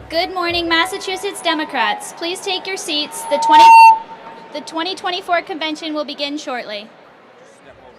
Good morning, Massachusetts Democrats. Please take your seats. The 2024 convention will begin shortly. Step over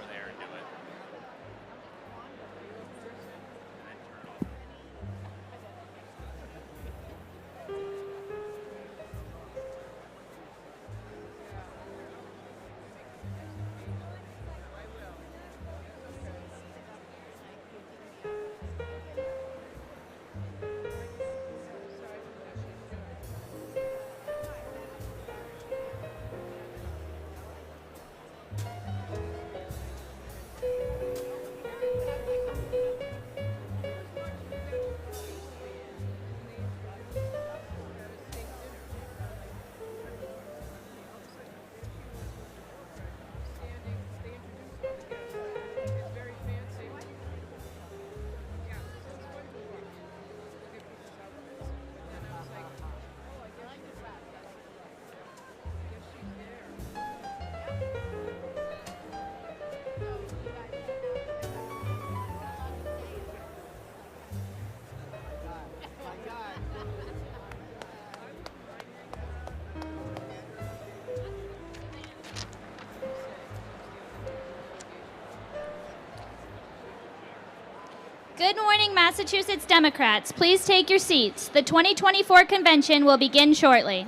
Good morning, Massachusetts Democrats. Please take your seats. The 2024 convention will begin shortly.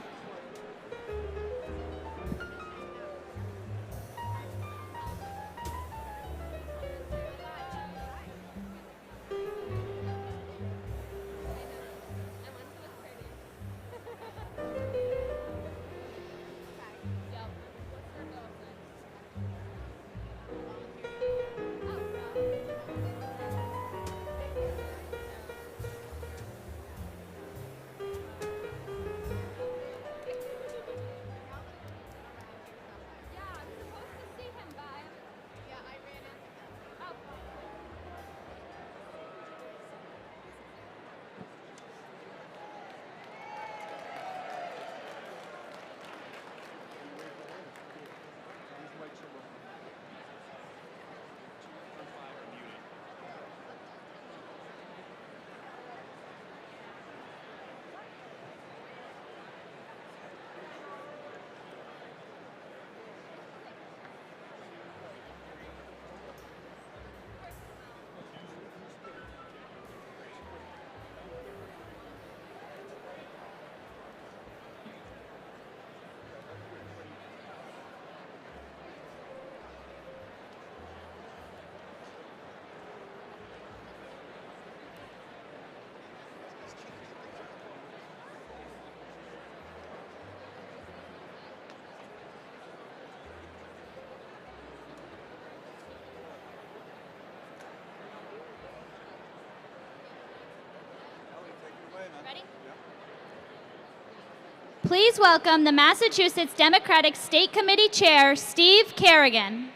Please welcome the Massachusetts Democratic State Committee Chair, Steve Kerrigan.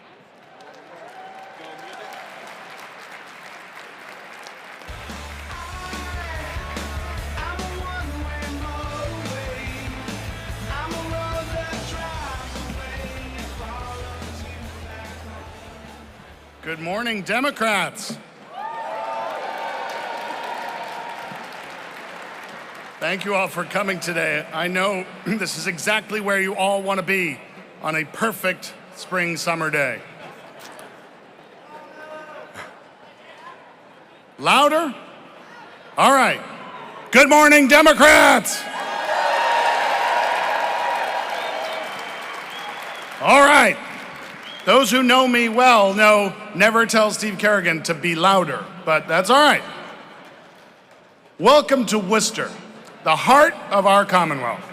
Good morning, Democrats. Thank you all for coming today. I know this is exactly where you all want to be on a perfect spring summer day. Louder? All right. Good morning, Democrats. All right. Those who know me well know never tell Steve Kerrigan to be louder, but that's all right. Welcome to Worcester, the heart of our Commonwealth.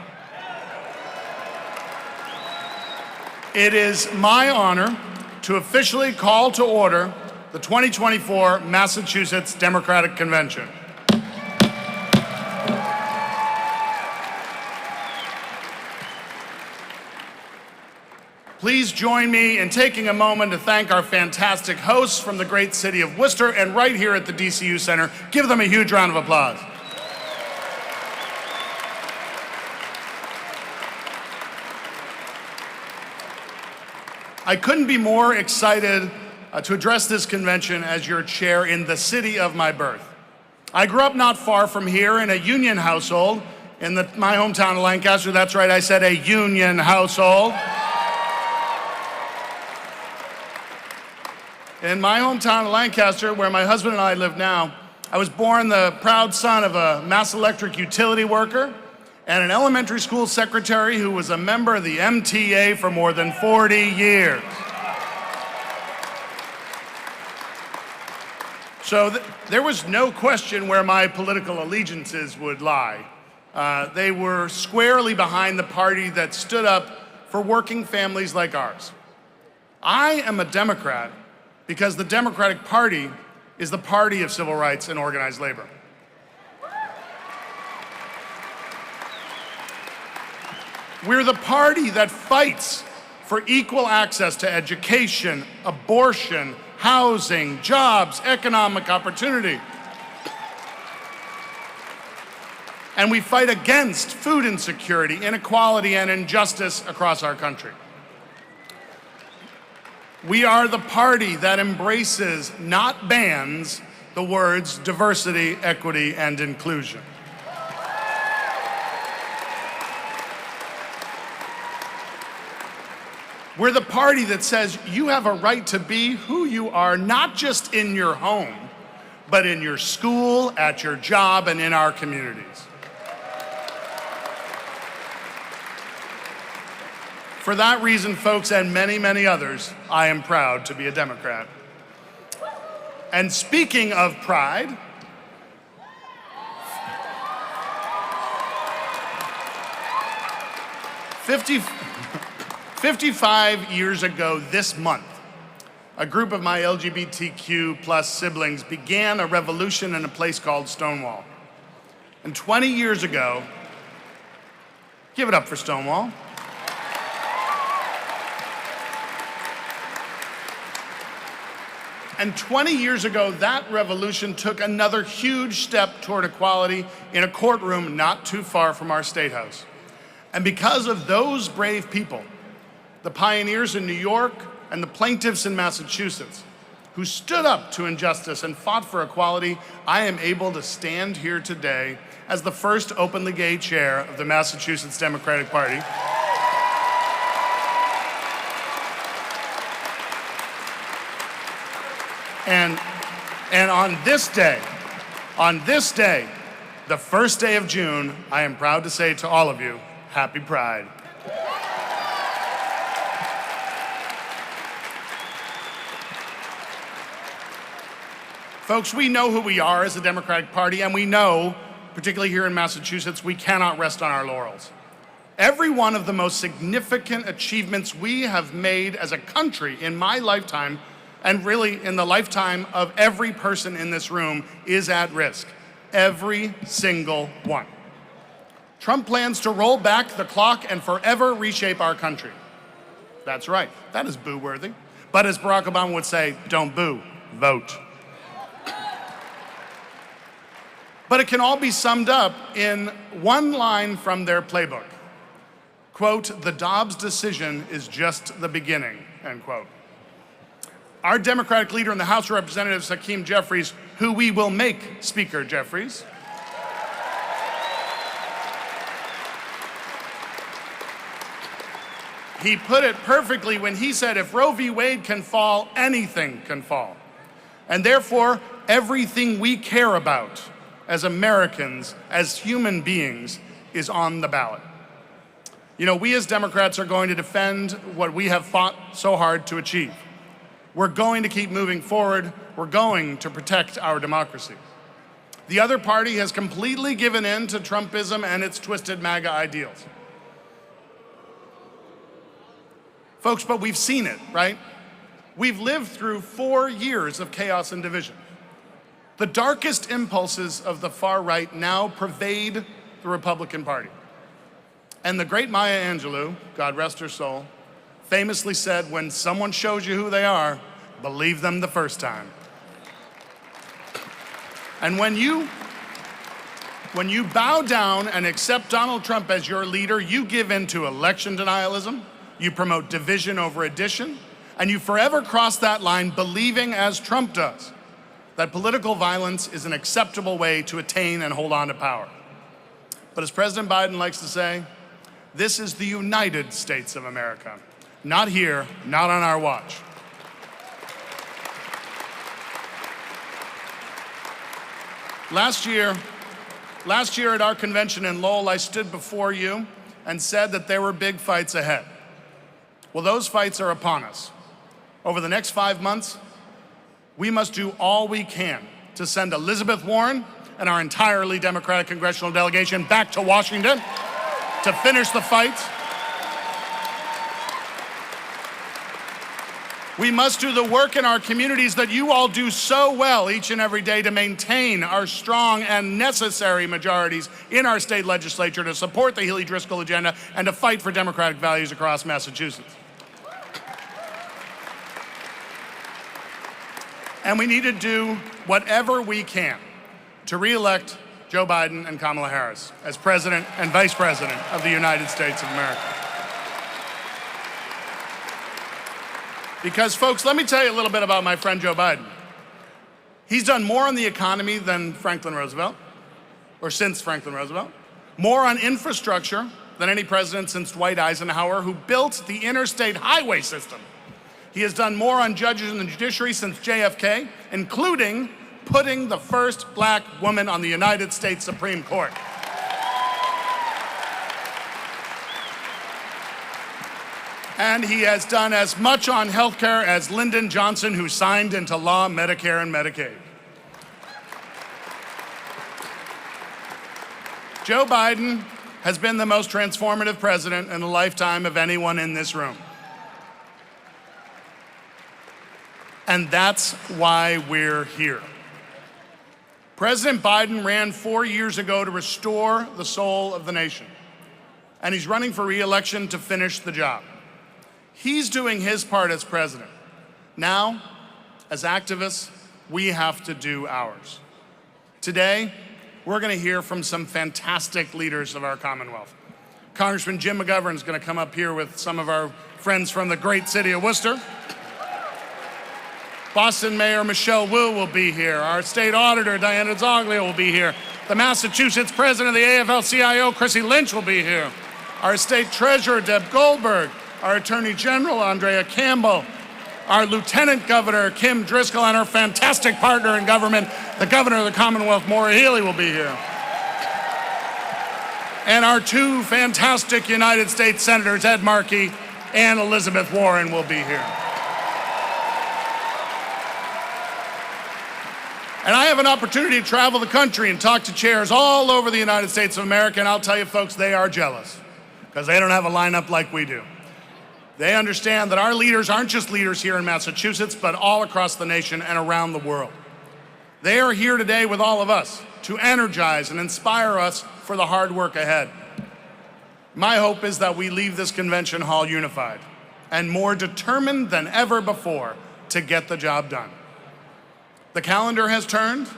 It is my honor to officially call to order the 2024 Massachusetts Democratic Convention. Please join me in taking a moment to thank our fantastic hosts from the great city of Worcester and right here at the DCU Center. Give them a huge round of applause. I couldn't be more excited to address this convention as your chair in the city of my birth. I grew up not far from here in a union household in my hometown of Lancaster. That's right, I said a union household. In my hometown of Lancaster, where my husband and I live now, I was born the proud son of a Mass Electric utility worker and an elementary school secretary who was a member of the MTA for more than 40 years. So there was no question where my political allegiances would lie. They were squarely behind the party that stood up for working families like ours. I am a Democrat because the Democratic Party is the party of civil rights and organized labor. We're the party that fights for equal access to education, abortion, housing, jobs, economic opportunity. And we fight against food insecurity, inequality, and injustice across our country. We are the party that embraces, not bans, the words diversity, equity, and inclusion. We're the party that says you have a right to be who you are, not just in your home, but in your school, at your job, and in our communities. For that reason, folks, and many, many others, I am proud to be a Democrat. And speaking of pride, "55 years ago this month, a group of my LGBTQ plus siblings began a revolution in a place called Stonewall. And 20 years ago, give it up for Stonewall. And 20 years ago, that revolution took another huge step toward equality in a courtroom not too far from our State House. And because of those brave people, the pioneers in New York and the plaintiffs in Massachusetts, who stood up to injustice and fought for equality, I am able to stand here today as the first openly gay chair of the Massachusetts Democratic Party. And on this day, the first day of June, I am proud to say to all of you, Happy Pride. Folks, we know who we are as a Democratic Party, and we know, particularly here in Massachusetts, we cannot rest on our laurels. Every one of the most significant achievements we have made as a country in my lifetime, and really in the lifetime of every person in this room, is at risk. Every single one. Trump plans to roll back the clock and forever reshape our country. That's right, that is boo-worthy. But as Barack Obama would say, don't boo, vote. But it can all be summed up in one line from their playbook. Quote, "The Dobbs decision is just the beginning," end quote. Our Democratic leader in the House of Representatives, Hakeem Jeffries, who we will make Speaker Jeffries, he put it perfectly when he said, if Roe v. Wade can fall, anything can fall. And therefore, everything we care about as Americans, as human beings, is on the ballot. You know, we as Democrats are going to defend what we have fought so hard to achieve. We're going to keep moving forward. We're going to protect our democracy. The other party has completely given in to Trumpism and its twisted MAGA ideals. Folks, but we've seen it, right? We've lived through 4 years of chaos and division. The darkest impulses of the far right now pervade the Republican Party. And the great Maya Angelou, God rest her soul, famously said, when someone shows you who they are, believe them the first time. And when you bow down and accept Donald Trump as your leader, you give in to election denialism, you promote division over addition, and you forever cross that line believing, as Trump does, that political violence is an acceptable way to attain and hold on to power. But as President Biden likes to say, this is the United States of America. Not here, not on our watch. Last year at our convention in Lowell, I stood before you and said that there were big fights ahead. Well, those fights are upon us. Over the next 5 months, we must do all we can to send Elizabeth Warren and our entirely Democratic congressional delegation back to Washington to finish the fight. We must do the work in our communities that you all do so well each and every day to maintain our strong and necessary majorities in our state legislature to support the Healey-Driscoll agenda and to fight for democratic values across Massachusetts. And we need to do whatever we can to re-elect Joe Biden and Kamala Harris as President and Vice President of the United States of America. Because, folks, let me tell you a little bit about my friend Joe Biden. He's done more on the economy than Franklin Roosevelt, or since Franklin Roosevelt, more on infrastructure than any president since Dwight Eisenhower, who built the interstate highway system. He has done more on judges and the judiciary since JFK, including putting the first black woman on the United States Supreme Court. And he has done as much on healthcare as Lyndon Johnson, who signed into law Medicare and Medicaid. Joe Biden has been the most transformative president in the lifetime of anyone in this room. And that's why we're here. President Biden ran 4 years ago to restore the soul of the nation. And he's running for re-election to finish the job. He's doing his part as president. Now, as activists, we have to do ours. Today, we're going to hear from some fantastic leaders of our Commonwealth. Congressman Jim McGovern is going to come up here with some of our friends from the great city of Worcester. Boston Mayor Michelle Wu will be here. Our state auditor, Diana Zoglia, will be here. The Massachusetts president of the AFL-CIO, Chrissy Lynch, will be here. Our state treasurer, Deb Goldberg. Our Attorney General, Andrea Campbell, our Lieutenant Governor, Kim Driscoll, and our fantastic partner in government, the Governor of the Commonwealth, Maura Healey, will be here. And our two fantastic United States Senators, Ed Markey and Elizabeth Warren, will be here. And I have an opportunity to travel the country and talk to chairs all over the United States of America, and I'll tell you folks, they are jealous because they don't have a lineup like we do. They understand that our leaders aren't just leaders here in Massachusetts, but all across the nation and around the world. They are here today with all of us to energize and inspire us for the hard work ahead. My hope is that we leave this convention hall unified and more determined than ever before to get the job done. The calendar has turned,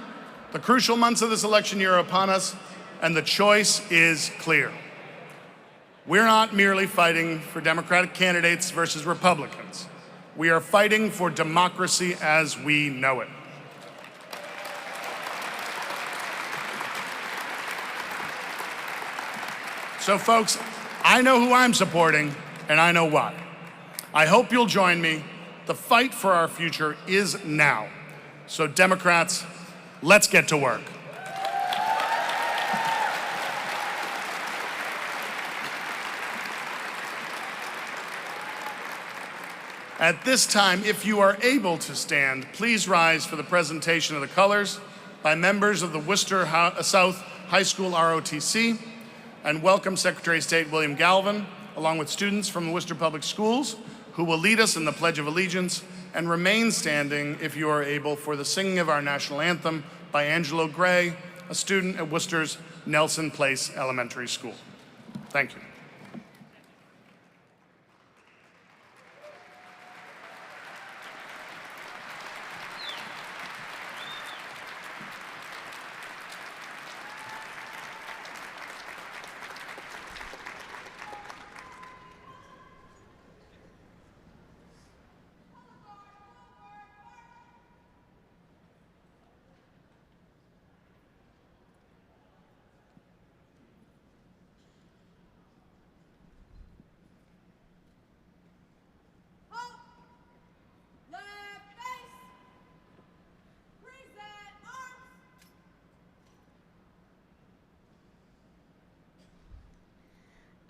the crucial months of this election year are upon us, and the choice is clear. We're not merely fighting for Democratic candidates versus Republicans. We are fighting for democracy as we know it. So folks, I know who I'm supporting, and I know why. I hope you'll join me. The fight for our future is now. So Democrats, let's get to work. At this time, if you are able to stand, please rise for the presentation of the colors by members of the Worcester South High School ROTC, and welcome Secretary of State William Galvin, along with students from the Worcester Public Schools, who will lead us in the Pledge of Allegiance, and remain standing if you are able for the singing of our national anthem by Angelo Gray, a student at Worcester's Nelson Place Elementary School. Thank you.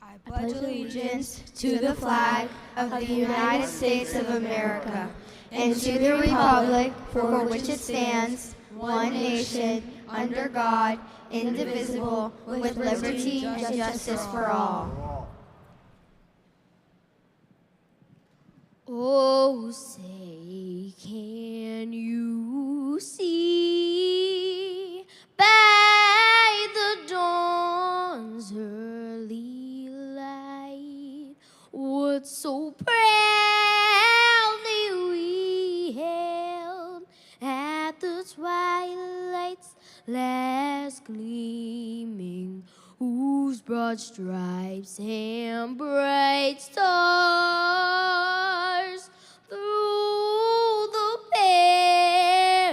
I pledge allegiance to the flag of the United States of America and to the republic for which it stands, one nation, under God, indivisible, with liberty and justice for all. Oh, say, can you see by the dawn's early light what so proudly we hailed at the twilight's last gleaming, whose broad stripes and bright stars through the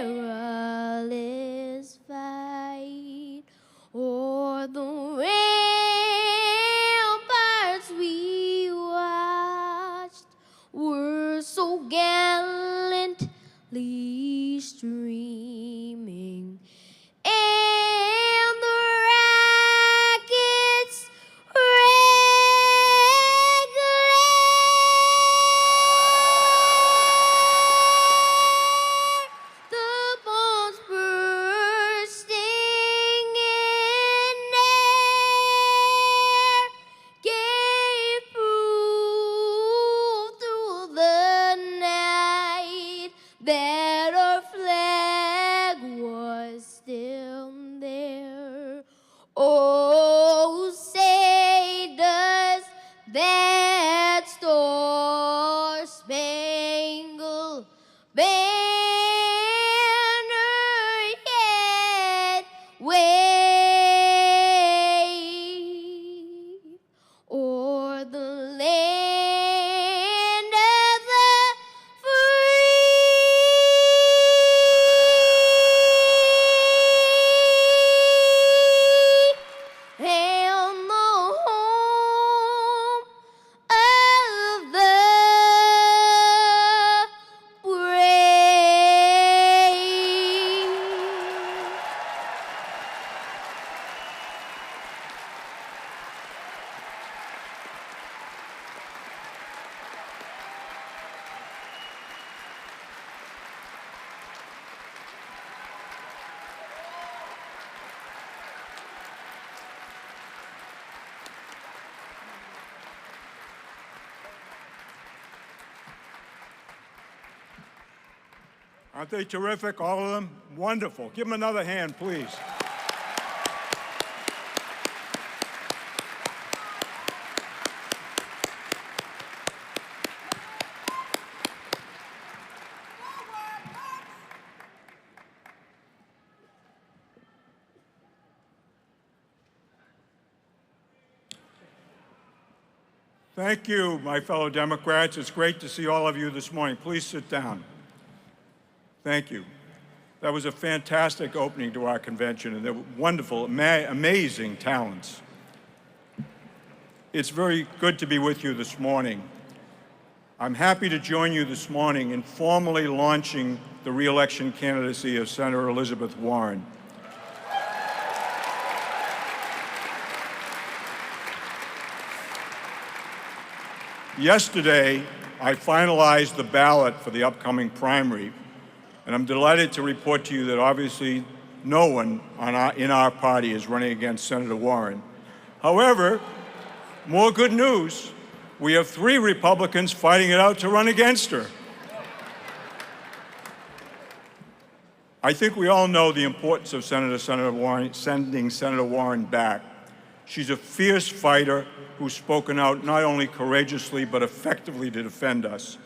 perilous fight o'er the ramparts we watched were so gallantly streaming. banner yet wave o'er the land of the free and the home of the brave. Aren't they terrific, all of them? Wonderful. Give them another hand, please. Thank you, my fellow Democrats. It's great to see all of you this morning. Please sit down. Thank you. That was a fantastic opening to our convention, and there were wonderful, amazing talents. It's very good to be with you this morning. I'm happy to join you this morning in formally launching the re-election candidacy of Senator Elizabeth Warren. Yesterday, I finalized the ballot for the upcoming primary, and I'm delighted to report to you that obviously no one in our party is running against Senator Warren. However, more good news, we have 3 Republicans fighting it out to run against her. I think we all know the importance of sending Senator Warren back. She's a fierce fighter who's spoken out not only courageously but effectively to defend us.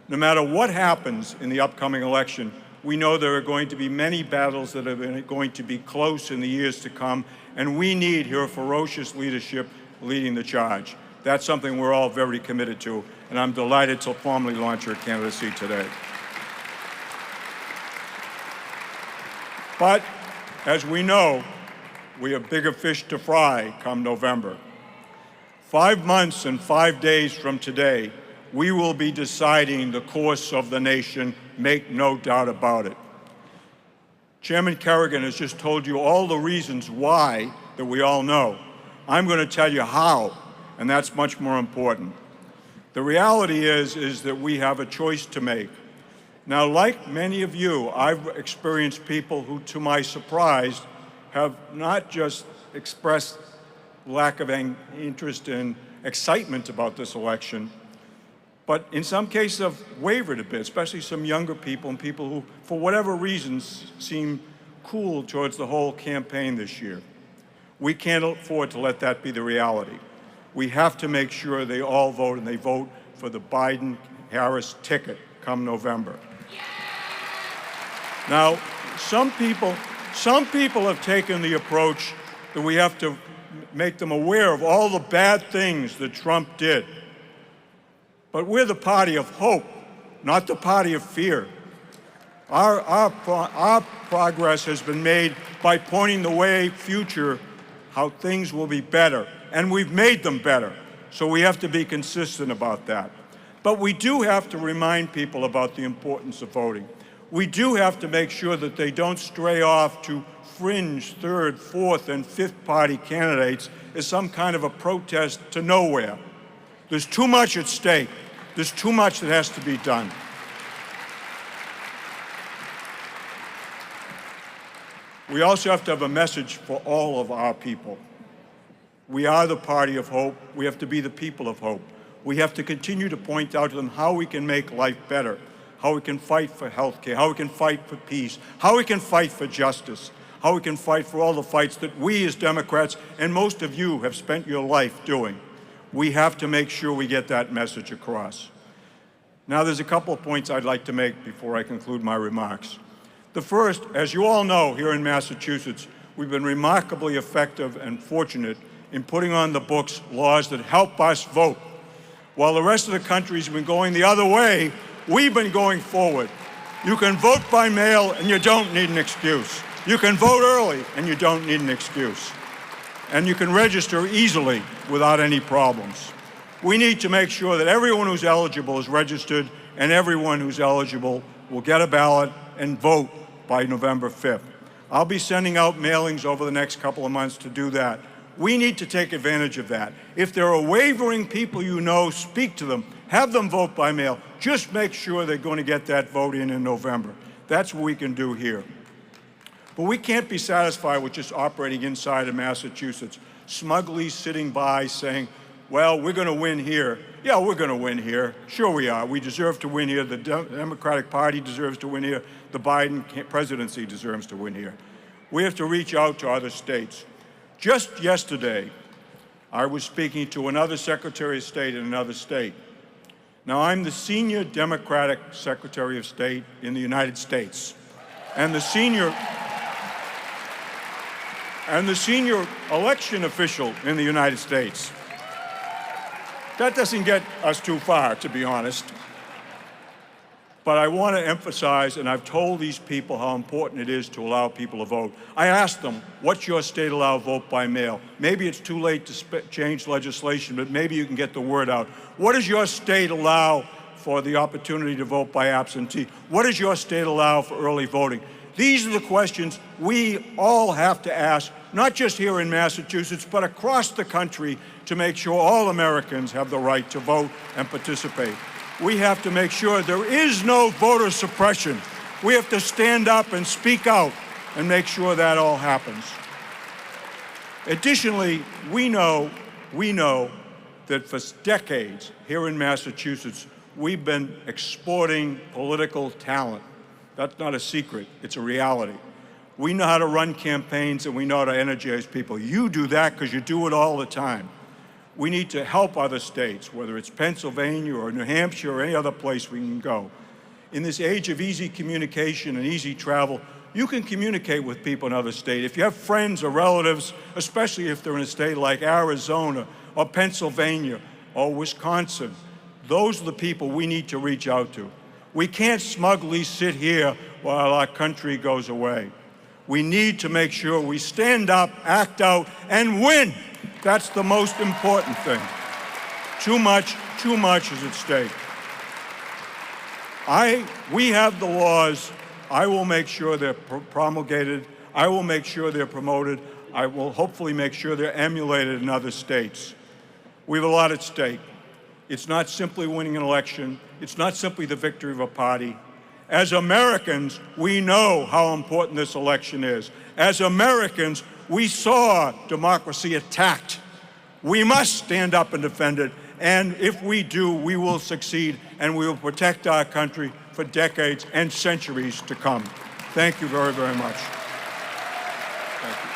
No matter what happens in the upcoming election, we know there are going to be many battles that are going to be close in the years to come, and we need her ferocious leadership leading the charge. That's something we're all very committed to, and I'm delighted to formally launch her candidacy today. But as we know, we have bigger fish to fry come November. 5 months and 5 days from today, we will be deciding the course of the nation, make no doubt about it. Chairman Kerrigan has just told you all the reasons why that we all know. I'm going to tell you how, and that's much more important. The reality is that we have a choice to make. Now, like many of you, I've experienced people who, to my surprise, have not just expressed lack of interest and excitement about this election, but in some cases have wavered a bit, especially some younger people and people who, for whatever reasons, seem cool towards the whole campaign this year. We can't afford to let that be the reality. We have to make sure they all vote, and they vote for the Biden-Harris ticket come November. Now, some people have taken the approach that we have to make them aware of all the bad things that Trump did. But we're the party of hope, not the party of fear. Our progress has been made by pointing the way future, how things will be better. And we've made them better. So we have to be consistent about that. But we do have to remind people about the importance of voting. We do have to make sure that they don't stray off to fringe third, fourth, and fifth party candidates as some kind of a protest to nowhere. There's too much at stake. There's too much that has to be done. We also have to have a message for all of our people. We are the party of hope. We have to be the people of hope. We have to continue to point out to them how we can make life better, how we can fight for health care, how we can fight for peace, how we can fight for justice, how we can fight for all the fights that we as Democrats, and most of you, have spent your life doing. We have to make sure we get that message across. Now, there's a couple of points I'd like to make before I conclude my remarks. The first, as you all know, here in Massachusetts, we've been remarkably effective and fortunate in putting on the books laws that help us vote. While the rest of the country's been going the other way, we've been going forward. You can vote by mail and you don't need an excuse. You can vote early and you don't need an excuse. And you can register easily without any problems. We need to make sure that everyone who's eligible is registered and everyone who's eligible will get a ballot and vote by November 5th. I'll be sending out mailings over the next couple of months to do that. We need to take advantage of that. If there are wavering people you know, speak to them. Have them vote by mail. Just make sure they're going to get that vote in November. That's what we can do here. But we can't be satisfied with just operating inside of Massachusetts, smugly sitting by saying, well, we're going to win here. Yeah, we're going to win here. Sure we are. We deserve to win here. The Democratic Party deserves to win here. The Biden presidency deserves to win here. We have to reach out to other states. Just yesterday, I was speaking to another Secretary of State in another state. Now, I'm the senior Democratic Secretary of State in the United States, and the senior election official in the United States. That doesn't get us too far, to be honest. But I want to emphasize, and I've told these people how important it is to allow people to vote. I asked them, what's your state allow vote by mail? Maybe it's too late to change legislation, but maybe you can get the word out. What does your state allow for the opportunity to vote by absentee? What does your state allow for early voting? These are the questions we all have to ask, not just here in Massachusetts, but across the country, to make sure all Americans have the right to vote and participate. We have to make sure there is no voter suppression. We have to stand up and speak out and make sure that all happens. Additionally, we know that for decades here in Massachusetts, we've been exporting political talent. That's not a secret, it's a reality. We know how to run campaigns and we know how to energize people. You do that because you do it all the time. We need to help other states, whether it's Pennsylvania or New Hampshire or any other place we can go. In this age of easy communication and easy travel, you can communicate with people in other states. If you have friends or relatives, especially if they're in a state like Arizona or Pennsylvania or Wisconsin, those are the people we need to reach out to. We can't smugly sit here while our country goes away. We need to make sure we stand up, act out, and win. That's the most important thing. Too much is at stake. We have the laws. I will make sure they're promulgated. I will make sure they're promoted. I will hopefully make sure they're emulated in other states. We have a lot at stake. It's not simply winning an election. It's not simply the victory of a party. As Americans, we know how important this election is. As Americans, we saw democracy attacked. We must stand up and defend it. And if we do, we will succeed and we will protect our country for decades and centuries to come. Thank you very, very much. Thank you.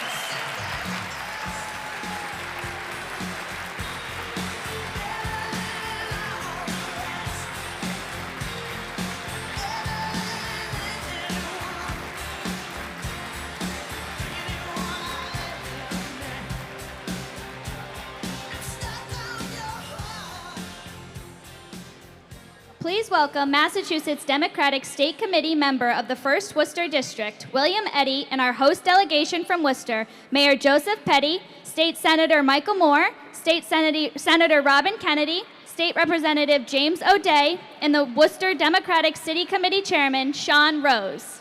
Please welcome Massachusetts Democratic State Committee member of the 1st Worcester District, William Eddy, and our host delegation from Worcester, Mayor Joseph Petty, State Senator Michael Moore, State Senator Robin Kennedy, State Representative James O'Day, and the Worcester Democratic City Committee Chairman, Sean Rose.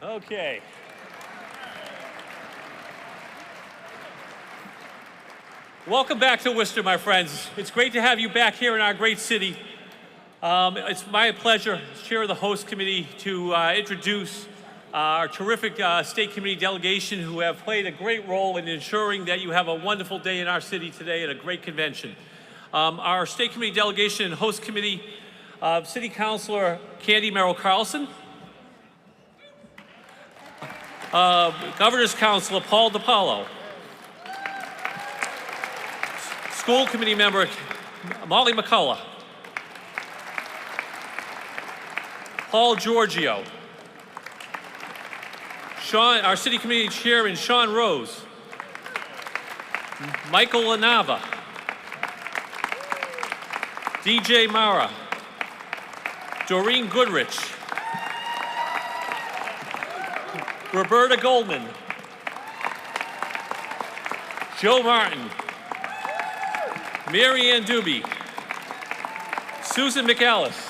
Okay. Welcome back to Worcester, my friends. It's great to have you back here in our great city. It's my pleasure as chair of the host committee to introduce our terrific state committee delegation who have played a great role in ensuring that you have a wonderful day in our city today and a great convention. Our state committee delegation and host committee, City Councilor Candy Merrill Carlson, Governor's Councilor Paul DiPaolo, School Committee Member Molly McCullough, Paul Giorgio, our City Committee Chairman Sean Rose, Michael LaNava, DJ Mara, Doreen Goodrich, Roberta Goldman, Joe Martin, Mary Ann Doobie, Susan McAllis,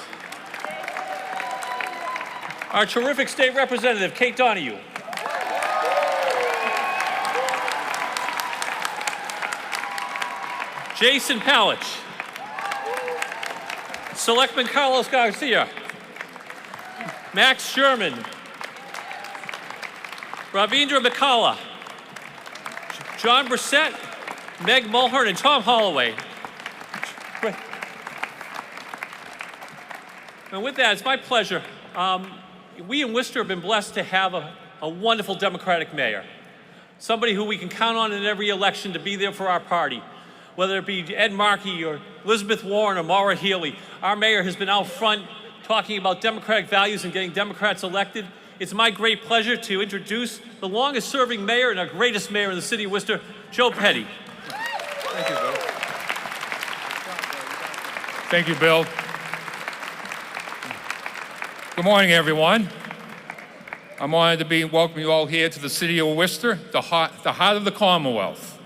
our terrific state representative, Kate Donahue, Jason Palich, Selectman Carlos Garcia, Max Sherman, Ravindra McCullough, John Brissett, Meg Mulhern, and Tom Holloway. And with that, it's my pleasure. We in Worcester have been blessed to have a wonderful Democratic mayor, somebody who we can count on in every election to be there for our party. Whether it be Ed Markey or Elizabeth Warren or Maura Healey, our mayor has been out front talking about democratic values and getting Democrats elected. It's my great pleasure to introduce the longest serving mayor and our greatest mayor in the city of Worcester, Joe Petty. Thank you, Bill. Thank you, Bill. Good morning, everyone. I'm honored to welcome you all here to the city of Worcester, the heart of the Commonwealth.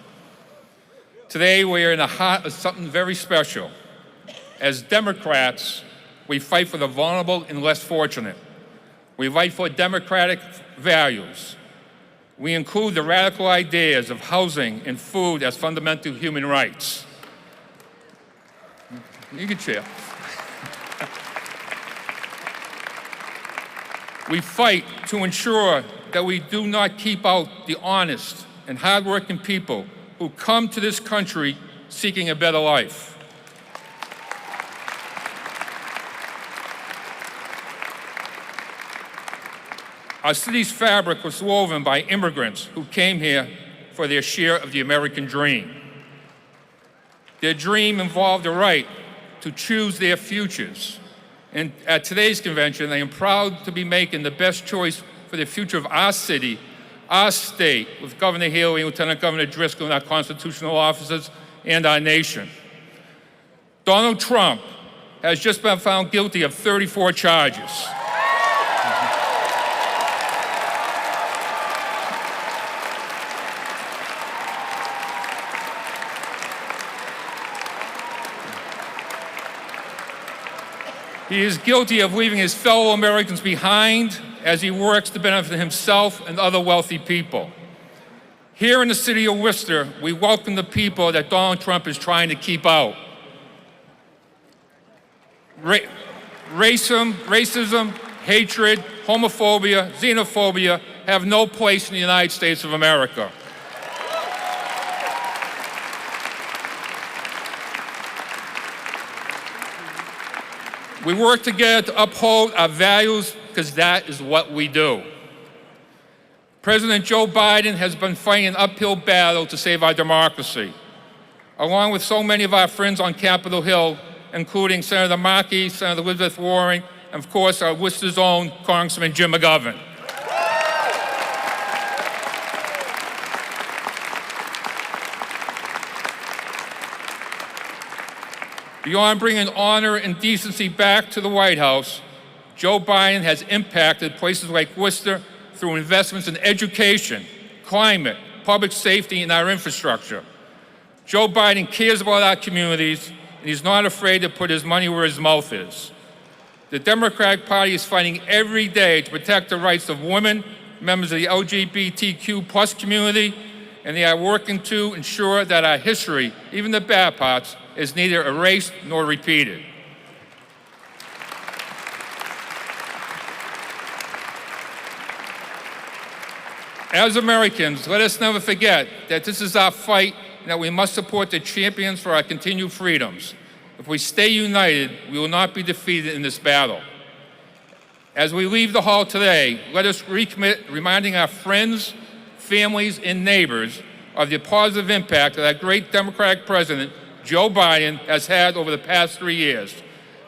Today, we are in the heart of something very special. As Democrats, we fight for the vulnerable and less fortunate. We fight for democratic values. We include the radical ideas of housing and food as fundamental human rights. You can cheer. We fight to ensure that we do not keep out the honest and hardworking people who come to this country seeking a better life. Our city's fabric was woven by immigrants who came here for their share of the American dream. Their dream involved the right to choose their futures. And at today's convention, I am proud to be making the best choice for the future of our city, our state, with Governor Healey and Lieutenant Governor Driscoll and our constitutional officers, and our nation. Donald Trump has just been found guilty of 34 charges. He is guilty of leaving his fellow Americans behind as he works to benefit himself and other wealthy people. Here in the city of Worcester, we welcome the people that Donald Trump is trying to keep out. Racism, hatred, homophobia, xenophobia have no place in the United States of America. We work together to uphold our values because that is what we do. President Joe Biden has been fighting an uphill battle to save our democracy, along with so many of our friends on Capitol Hill, including Senator Markey, Senator Elizabeth Warren, and of course our Worcester's own Congressman Jim McGovern. Beyond bringing honor and decency back to the White House, Joe Biden has impacted places like Worcester through investments in education, climate, public safety, and our infrastructure. Joe Biden cares about our communities, and he's not afraid to put his money where his mouth is. The Democratic Party is fighting every day to protect the rights of women, members of the LGBTQ+ community, and they are working to ensure that our history, even the bad parts, is neither erased nor repeated. As Americans, let us never forget that this is our fight and that we must support the champions for our continued freedoms. If we stay united, we will not be defeated in this battle. As we leave the hall today, let us recommit reminding our friends, families, and neighbors of the positive impact that our great Democratic President, Joe Biden, has had over the past 3 years.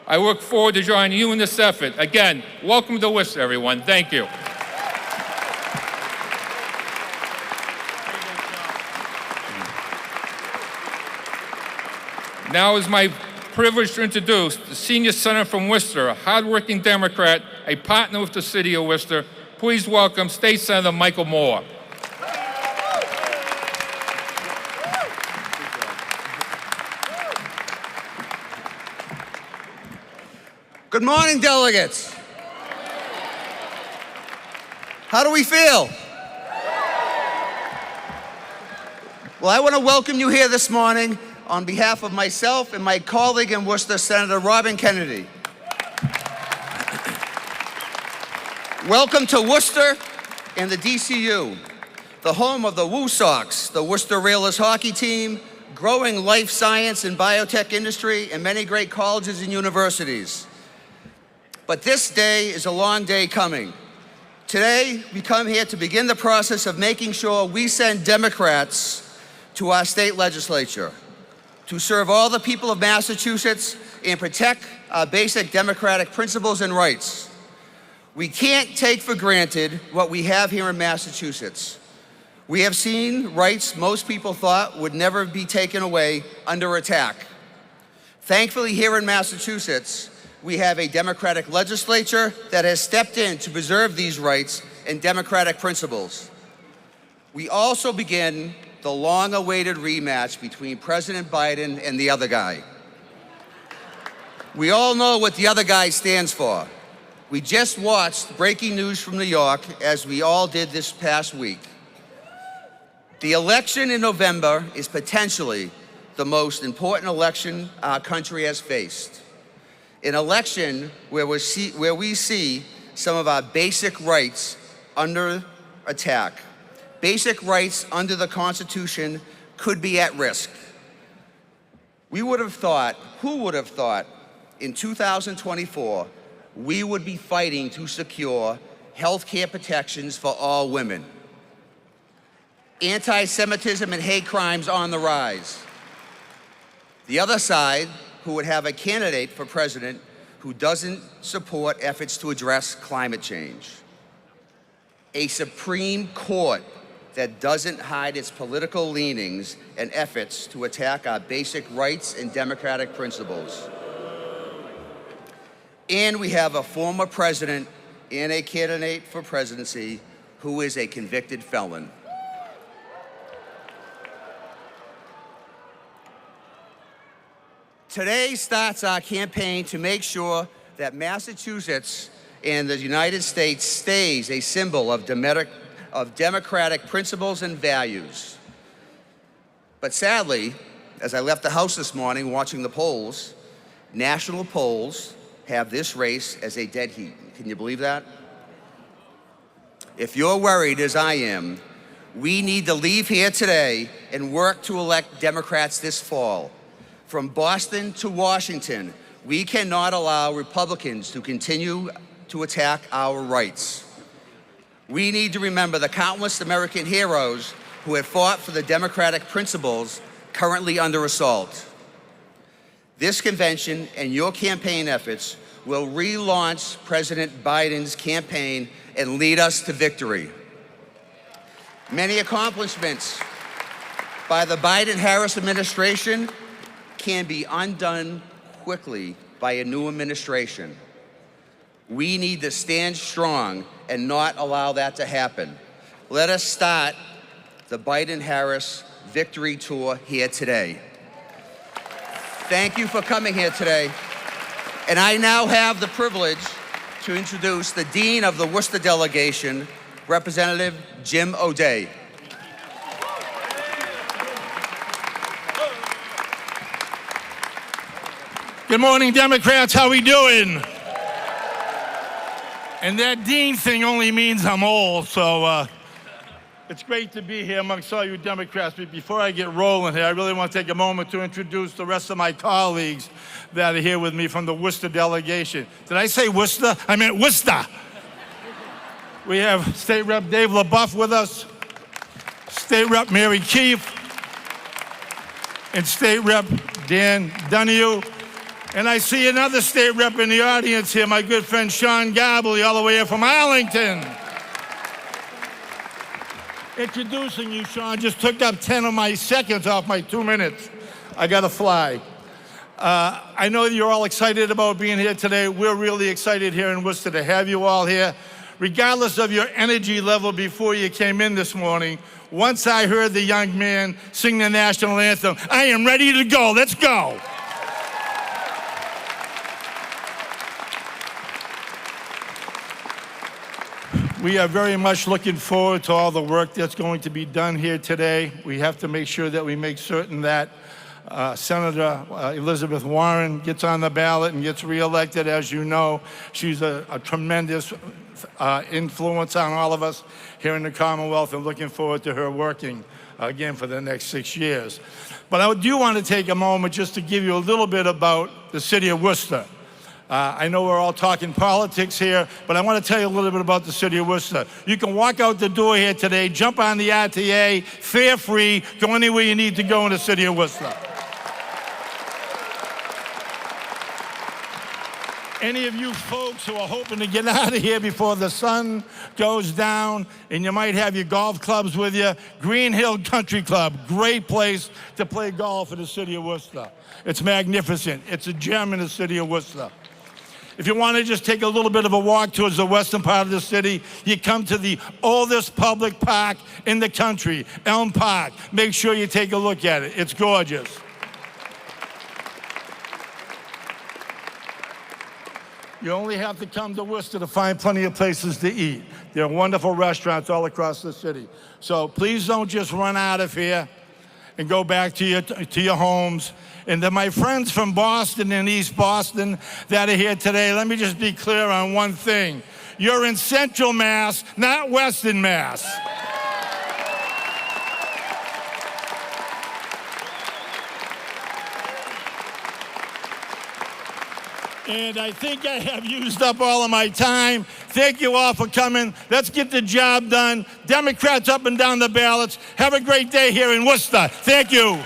I look forward to joining you in this effort. Again, welcome to Worcester, everyone. Thank you. Now is my privilege to introduce the senior senator from Worcester, a hardworking Democrat, a partner with the city of Worcester. Please welcome State Senator Michael Moore. Good morning, delegates. How do we feel? Well, I want to welcome you here this morning on behalf of myself and my colleague in Worcester, Senator Robin Kennedy. Welcome to Worcester and the DCU, the home of the Woo Sox, the Worcester Railers hockey team, growing life science and biotech industry, and many great colleges and universities. But this day is a long day coming. Today, we come here to begin the process of making sure we send Democrats to our state legislature to serve all the people of Massachusetts and protect our basic democratic principles and rights. We can't take for granted what we have here in Massachusetts. We have seen rights most people thought would never be taken away under attack. Thankfully, here in Massachusetts, we have a Democratic legislature that has stepped in to preserve these rights and democratic principles. We also begin the long-awaited rematch between President Biden and the other guy. We all know what the other guy stands for. We just watched breaking news from New York, as we all did this past week. The election in November is potentially the most important election our country has faced. An election where we see some of our basic rights under attack. Basic rights under the Constitution could be at risk. Who would have thought in 2024 we would be fighting to secure health care protections for all women? Anti-Semitism and hate crimes on the rise. The other side, who would have a candidate for president who doesn't support efforts to address climate change. A Supreme Court that doesn't hide its political leanings and efforts to attack our basic rights and democratic principles. And we have a former president and a candidate for presidency who is a convicted felon. Today starts our campaign to make sure that Massachusetts and the United States stays a symbol of democratic principles and values. But sadly, as I left the House this morning watching the polls, national polls have this race as a dead heat. Can you believe that? If you're worried, as I am, we need to leave here today and work to elect Democrats this fall. From Boston to Washington, we cannot allow Republicans to continue to attack our rights. We need to remember the countless American heroes who have fought for the democratic principles currently under assault. This convention and your campaign efforts will relaunch President Biden's campaign and lead us to victory. Many accomplishments by the Biden-Harris administration can be undone quickly by a new administration. We need to stand strong and not allow that to happen. Let us start the Biden-Harris victory tour here today. Thank you for coming here today. And I now have the privilege to introduce the Dean of the Worcester delegation, Representative Jim O'Day. Good morning, Democrats. How we doing? And that Dean thing only means I'm old, so It's great to be here amongst all you Democrats, but before I get rolling here, I really want to take a moment to introduce the rest of my colleagues that are here with me from the Worcester delegation. Did I say Worcester? I meant Worcester. We have State Rep Dave LaBeouf with us, State Rep Mary Keefe, and State Rep Dan Donahue. And I see another State Rep in the audience here, my good friend Sean Gabbley, all the way here from Arlington. Introducing you, Sean, just took up 10 of my seconds off my 2 minutes. I gotta fly. I know you're all excited about being here today. We're really excited here in Worcester to have you all here. Regardless of your energy level before you came in this morning, once I heard the young man sing the national anthem, I am ready to go. Let's go. We are very much looking forward to all the work that's going to be done here today. We have to make sure that we make certain that Senator Elizabeth Warren gets on the ballot and gets reelected. As you know, she's a tremendous influence on all of us here in the Commonwealth, and looking forward to her working again for the next 6 years. But I do want to take a moment just to give you a little bit about the city of Worcester. I know we're all talking politics here, but I want to tell you a little bit about the city of Worcester. You can walk out the door here today, jump on the RTA, fare-free, go anywhere you need to go in the city of Worcester. Any of you folks who are hoping to get out of here before the sun goes down, and you might have your golf clubs with you, Green Hill Country Club, great place to play golf in the city of Worcester. It's magnificent. It's a gem in the city of Worcester. If you want to just take a little bit of a walk towards the western part of the city, you come to the oldest public park in the country, Elm Park. Make sure you take a look at it. It's gorgeous. You only have to come to Worcester to find plenty of places to eat. There are wonderful restaurants all across the city. So please don't just run out of here and go back to your homes. And to my friends from Boston and East Boston that are here today, let me just be clear on one thing. You're in Central Mass, not Western Mass. And I think I have used up all of my time. Thank you all for coming. Let's get the job done. Democrats up and down the ballots. Have a great day here in Worcester. Thank you.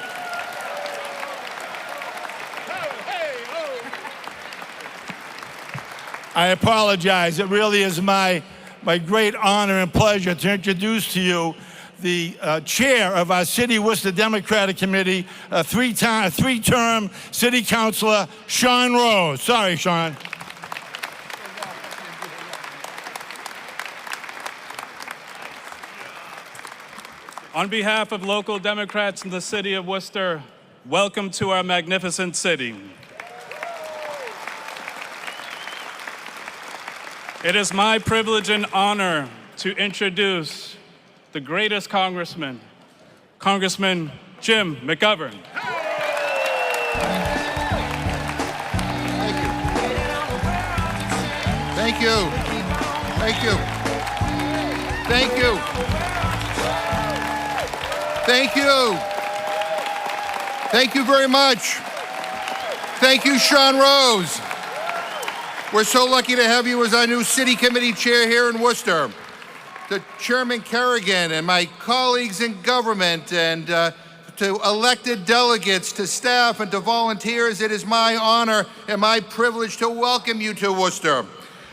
I apologize. It really is my great honor and pleasure to introduce to you the chair of our City Worcester Democratic Committee, a three-term city councilor, Sean Rose. Sorry, Sean. On behalf of local Democrats in the city of Worcester, welcome to our magnificent city. It is my privilege and honor to introduce the greatest congressman, Congressman Jim McGovern. Thank you. Thank you. Thank you. Thank you. Thank you very much. Thank you, Sean Rose. We're so lucky to have you as our new city committee chair here in Worcester. To Chairman Kerrigan and my colleagues in government, and to elected delegates, to staff, and to volunteers, it is my honor and my privilege to welcome you to Worcester.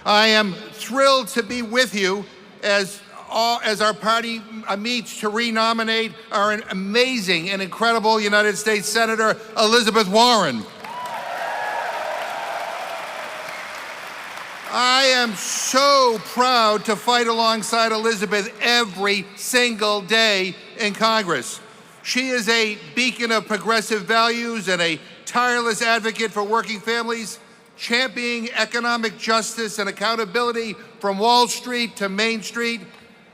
I am thrilled to be with you as our party meets to renominate our amazing and incredible United States Senator Elizabeth Warren. I am so proud to fight alongside Elizabeth every single day in Congress. She is a beacon of progressive values and a tireless advocate for working families, championing economic justice and accountability from Wall Street to Main Street.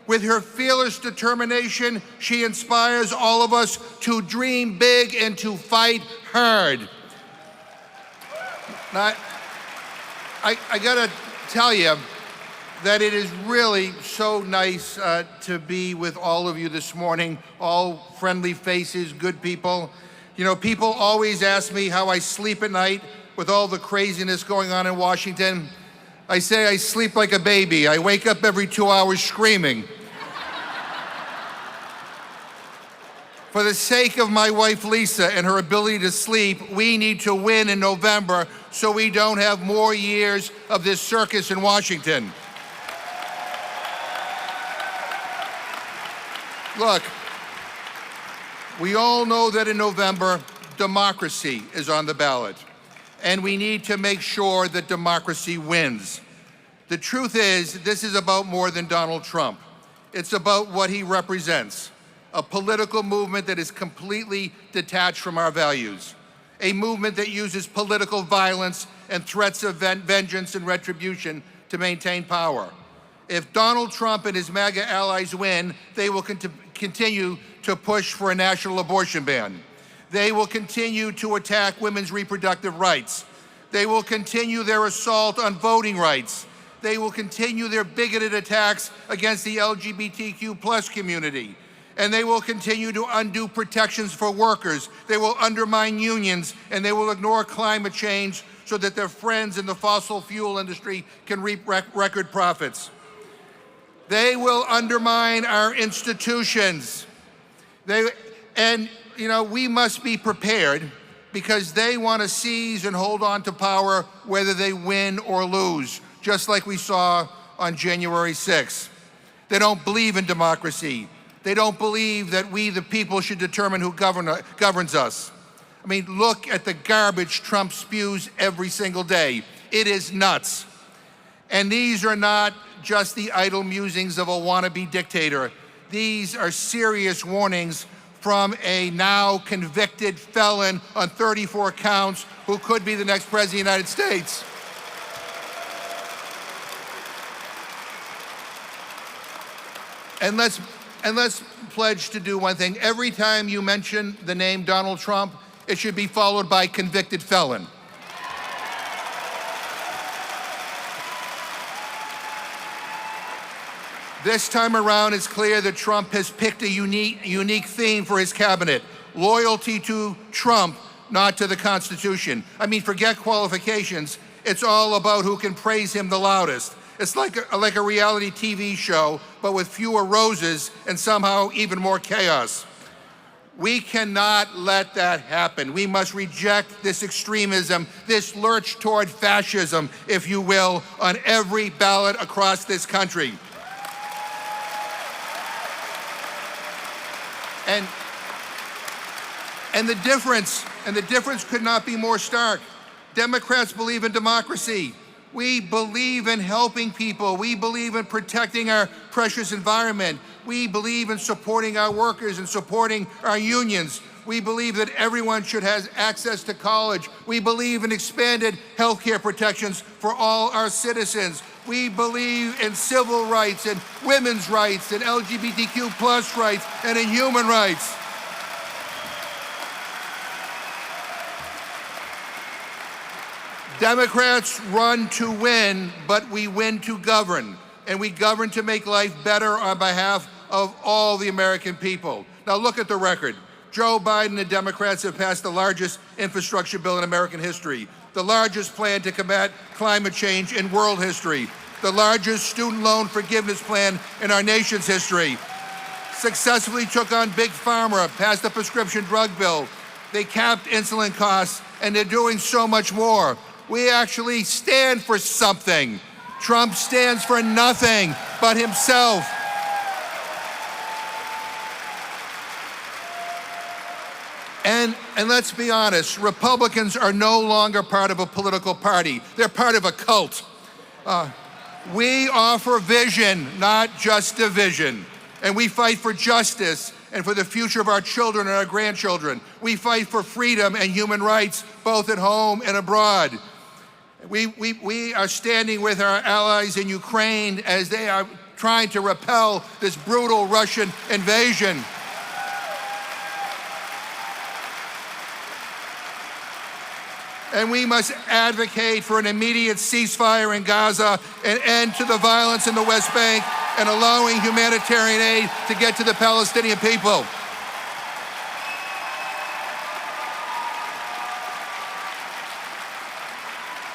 With her fearless determination, she inspires all of us to dream big and to fight hard. Now, I gotta tell you, that it is really so nice to be with all of you this morning, all friendly faces, good people. You know, people always ask me how I sleep at night with all the craziness going on in Washington. I say I sleep like a baby. I wake up every 2 hours screaming. For the sake of my wife, Lisa, and her ability to sleep, we need to win in November so we don't have more years of this circus in Washington. Look, we all know that in November, democracy is on the ballot, and we need to make sure that democracy wins. The truth is, this is about more than Donald Trump. It's about what he represents. A political movement that is completely detached from our values. A movement that uses political violence and threats of vengeance and retribution to maintain power. If Donald Trump and his MAGA allies win, they will continue to push for a national abortion ban. They will continue to attack women's reproductive rights. They will continue their assault on voting rights. They will continue their bigoted attacks against the LGBTQ+ community. And they will continue to undo protections for workers. They will undermine unions, and they will ignore climate change so that their friends in the fossil fuel industry can reap record profits. They will undermine our institutions. We must be prepared because they want to seize and hold on to power whether they win or lose, just like we saw on January 6th. They don't believe in democracy. They don't believe that we, the people, should determine who governs us. I mean, look at the garbage Trump spews every single day. It is nuts. And these are not just the idle musings of a wannabe dictator. These are serious warnings from a now convicted felon on 34 counts who could be the next president of the United States. And let's pledge to do one thing. Every time you mention the name Donald Trump, it should be followed by convicted felon. This time around, it's clear that Trump has picked a unique theme for his cabinet: loyalty to Trump, not to the Constitution. I mean, forget qualifications. It's all about who can praise him the loudest. It's like a reality TV show, but with fewer roses and somehow even more chaos. We cannot let that happen. We must reject this extremism, this lurch toward fascism, if you will, on every ballot across this country. And the difference could not be more stark. Democrats believe in democracy. We believe in helping people. We believe in protecting our precious environment. We believe in supporting our workers and supporting our unions. We believe that everyone should have access to college. We believe in expanded health care protections for all our citizens. We believe in civil rights and women's rights and LGBTQ+ rights and in human rights. Democrats run to win, but we win to govern. And we govern to make life better on behalf of all the American people. Now look at the record. Joe Biden and the Democrats have passed the largest infrastructure bill in American history, the largest plan to combat climate change in world history, the largest student loan forgiveness plan in our nation's history, successfully took on Big Pharma, passed a prescription drug bill. They capped insulin costs, and they're doing so much more. We actually stand for something. Trump stands for nothing but himself. And let's be honest, Republicans are no longer part of a political party. They're part of a cult. We offer vision, not just division. And we fight for justice and for the future of our children and our grandchildren. We fight for freedom and human rights, both at home and abroad. We are standing with our allies in Ukraine as they are trying to repel this brutal Russian invasion. And we must advocate for an immediate ceasefire in Gaza, an end to the violence in the West Bank, and allowing humanitarian aid to get to the Palestinian people.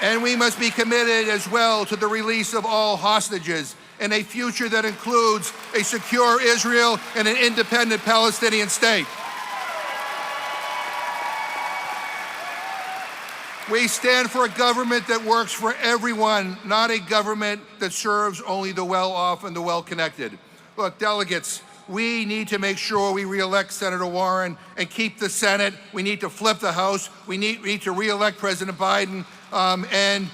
And we must be committed as well to the release of all hostages and a future that includes a secure Israel and an independent Palestinian state. We stand for a government that works for everyone, not a government that serves only the well-off and the well-connected. Look, delegates, we need to make sure we re-elect Senator Warren and keep the Senate. We need to flip the House. We need to re-elect President Biden. And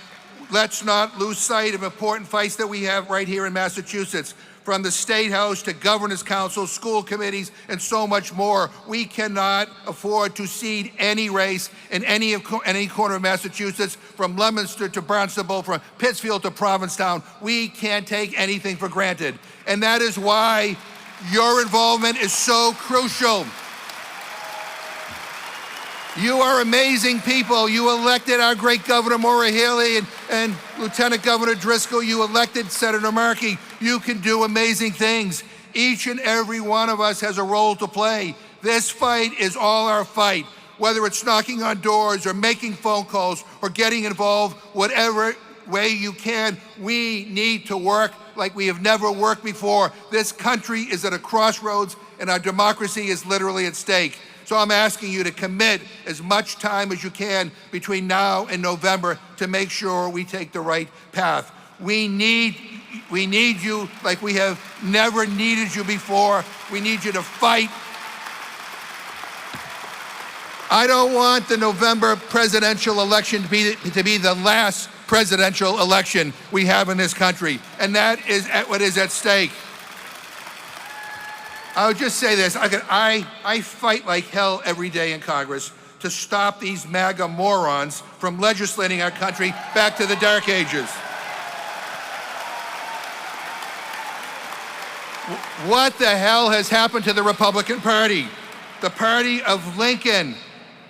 let's not lose sight of important fights that we have right here in Massachusetts. From the State House to Governor's Council, school committees, and so much more. We cannot afford to cede any race in any corner of Massachusetts, from Leominster to Barnstable, from Pittsfield to Provincetown. We can't take anything for granted. And that is why your involvement is so crucial. You are amazing people. You elected our great Governor Maura Healey and Lieutenant Governor Driscoll. You elected Senator Markey. You can do amazing things. Each and every one of us has a role to play. This fight is all our fight. Whether it's knocking on doors or making phone calls or getting involved, whatever way you can, we need to work like we have never worked before. This country is at a crossroads and our democracy is literally at stake. So I'm asking you to commit as much time as you can between now and November to make sure we take the right path. We need you like we have never needed you before. We need you to fight. I don't want the November presidential election to be the last presidential election we have in this country, and that is what is at stake. I would just say this, I fight like hell every day in Congress to stop these MAGA morons from legislating our country back to the dark ages. What the hell has happened to the Republican Party? The party of Lincoln.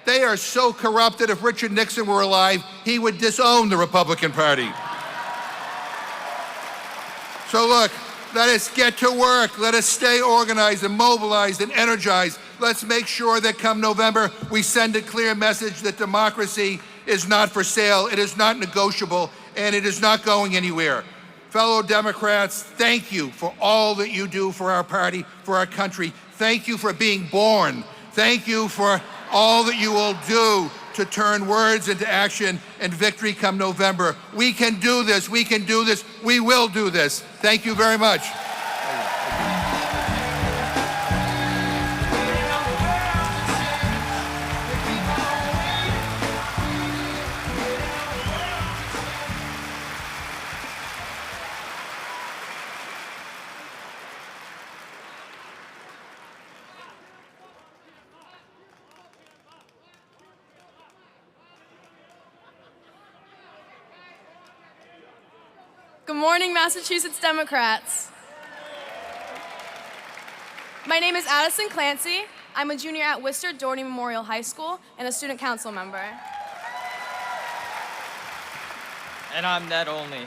They are so corrupt that if Richard Nixon were alive, he would disown the Republican Party. So look, let us get to work. Let us stay organized and mobilized and energized. Let's make sure that come November, we send a clear message that democracy is not for sale, it is not negotiable, and it is not going anywhere. Fellow Democrats, thank you for all that you do for our party, for our country. Thank you for being born. Thank you for all that you will do to turn words into action and victory come November. We can do this. We can do this. We will do this. Thank you very much. Good morning, Massachusetts Democrats. My name is Addison Clancy. I'm a junior at Worcester Doherty Memorial High School and a student council member. And I'm Ned Olney.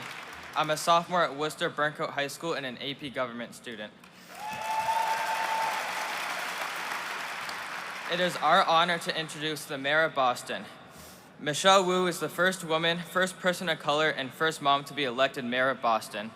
I'm a sophomore at Worcester Burncoat High School and an AP government student. It is our honor to introduce the Mayor of Boston. Michelle Wu is the first woman, first person of color, and first mom to be elected mayor of Boston.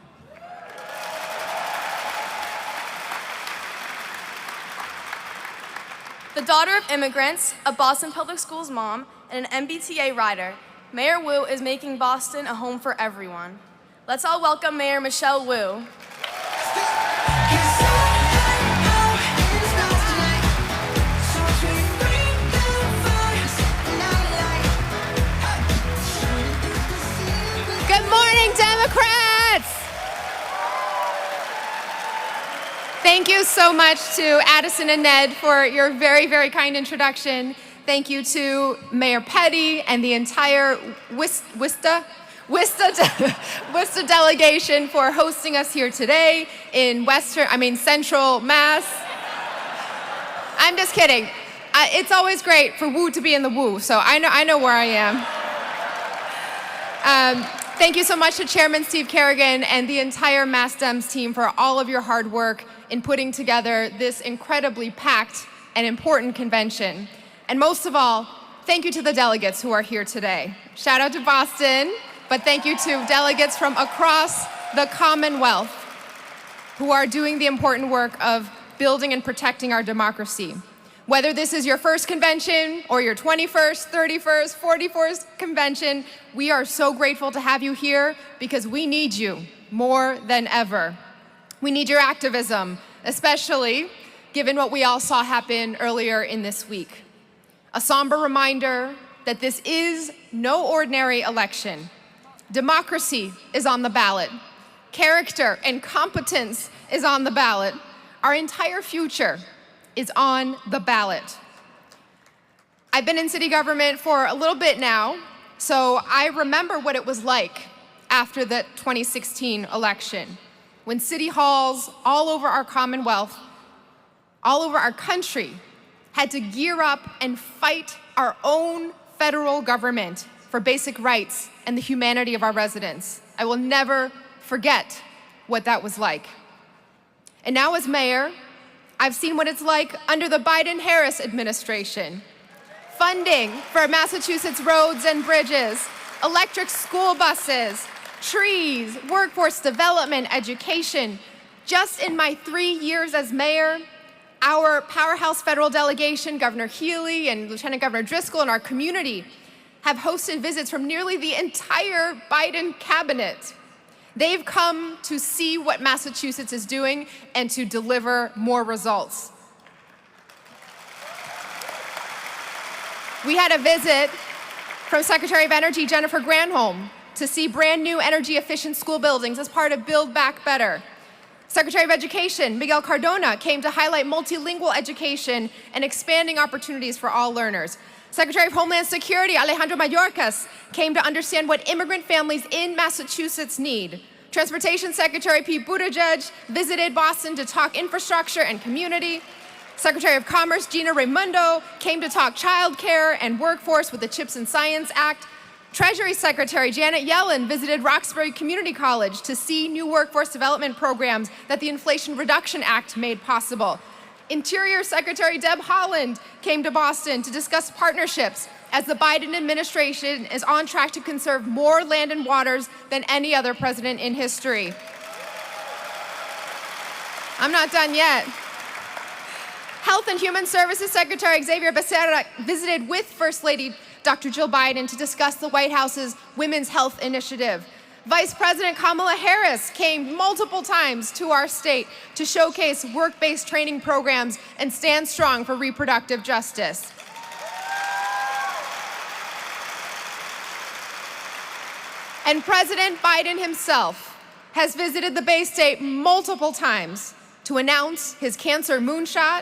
The daughter of immigrants, a Boston Public Schools mom, and an MBTA rider, Mayor Wu is making Boston a home for everyone. Let's all welcome Mayor Michelle Wu. Good morning, Democrats! Thank you so much to Addison and Ned for your very, very kind introduction. Thank you to Mayor Petty and the entire Worcester delegation for hosting us here today in Central Mass. I'm just kidding. It's always great for Wu to be in the Wu, so I know where I am. Thank you so much to Chairman Steve Kerrigan and the entire Mass Dems team for all of your hard work in putting together this incredibly packed and important convention. And most of all, thank you to the delegates who are here today. Shout out to Boston, but thank you to delegates from across the Commonwealth who are doing the important work of building and protecting our democracy. Whether this is your first convention or your 21st, 31st, 44th convention, we are so grateful to have you here because we need you more than ever. We need your activism, especially given what we all saw happen earlier in this week. A somber reminder that this is no ordinary election. Democracy is on the ballot. Character and competence is on the ballot. Our entire future is on the ballot. I've been in city government for a little bit now, so I remember what it was like after the 2016 election, when city halls all over our Commonwealth, all over our country, had to gear up and fight our own federal government for basic rights and the humanity of our residents. I will never forget what that was like. And now as mayor, I've seen what it's like under the Biden-Harris administration. Funding for Massachusetts roads and bridges, electric school buses, trees, workforce development, education. Just in my 3 years as mayor, our powerhouse federal delegation, Governor Healy and Lieutenant Governor Driscoll, and our community have hosted visits from nearly the entire Biden cabinet. They've come to see what Massachusetts is doing and to deliver more results. We had a visit from Secretary of Energy Jennifer Granholm to see brand new energy efficient school buildings as part of Build Back Better. Secretary of Education Miguel Cardona came to highlight multilingual education and expanding opportunities for all learners. Secretary of Homeland Security Alejandro Mayorkas came to understand what immigrant families in Massachusetts need. Transportation Secretary Pete Buttigieg visited Boston to talk infrastructure and community. Secretary of Commerce Gina Raimondo came to talk childcare and workforce with the CHIPS and Science Act. Treasury Secretary Janet Yellen visited Roxbury Community College to see new workforce development programs that the Inflation Reduction Act made possible. Interior Secretary Deb Haaland came to Boston to discuss partnerships as the Biden administration is on track to conserve more land and waters than any other president in history. I'm not done yet. Health and Human Services Secretary Xavier Becerra visited with First Lady Dr. Jill Biden to discuss the White House's Women's Health Initiative. Vice President Kamala Harris came multiple times to our state to showcase work-based training programs and stand strong for reproductive justice. And President Biden himself has visited the Bay State multiple times to announce his cancer moonshot,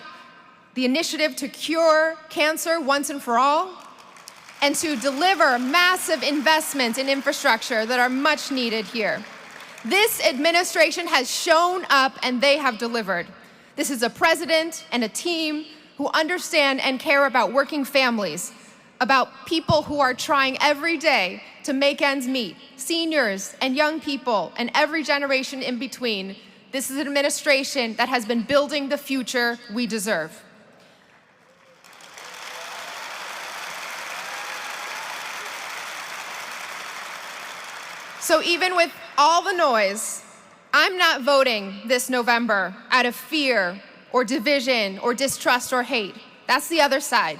the initiative to cure cancer once and for all, and to deliver massive investments in infrastructure that are much needed here. This administration has shown up and they have delivered. This is a president and a team who understand and care about working families, about people who are trying every day to make ends meet, seniors and young people and every generation in between. This is an administration that has been building the future we deserve. So even with all the noise, I'm not voting this November out of fear or division or distrust or hate. That's the other side.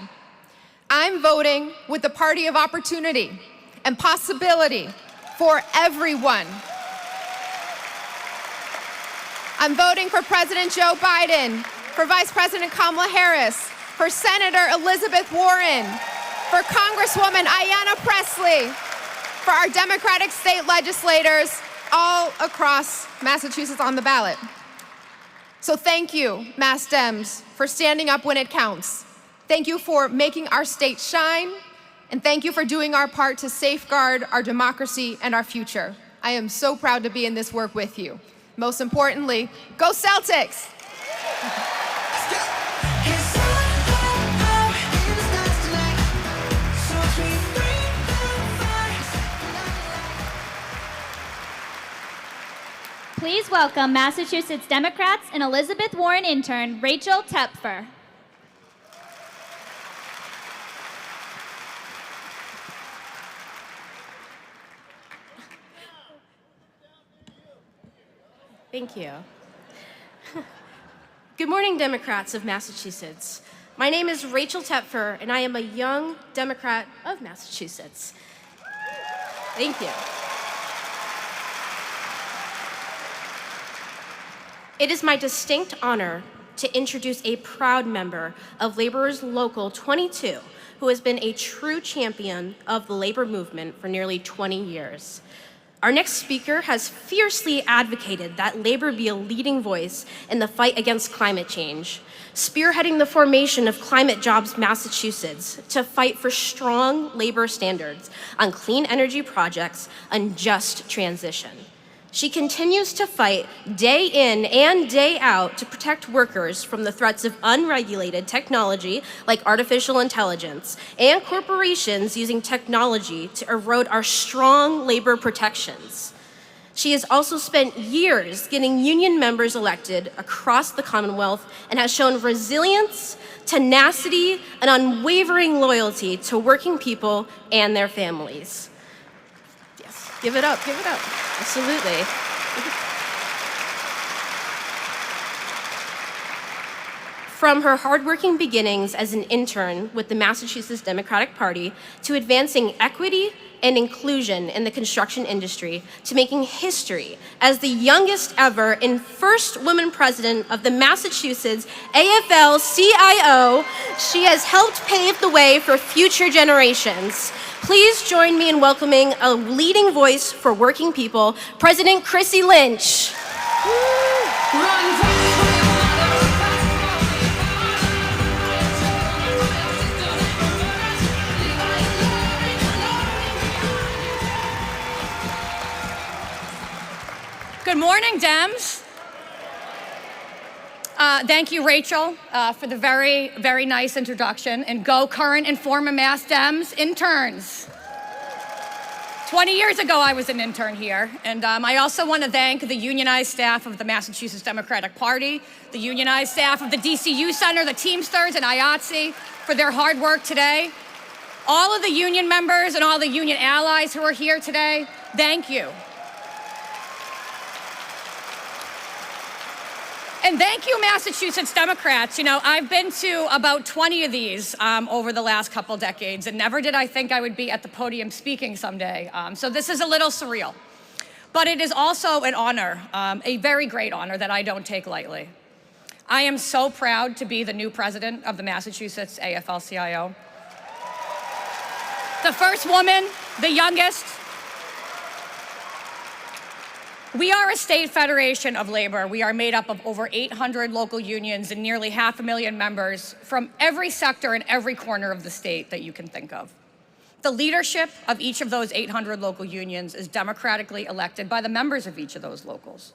I'm voting with the party of opportunity and possibility for everyone. I'm voting for President Joe Biden, for Vice President Kamala Harris, for Senator Elizabeth Warren, for Congresswoman Ayanna Pressley, for our Democratic state legislators all across Massachusetts on the ballot. So thank you, Mass Dems, for standing up when it counts. Thank you for making our state shine, and thank you for doing our part to safeguard our democracy and our future. I am so proud to be in this work with you. Most importantly, go Celtics! Please welcome Massachusetts Democrats and Elizabeth Warren intern, Rachel Tepfer. Thank you. Good morning, Democrats of Massachusetts. My name is Rachel Tepfer, and I am a young Democrat of Massachusetts. Thank you. It is my distinct honor to introduce a proud member of Labor's Local 22, who has been a true champion of the labor movement for nearly 20 years. Our next speaker has fiercely advocated that labor be a leading voice in the fight against climate change, spearheading the formation of Climate Jobs Massachusetts to fight for strong labor standards on clean energy projects and just transition. She continues to fight day in and day out to protect workers from the threats of unregulated technology like artificial intelligence and corporations using technology to erode our strong labor protections. She has also spent years getting union members elected across the Commonwealth and has shown resilience, tenacity, and unwavering loyalty to working people and their families. Yes, give it up, give it up. Absolutely. From her hardworking beginnings as an intern with the Massachusetts Democratic Party to advancing equity and inclusion in the construction industry to making history as the youngest ever and first woman president of the Massachusetts AFL-CIO, she has helped pave the way for future generations. Please join me in welcoming a leading voice for working people, President Chrissy Lynch. Good morning, Dems. Thank you, Rachel, for the very, very nice introduction. And go current and former Mass Dems interns. 20 years ago, I was an intern here. And I also want to thank the unionized staff of the Massachusetts Democratic Party, the unionized staff of the DCU Center, the Teamsters, and IATSE for their hard work today. All of the union members and all the union allies who are here today, thank you. And thank you, Massachusetts Democrats. You know, I've been to about 20 of these over the last couple decades, and never did I think I would be at the podium speaking someday. So this is a little surreal. But it is also an honor, a very great honor that I don't take lightly. I am so proud to be the new president of the Massachusetts AFL-CIO. The first woman, the youngest. We are a state federation of labor. We are made up of over 800 local unions and nearly 500,000 members from every sector and every corner of the state that you can think of. The leadership of each of those 800 local unions is democratically elected by the members of each of those locals.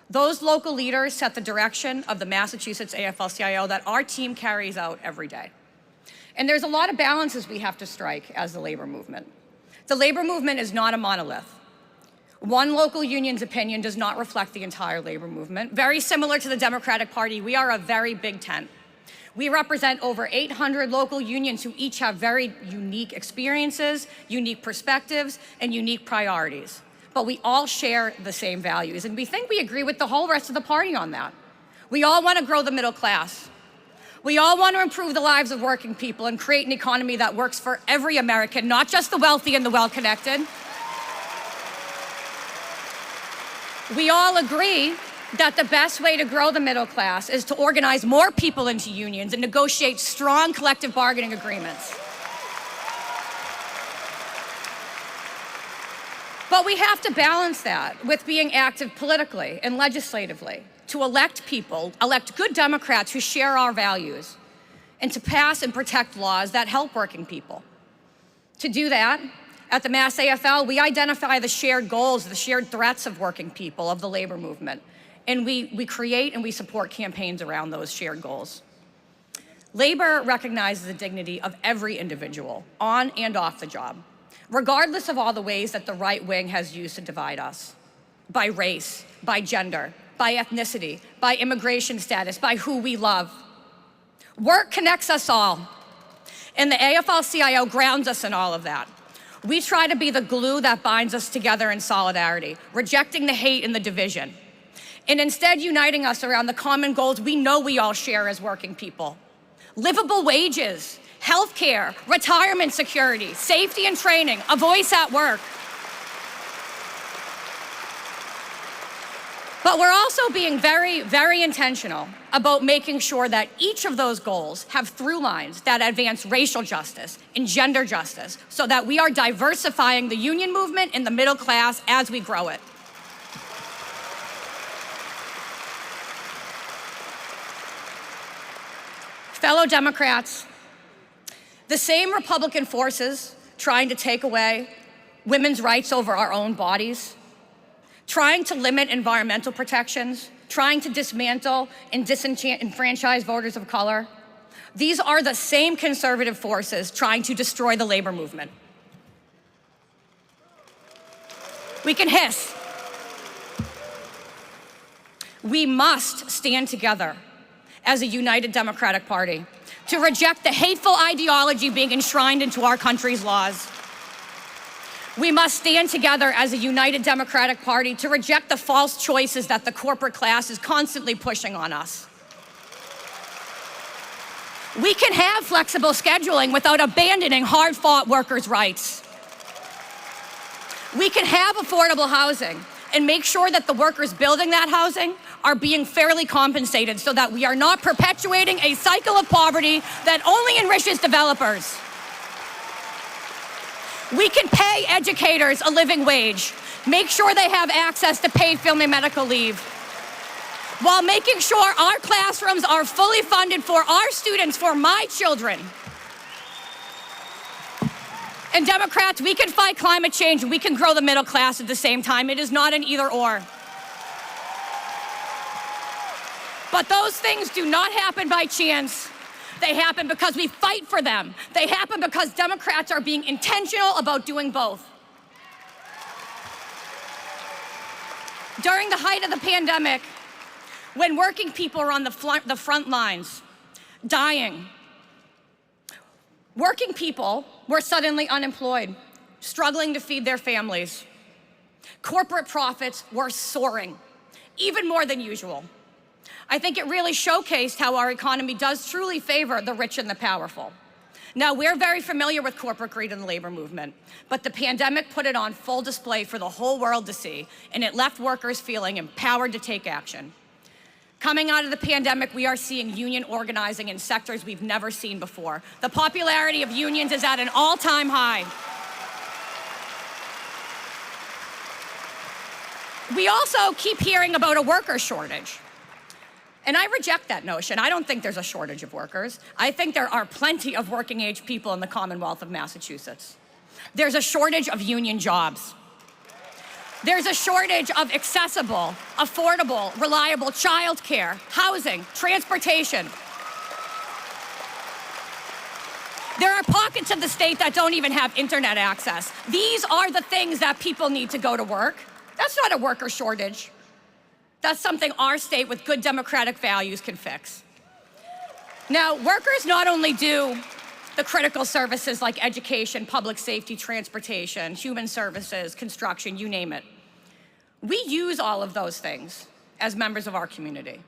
Those local leaders set the direction of the Massachusetts AFL-CIO that our team carries out every day. And there's a lot of balances we have to strike as the labor movement. The labor movement is not a monolith. One local union's opinion does not reflect the entire labor movement. Very similar to the Democratic Party, we are a very big tent. We represent over 800 local unions who each have very unique experiences, unique perspectives, and unique priorities. But we all share the same values, and we think we agree with the whole rest of the party on that. We all want to grow the middle class. We all want to improve the lives of working people and create an economy that works for every American, not just the wealthy and the well-connected. We all agree that the best way to grow the middle class is to organize more people into unions and negotiate strong collective bargaining agreements. But we have to balance that with being active politically and legislatively to elect people, elect good Democrats who share our values, and to pass and protect laws that help working people. To do that, at the Mass AFL, we identify the shared goals, the shared threats of working people, of the labor movement, and we create and we support campaigns around those shared goals. Labor recognizes the dignity of every individual, on and off the job, regardless of all the ways that the right wing has used to divide us. by race, by gender, by ethnicity, by immigration status, by who we love. Work connects us all, and the AFL-CIO grounds us in all of that. We try to be the glue that binds us together in solidarity, rejecting the hate and the division, and instead uniting us around the common goals we know we all share as working people. Livable wages, health care, retirement security, safety and training, a voice at work. But we're also being very, very intentional about making sure that each of those goals have through lines that advance racial justice and gender justice so that we are diversifying the union movement in the middle class as we grow it. Fellow Democrats, the same Republican forces trying to take away women's rights over our own bodies, trying to limit environmental protections, trying to dismantle and disenfranchise voters of color, these are the same conservative forces trying to destroy the labor movement. We can hiss. We must stand together as a united Democratic Party to reject the hateful ideology being enshrined into our country's laws. We must stand together as a united Democratic Party to reject the false choices that the corporate class is constantly pushing on us. We can have flexible scheduling without abandoning hard-fought workers' rights. We can have affordable housing and make sure that the workers building that housing are being fairly compensated so that we are not perpetuating a cycle of poverty that only enriches developers. We can pay educators a living wage, make sure they have access to paid family medical leave, while making sure our classrooms are fully funded for our students, for my children. And Democrats, we can fight climate change and we can grow the middle class at the same time. It is not an either or. But those things do not happen by chance. They happen because we fight for them. They happen because Democrats are being intentional about doing both. During the height of the pandemic, when working people are on the front lines, dying, working people were suddenly unemployed, struggling to feed their families. Corporate profits were soaring, even more than usual. I think it really showcased how our economy does truly favor the rich and the powerful. Now, we're very familiar with corporate greed in the labor movement, but the pandemic put it on full display for the whole world to see, and it left workers feeling empowered to take action. Coming out of the pandemic, we are seeing union organizing in sectors we've never seen before. The popularity of unions is at an all-time high. We also keep hearing about a worker shortage. And I reject that notion. I don't think there's a shortage of workers. I think there are plenty of working age people in the Commonwealth of Massachusetts. There's a shortage of union jobs. There's a shortage of accessible, affordable, reliable childcare, housing, transportation. There are pockets of the state that don't even have internet access. These are the things that people need to go to work. That's not a worker shortage. That's something our state with good democratic values can fix. Now, workers not only do the critical services like education, public safety, transportation, human services, construction, you name it. We use all of those things as members of our community.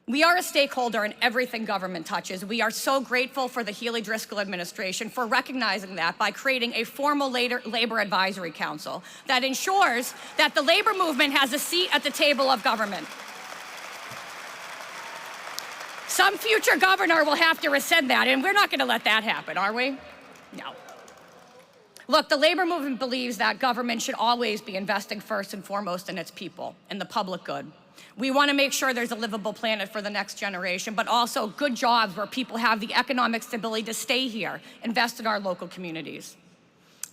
We are a stakeholder in everything government touches. We are so grateful for the Healy-Driscoll administration for recognizing that by creating a formal labor advisory council that ensures that the labor movement has a seat at the table of government. Some future governor will have to rescind that, and we're not going to let that happen, are we? No. Look, the labor movement believes that government should always be investing first and foremost in its people and the public good. We want to make sure there's a livable planet for the next generation, but also good jobs where people have the economic stability to stay here, invest in our local communities.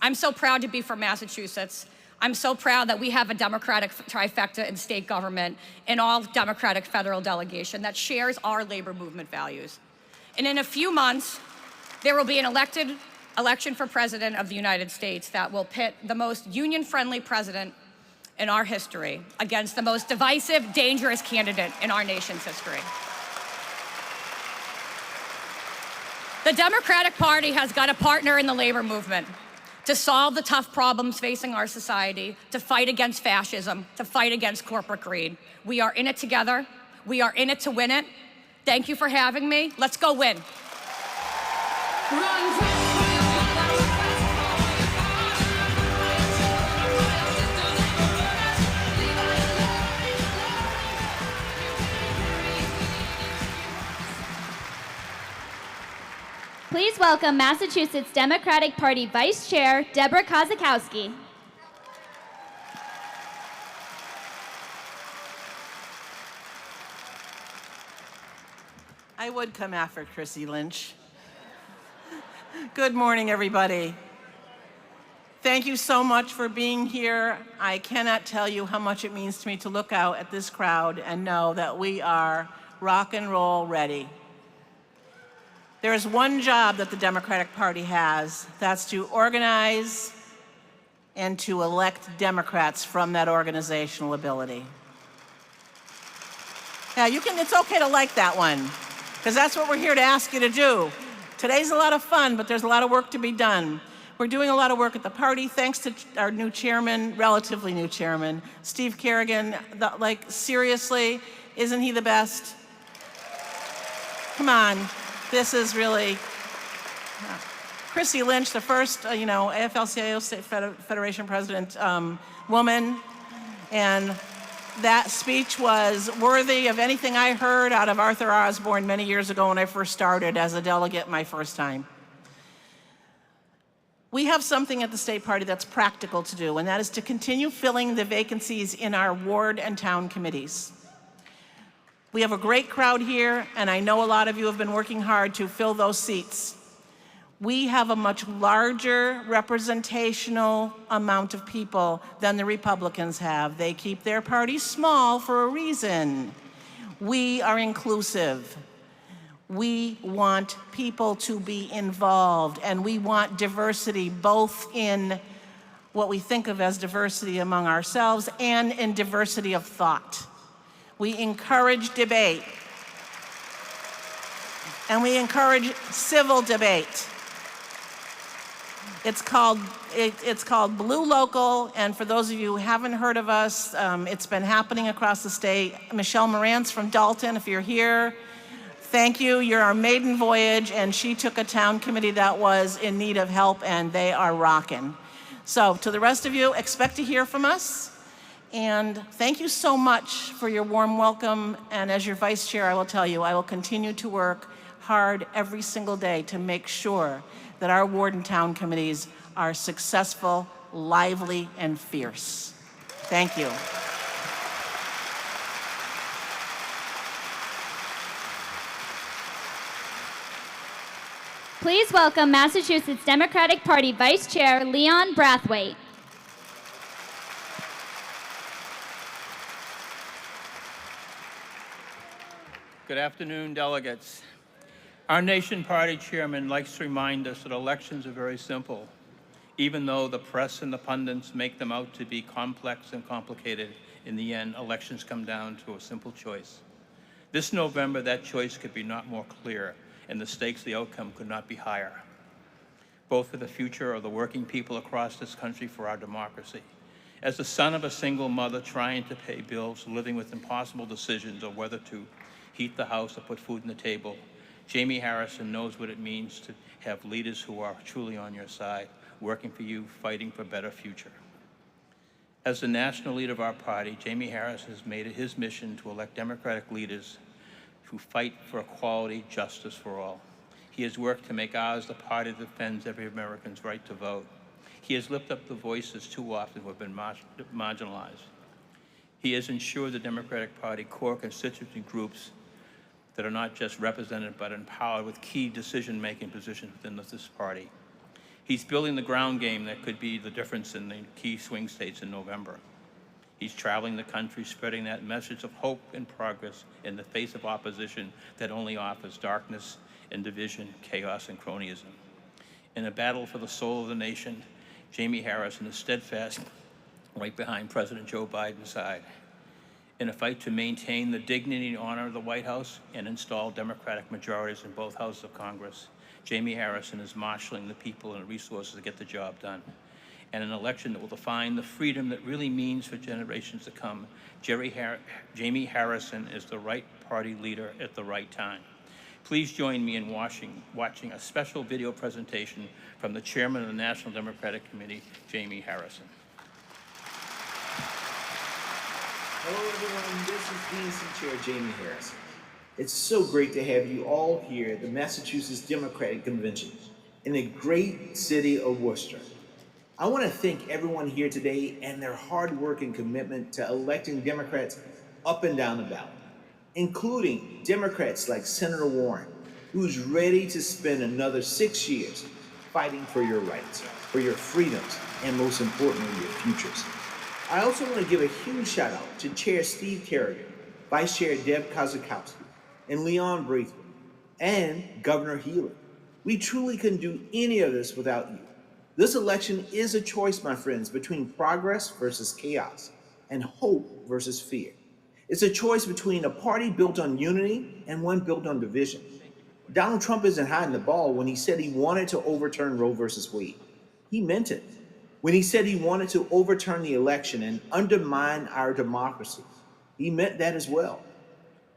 I'm so proud to be from Massachusetts. I'm so proud that we have a Democratic trifecta in state government and all Democratic federal delegation that shares our labor movement values. And in a few months, there will be an election for president of the United States that will pit the most union-friendly president in our history against the most divisive, dangerous candidate in our nation's history. The Democratic Party has got a partner in the labor movement to solve the tough problems facing our society, to fight against fascism, to fight against corporate greed. We are in it together. We are in it to win it. Thank you for having me. Let's go win. Please welcome Massachusetts Democratic Party Vice Chair Deborah Kozakowski. I would come after Chrissy Lynch. Good morning, everybody. Thank you so much for being here. I cannot tell you how much it means to me to look out at this crowd and know that we are rock and roll ready. There is one job that the Democratic Party has, that's to organize and to elect Democrats from that organizational ability. Yeah, it's okay to like that one, because that's what we're here to ask you to do. Today's a lot of fun, but there's a lot of work to be done. We're doing a lot of work at the party, thanks to our new chairman, relatively new chairman, Steve Kerrigan. Seriously, isn't he the best? Come on. This is really, Chrissy Lynch, the first, AFL-CIO State Federation President woman, and that speech was worthy of anything I heard out of Arthur Osborne many years ago when I first started as a delegate my first time. We have something at the state party that's practical to do, and that is to continue filling the vacancies in our ward and town committees. We have a great crowd here, and I know a lot of you have been working hard to fill those seats. We have a much larger representational amount of people than the Republicans have. They keep their party small for a reason. We are inclusive. We want people to be involved, and we want diversity both in what we think of as diversity among ourselves and in diversity of thought. We encourage debate, and we encourage civil debate. It's called Blue Local, and for those of you who haven't heard of us, it's been happening across the state. Michelle Morantz from Dalton, if you're here, thank you. You're our maiden voyage, and she took a town committee that was in need of help, and they are rocking. So to the rest of you, expect to hear from us. And thank you so much for your warm welcome. And as your vice chair, I will tell you, I will continue to work hard every single day to make sure that our ward and town committees are successful, lively, and fierce. Thank you. Please welcome Massachusetts Democratic Party Vice Chair Leon Brathwaite. Good afternoon, delegates. Our nation party chairman likes to remind us that elections are very simple, even though the press and the pundits make them out to be complex and complicated. In the end, elections come down to a simple choice. This November, that choice could be not more clear, and the stakes of the outcome could not be higher, both for the future of the working people across this country, for our democracy. As the son of a single mother trying to pay bills, living with impossible decisions of whether to heat the house or put food on the table, Jamie Harrison knows what it means to have leaders who are truly on your side, working for you, fighting for a better future. As the national leader of our party, Jamie Harrison has made it his mission to elect Democratic leaders who fight for equality, justice for all. He has worked to make ours the party that defends every American's right to vote. He has lifted up the voices too often who have been marginalized. He has ensured the Democratic Party core constituency groups that are not just represented but empowered with key decision-making positions within this party. He's building the ground game that could be the difference in the key swing states in November. He's traveling the country, spreading that message of hope and progress in the face of opposition that only offers darkness and division, chaos and cronyism. In a battle for the soul of the nation, Jamie Harrison is steadfast right behind President Joe Biden's side. In a fight to maintain the dignity and honor of the White House and install Democratic majorities in both houses of Congress, Jamie Harrison is marshaling the people and the resources to get the job done. And an election that will define the freedom that really means for generations to come. Jamie Harrison is the right party leader at the right time. Please join me in watching a special video presentation from the chairman of the National Democratic Committee, Jamie Harrison. Hello everyone, this is DNC Chair Jamie Harrison. It's so great to have you all here at the Massachusetts Democratic Convention in the great city of Worcester. I want to thank everyone here today and their hard work and commitment to electing Democrats up and down the ballot, including Democrats like Senator Warren, who's ready to spend another 6 years fighting for your rights, for your freedoms, and most importantly, your futures. I also want to give a huge shout out to Chair Steve Kerrigan, Vice Chair Deb Kozakowski, and Leon Braithwaite, and Governor Healy. We truly couldn't do any of this without you. This election is a choice, my friends, between progress versus chaos and hope versus fear. It's a choice between a party built on unity and one built on division. Donald Trump isn't hiding the ball when he said he wanted to overturn Roe versus Wade. He meant it. When he said he wanted to overturn the election and undermine our democracy, he meant that as well.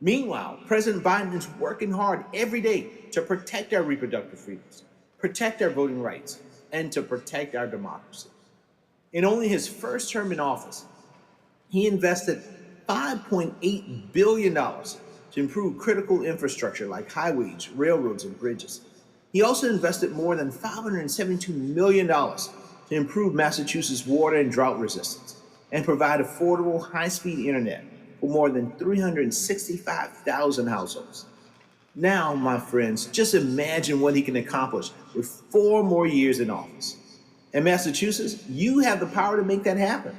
Meanwhile, President Biden is working hard every day to protect our reproductive freedoms, protect our voting rights, and to protect our democracy. In only his first term in office, he invested $5.8 billion to improve critical infrastructure like highways, railroads, and bridges. He also invested more than $572 million to improve Massachusetts' water and drought resistance and provide affordable high-speed internet for more than 365,000 households. Now, my friends, just imagine what he can accomplish with 4 more years in office. In Massachusetts, you have the power to make that happen.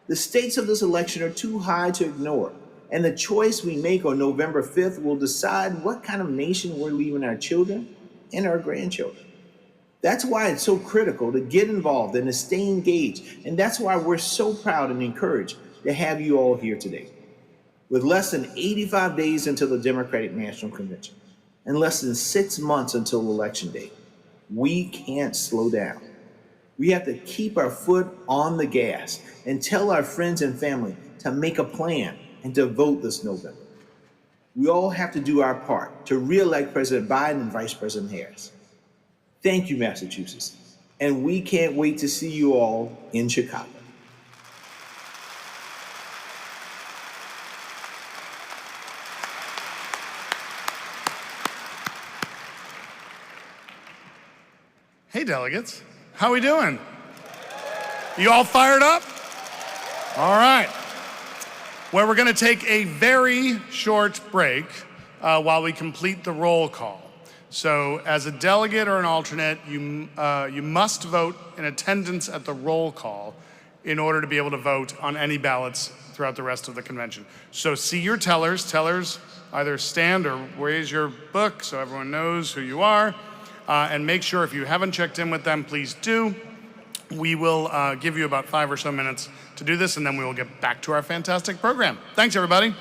The stakes of this election are too high to ignore, and the choice we make on November 5th will decide what kind of nation we're leaving our children and our grandchildren. That's why it's so critical to get involved and to stay engaged, and that's why we're so proud and encouraged to have you all here today. With less than 85 days until the Democratic National Convention and less than 6 months until Election Day, we can't slow down. We have to keep our foot on the gas and tell our friends and family to make a plan and to vote this November. We all have to do our part to re-elect President Biden and Vice President Harris. Thank you, Massachusetts, and we can't wait to see you all in Chicago. Hey, delegates. How we doing? You all fired up? All right. Well, we're going to take a very short break while we complete the roll call. So as a delegate or an alternate, you must vote in attendance at the roll call in order to be able to vote on any ballots throughout the rest of the convention. So see your tellers. Tellers, either stand or raise your book so everyone knows who you are. And make sure if you haven't checked in with them, please do. We will give you about 5 or so minutes to do this, and then we will get back to our fantastic program. Thanks, everybody.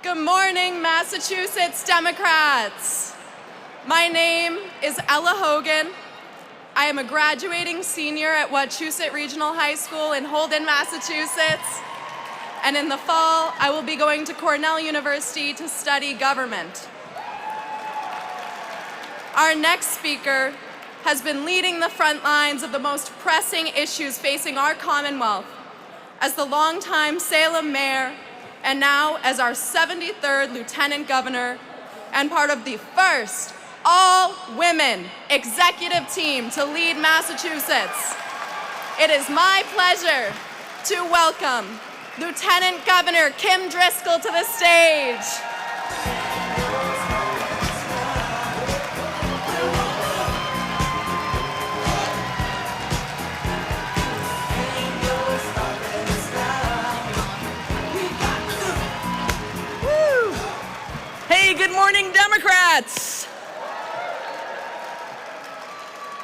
Good morning, Massachusetts Democrats. My name is Ella Hogan. I am a graduating senior at Wachusett Regional High School in Holden, Massachusetts. And in the fall, I will be going to Cornell University to study government. Our next speaker has been leading the front lines of the most pressing issues facing our Commonwealth as the longtime Salem mayor and now as our 73rd Lieutenant Governor and part of the first all-women executive team to lead Massachusetts. It is my pleasure to welcome Lieutenant Governor Kim Driscoll to the stage. Hey, good morning, Democrats.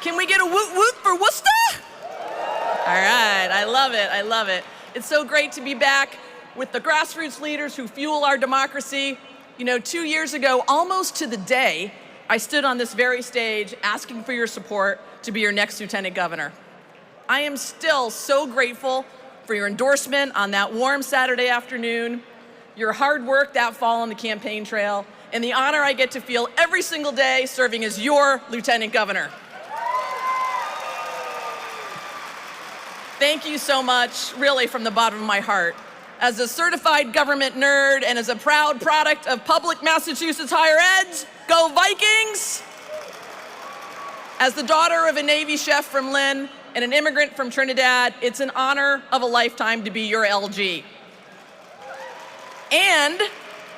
Can we get a woot woot for Worcester? All right, I love it, I love it. It's so great to be back with the grassroots leaders who fuel our democracy. You know, 2 years ago, almost to the day, I stood on this very stage asking for your support to be your next Lieutenant Governor. I am still so grateful for your endorsement on that warm Saturday afternoon, your hard work that fall on the campaign trail, and the honor I get to feel every single day serving as your Lieutenant Governor. Thank you so much, really from the bottom of my heart. As a certified government nerd and as a proud product of public Massachusetts higher eds, go Vikings! As the daughter of a Navy chef from Lynn and an immigrant from Trinidad, it's an honor of a lifetime to be your LG. And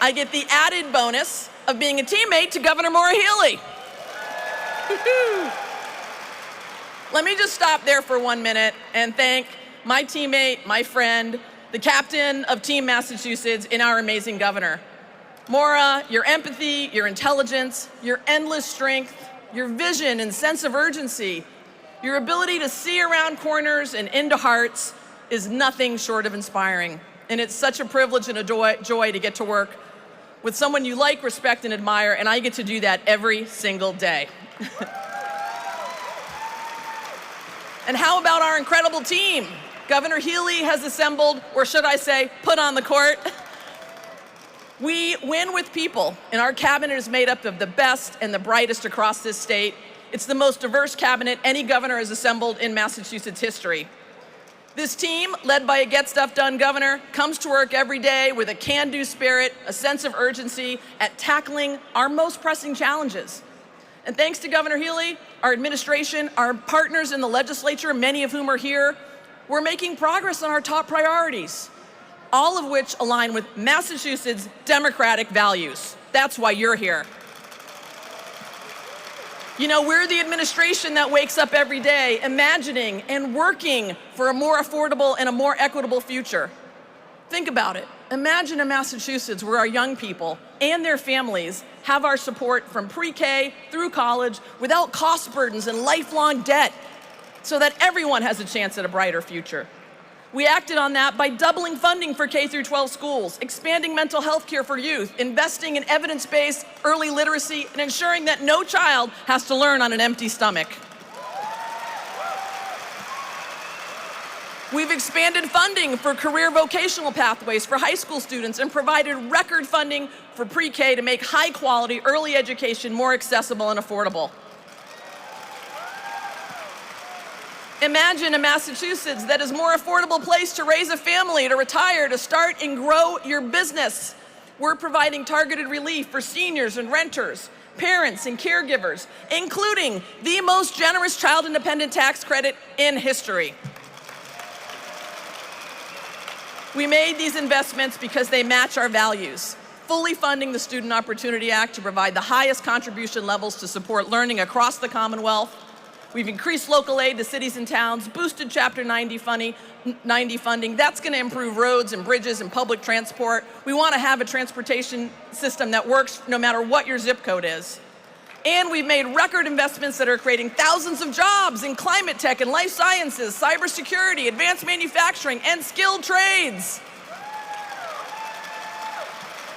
I get the added bonus of being a teammate to Governor Maura Healey. Let me just stop there for 1 minute and thank my teammate, my friend, the captain of Team Massachusetts, and our amazing governor. Maura, your empathy, your intelligence, your endless strength, your vision and sense of urgency, your ability to see around corners and into hearts is nothing short of inspiring. And it's such a privilege and a joy to get to work with someone you like, respect, and admire, and I get to do that every single day. And how about our incredible team? Governor Healey has assembled, or should I say, put on the court. We win with people, and our cabinet is made up of the best and the brightest across this state. It's the most diverse cabinet any governor has assembled in Massachusetts history. This team, led by a Get Stuff Done governor, comes to work every day with a can-do spirit, a sense of urgency at tackling our most pressing challenges. And thanks to Governor Healey, our administration, our partners in the legislature, many of whom are here, we're making progress on our top priorities, all of which align with Massachusetts' democratic values. That's why you're here. You know, we're the administration that wakes up every day imagining and working for a more affordable and a more equitable future. Think about it. Imagine a Massachusetts where our young people and their families have our support from pre-K through college without cost burdens and lifelong debt, so that everyone has a chance at a brighter future. We acted on that by doubling funding for K through 12 schools, expanding mental health care for youth, investing in evidence-based early literacy, and ensuring that no child has to learn on an empty stomach. We've expanded funding for career vocational pathways for high school students and provided record funding for pre-K to make high-quality early education more accessible and affordable. Imagine a Massachusetts that is a more affordable place to raise a family, to retire, to start and grow your business. We're providing targeted relief for seniors and renters, parents and caregivers, including the most generous child independent tax credit in history. We made these investments because they match our values, fully funding the Student Opportunity Act to provide the highest contribution levels to support learning across the Commonwealth. We've increased local aid to cities and towns, boosted Chapter 90 funding. That's going to improve roads and bridges and public transport. We want to have a transportation system that works no matter what your zip code is. And we've made record investments that are creating thousands of jobs in climate tech and life sciences, cybersecurity, advanced manufacturing, and skilled trades.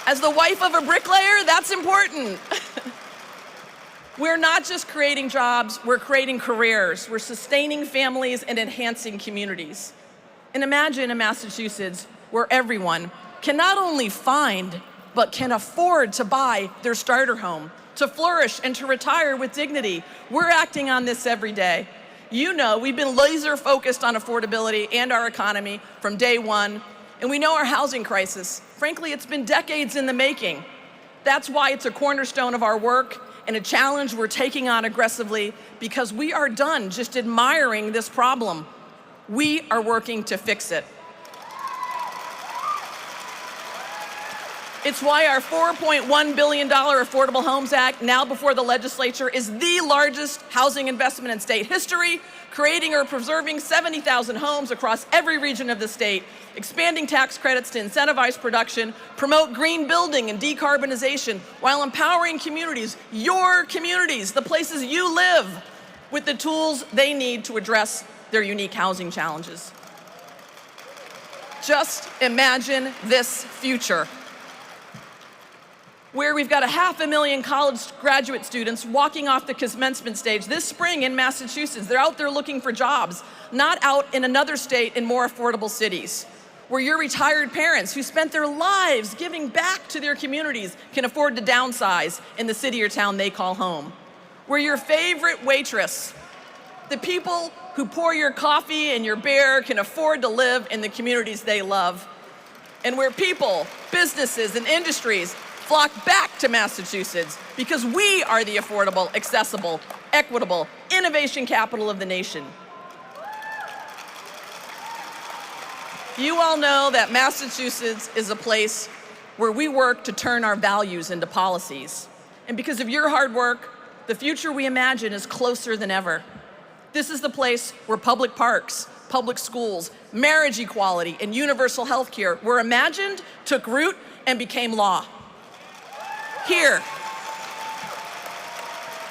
As the wife of a bricklayer, that's important. We're not just creating jobs, we're creating careers. We're sustaining families and enhancing communities. And imagine in Massachusetts where everyone can not only find, but can afford to buy their starter home, to flourish and to retire with dignity. We're acting on this every day. You know, we've been laser focused on affordability and our economy from day one, and we know our housing crisis. Frankly, it's been decades in the making. That's why it's a cornerstone of our work and a challenge we're taking on aggressively, because we are done just admiring this problem. We are working to fix it. It's why our $4.1 billion Affordable Homes Act, now before the legislature, is the largest housing investment in state history, creating or preserving 70,000 homes across every region of the state, expanding tax credits to incentivize production, promote green building and decarbonization, while empowering communities, your communities, the places you live, with the tools they need to address their unique housing challenges. Just imagine this future, where we've got 500,000 college graduate students walking off the commencement stage this spring in Massachusetts. They're out there looking for jobs, not out in another state in more affordable cities, where your retired parents who spent their lives giving back to their communities can afford to downsize in the city or town they call home, where your favorite waitress, the people who pour your coffee and your beer, can afford to live in the communities they love, and where people, businesses, and industries flock back to Massachusetts because we are the affordable, accessible, equitable, innovation capital of the nation. You all know that Massachusetts is a place where we work to turn our values into policies. And because of your hard work, the future we imagine is closer than ever. This is the place where public parks, public schools, marriage equality, and universal health care were imagined, took root, and became law. Here.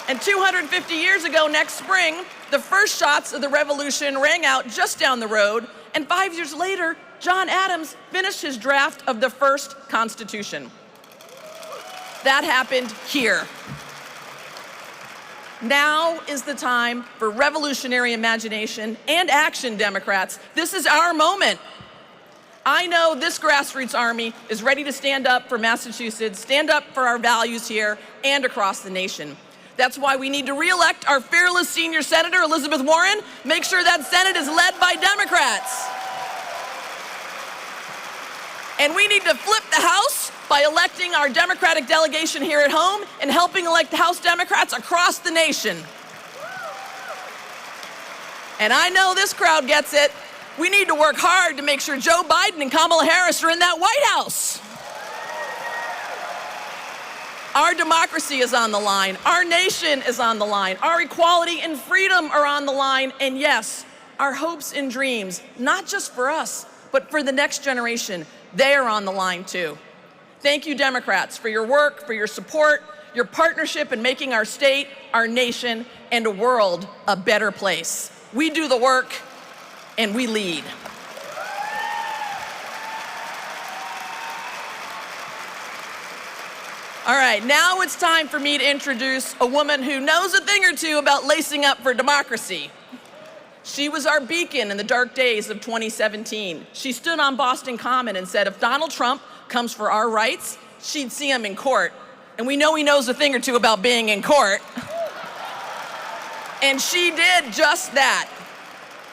And 250 years ago next spring, the first shots of the revolution rang out just down the road, and 5 years later, John Adams finished his draft of the first Constitution. That happened here. Now is the time for revolutionary imagination and action, Democrats. This is our moment. I know this grassroots army is ready to stand up for Massachusetts, stand up for our values here and across the nation. That's why we need to re-elect our fearless senior senator, Elizabeth Warren, make sure that Senate is led by Democrats. And we need to flip the House by electing our Democratic delegation here at home and helping elect House Democrats across the nation. And I know this crowd gets it. We need to work hard to make sure Joe Biden and Kamala Harris are in that White House. Our democracy is on the line. Our nation is on the line. Our equality and freedom are on the line. And yes, our hopes and dreams, not just for us, but for the next generation, they are on the line too. Thank you, Democrats, for your work, for your support, your partnership in making our state, our nation, and a world a better place. We do the work, and we lead. All right, now it's time for me to introduce a woman who knows a thing or two about lacing up for democracy. She was our beacon in the dark days of 2017. She stood on Boston Common and said, if Donald Trump comes for our rights, she'd see him in court. And we know he knows a thing or two about being in court. And she did just that.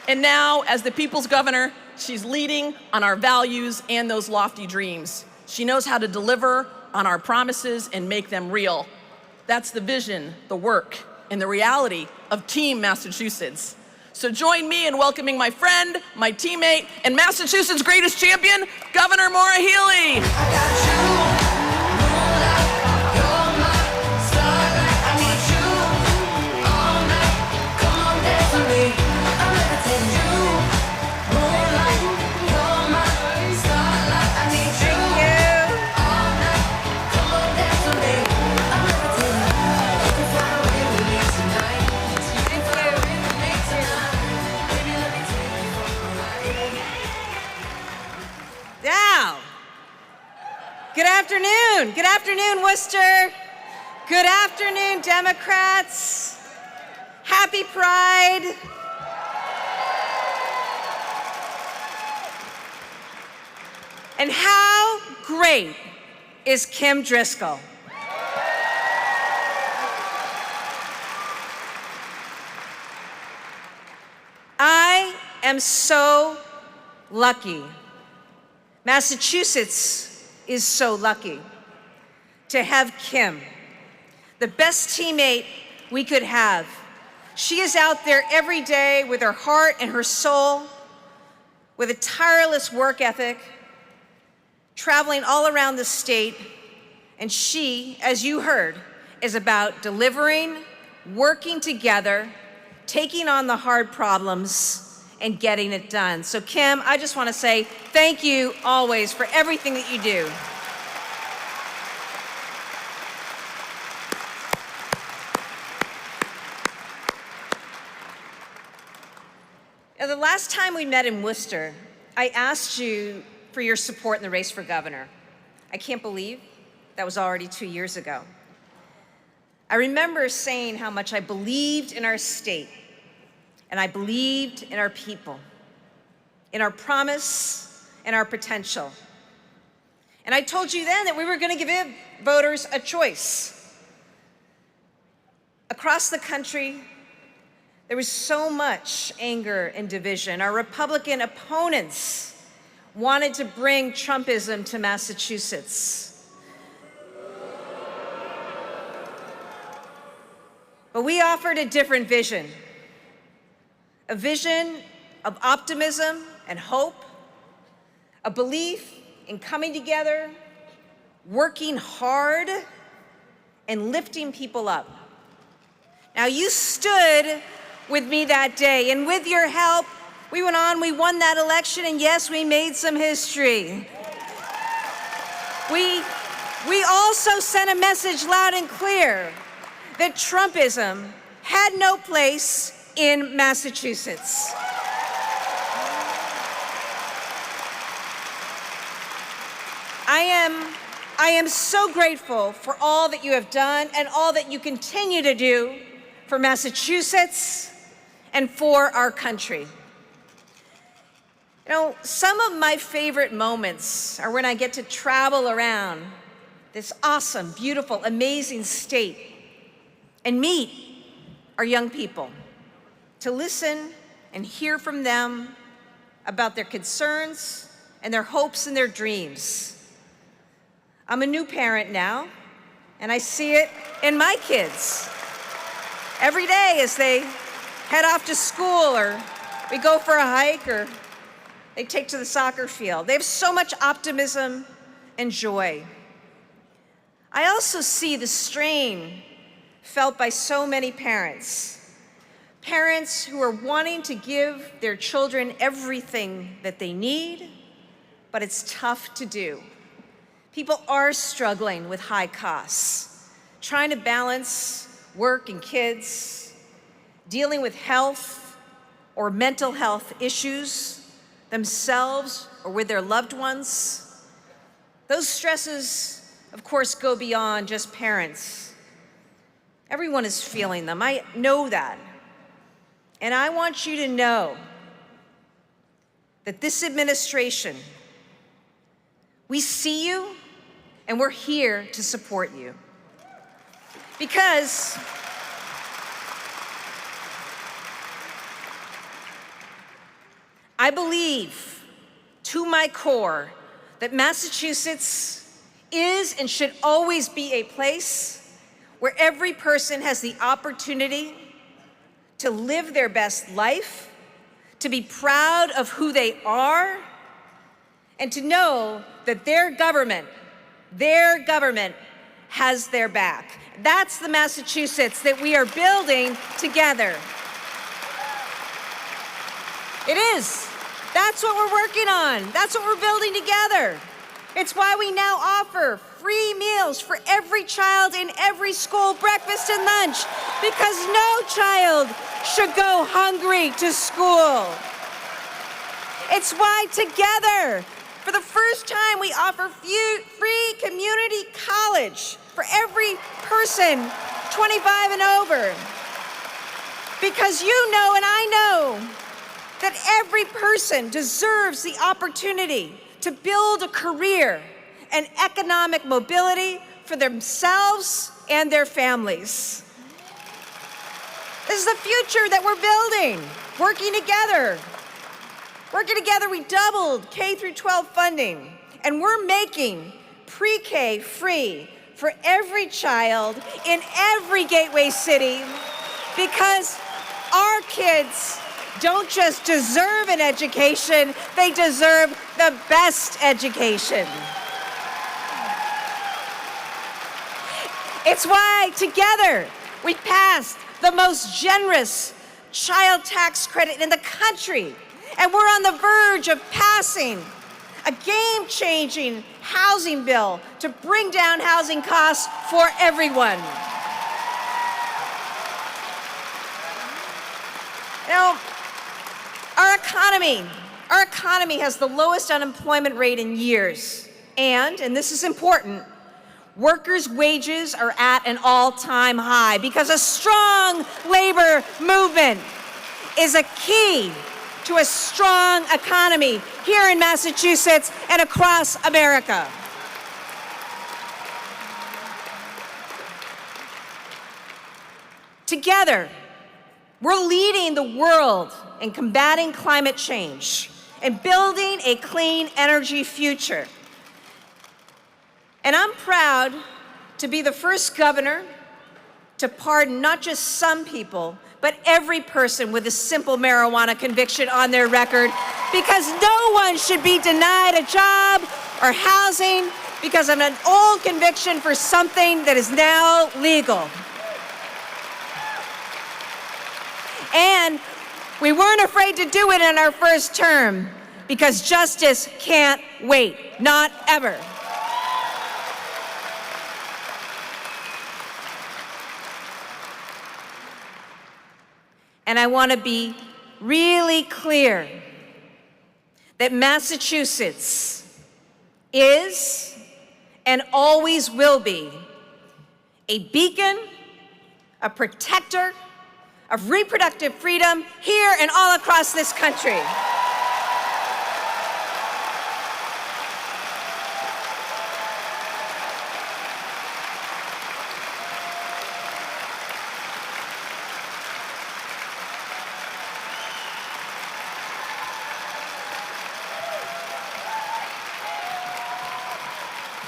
And now, as the people's governor, she's leading on our values and those lofty dreams. She knows how to deliver on our promises and make them real. That's the vision, the work, and the reality of Team Massachusetts. So join me in welcoming my friend, my teammate, and Massachusetts' greatest champion, Governor Maura Healey. afternoon. Good afternoon, Worcester. Good afternoon, Democrats. Happy Pride. And how great is Kim Driscoll? I am so lucky. Massachusetts is so lucky to have Kim, the best teammate we could have. She is out there every day with her heart and her soul, with a tireless work ethic, traveling all around the state, and she, as you heard, is about delivering, working together, taking on the hard problems, and getting it done. So Kim, I just want to say thank you always for everything that you do. Now, the last time we met in Worcester, I asked you for your support in the race for governor. I can't believe that was already 2 years ago. I remember saying how much I believed in our state, and I believed in our people, in our promise and our potential. And I told you then that we were going to give voters a choice. Across the country, there was so much anger and division. Our Republican opponents wanted to bring Trumpism to Massachusetts. But we offered a different vision, a vision of optimism and hope, a belief in coming together, working hard, and lifting people up. Now, you stood with me that day, and with your help, we went on, we won that election, and yes, we made some history. We also sent a message loud and clear that Trumpism had no place in Massachusetts. I am so grateful for all that you have done and all that you continue to do for Massachusetts and for our country. You know, some of my favorite moments are when I get to travel around this awesome, beautiful, amazing state and meet our young people, to listen and hear from them about their concerns and their hopes and their dreams. I'm a new parent now, and I see it in my kids every day as they head off to school, or we go for a hike, or they take to the soccer field. They have so much optimism and joy. I also see the strain felt by so many parents. Parents who are wanting to give their children everything that they need, but it's tough to do. People are struggling with high costs, trying to balance work and kids, dealing with health or mental health issues themselves or with their loved ones. Those stresses, of course, go beyond just parents. Everyone is feeling them. I know that. And I want you to know that this administration, we see you and we're here to support you. Because I believe to my core that Massachusetts is and should always be a place where every person has the opportunity to live their best life, to be proud of who they are, and to know that their government has their back. That's the Massachusetts that we are building together. It is. That's what we're working on. That's what we're building together. It's why we now offer free meals for every child in every school, breakfast and lunch, because no child should go hungry to school. It's why together For the first time, we offer free community college for every person 25 and over. Because you know and I know that every person deserves the opportunity to build a career and economic mobility for themselves and their families. This is the future that we're building, working together. Working together, we doubled K through 12 funding, and we're making pre-K free for every child in every gateway city, because our kids don't just deserve an education, they deserve the best education. It's why together we passed the most generous child tax credit in the country. And we're on the verge of passing a game-changing housing bill to bring down housing costs for everyone. Now, our economy has the lowest unemployment rate in years. And this is important, workers' wages are at an all-time high because a strong labor movement is a key to a strong economy here in Massachusetts and across America. Together, we're leading the world in combating climate change and building a clean energy future. And I'm proud to be the first governor to pardon not just some people, but every person with a simple marijuana conviction on their record, because no one should be denied a job or housing because of an old conviction for something that is now legal. And we weren't afraid to do it in our first term, because justice can't wait, not ever. And I want to be really clear that Massachusetts is and always will be a beacon, a protector of reproductive freedom here and all across this country.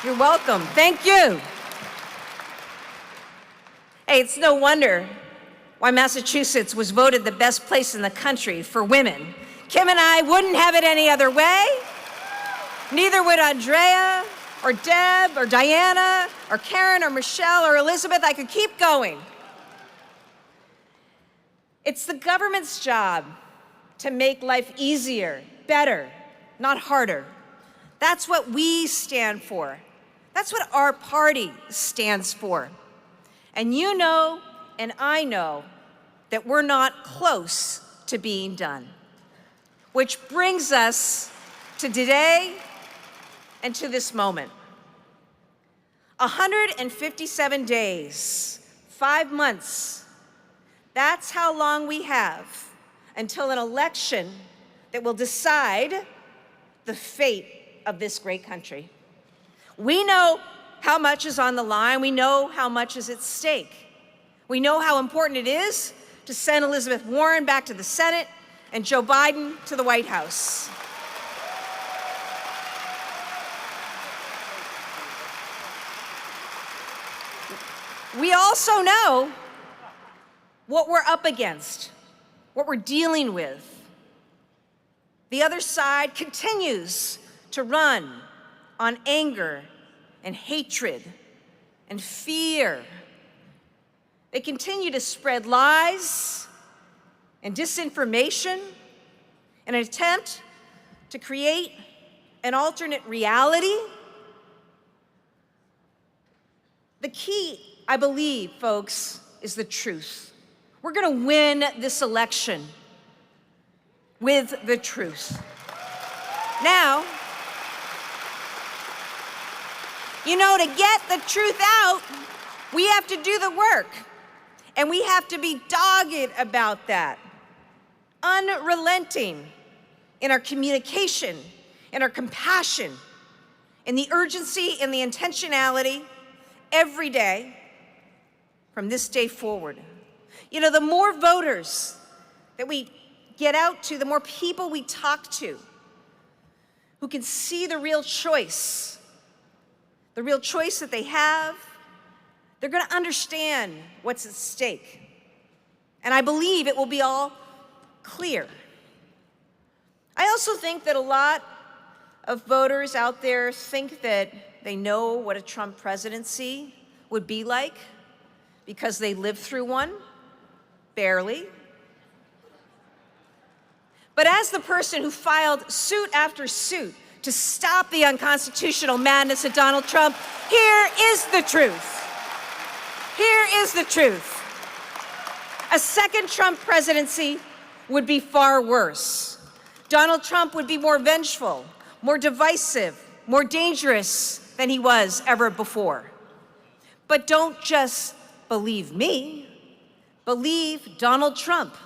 You're welcome. Thank you. Hey, it's no wonder why Massachusetts was voted the best place in the country for women. Kim and I wouldn't have it any other way. Neither would Andrea, or Deb, or Diana, or Karen, or Michelle, or Elizabeth. I could keep going. It's the government's job to make life easier, better, not harder. That's what we stand for. That's what our party stands for. And you know, and I know, that we're not close to being done. Which brings us to today and to this moment. 157 days, 5 months. That's how long we have until an election that will decide the fate of this great country. We know how much is on the line. We know how much is at stake. We know how important it is to send Elizabeth Warren back to the Senate and Joe Biden to the White House. We also know what we're up against, what we're dealing with. The other side continues to run on anger and hatred and fear. They continue to spread lies and disinformation in an attempt to create an alternate reality. The key, I believe, folks, is the truth. We're going to win this election with the truth. Now, You know, to get the truth out, we have to do the work. And we have to be dogged about that, unrelenting in our communication, in our compassion, in the urgency and the intentionality every day from this day forward. You know, the more voters that we get out to, the more people we talk to who can see the real choice that they have, they're going to understand what's at stake. And I believe it will be all clear. I also think that a lot of voters out there think that they know what a Trump presidency would be like because they lived through one, barely. But as the person who filed suit after suit to stop the unconstitutional madness of Donald Trump, here is the truth. Here is the truth. A second Trump presidency would be far worse. Donald Trump would be more vengeful, more divisive, more dangerous than he was ever before. But don't just believe me, believe Donald Trump.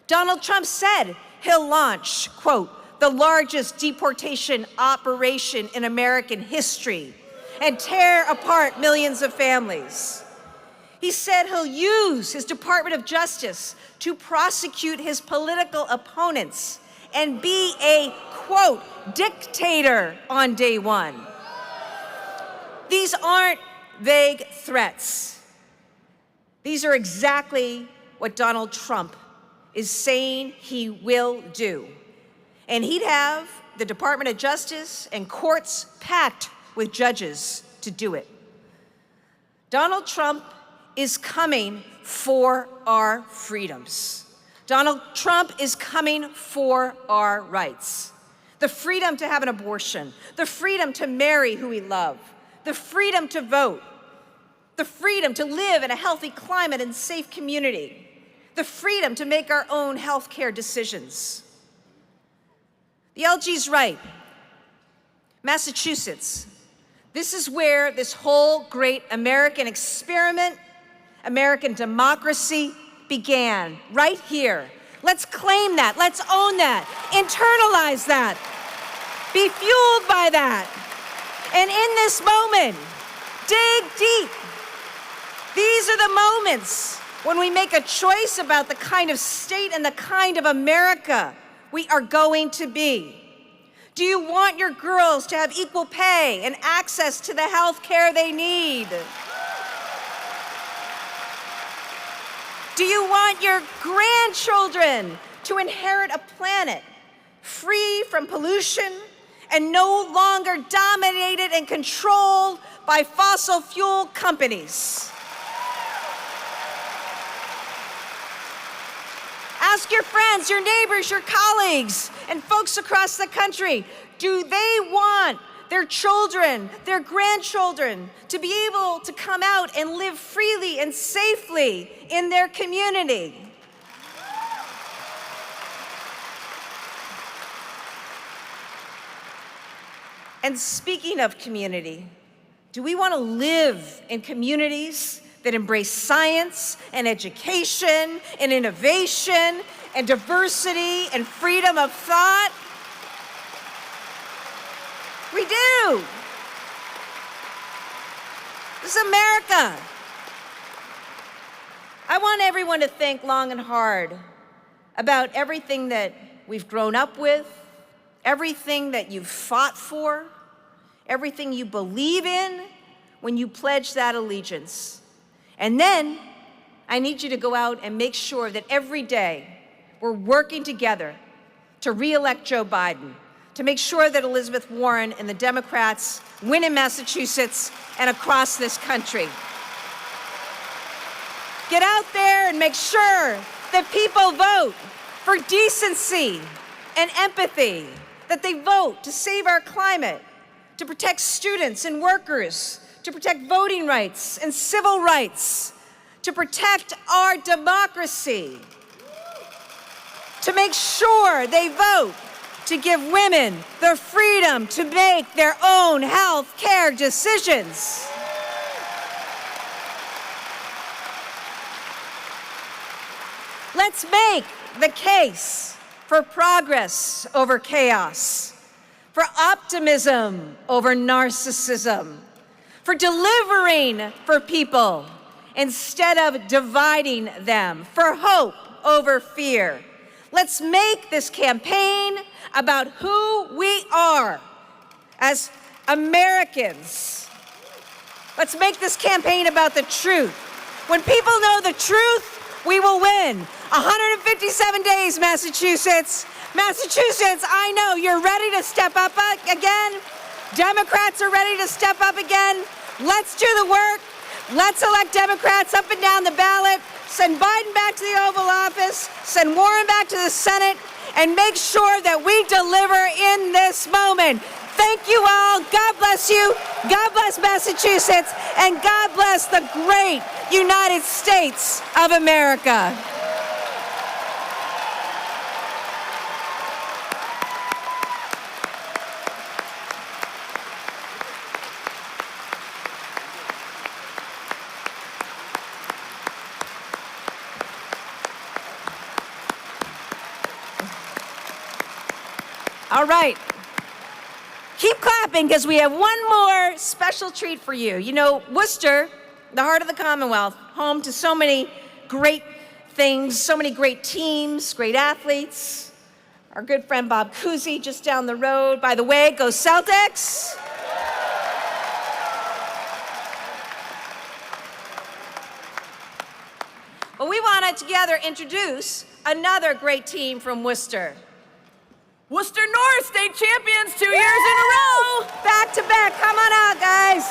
Donald Trump said he'll launch, quote, the largest deportation operation in American history and tear apart millions of families. He said he'll use his Department of Justice to prosecute his political opponents and be a, quote, dictator on day one. These aren't vague threats. These are exactly what Donald Trump is saying he will do. And he'd have the Department of Justice and courts packed with judges to do it. Donald Trump is coming for our freedoms. Donald Trump is coming for our rights. The freedom to have an abortion, the freedom to marry who we love, the freedom to vote, the freedom to live in a healthy climate and safe community, the freedom to make our own health care decisions. The LG's right. Massachusetts. This is where this whole great American experiment, American democracy began, right here. Let's claim that, let's own that, internalize that, be fueled by that. And in this moment, dig deep. These are the moments when we make a choice about the kind of state and the kind of America we are going to be. Do you want your girls to have equal pay and access to the health care they need? Do you want your grandchildren to inherit a planet free from pollution and no longer dominated and controlled by fossil fuel companies? Ask your friends, your neighbors, your colleagues, and folks across the country, do they want their children, their grandchildren, to be able to come out and live freely and safely in their community? And speaking of community, do we want to live in communities that embrace science and education and innovation and diversity and freedom of thought? We do. This is America. I want everyone to think long and hard about everything that we've grown up with, everything that you've fought for, everything you believe in when you pledge that allegiance. And then I need you to go out and make sure that every day we're working together to re-elect Joe Biden, to make sure that Elizabeth Warren and the Democrats win in Massachusetts and across this country. Get out there and make sure that people vote for decency and empathy, that they vote to save our climate, to protect students and workers, to protect voting rights and civil rights, to protect our democracy, to make sure they vote to give women the freedom to make their own health care decisions. Let's make the case for progress over chaos, for optimism over narcissism, for delivering for people instead of dividing them, for hope over fear. Let's make this campaign about who we are as Americans. Let's make this campaign about the truth. When people know the truth, we will win. 157 days, Massachusetts. Massachusetts, I know you're ready to step up again. Democrats are ready to step up again. Let's do the work. Let's elect Democrats up and down the ballot. Send Biden back to the Oval Office. Send Warren back to the Senate. And make sure that we deliver in this moment. Thank you all. God bless you. God bless Massachusetts. And God bless the great United States of America. All right. Keep clapping because we have one more special treat for you. You know, Worcester, the heart of the Commonwealth, home to so many great things, so many great teams, great athletes. Our good friend Bob Cousy just down the road. By the way, go Celtics. Well, we want to together introduce another great team from Worcester. Worcester North state champions 2 years in a row. Back to back, come on out, guys.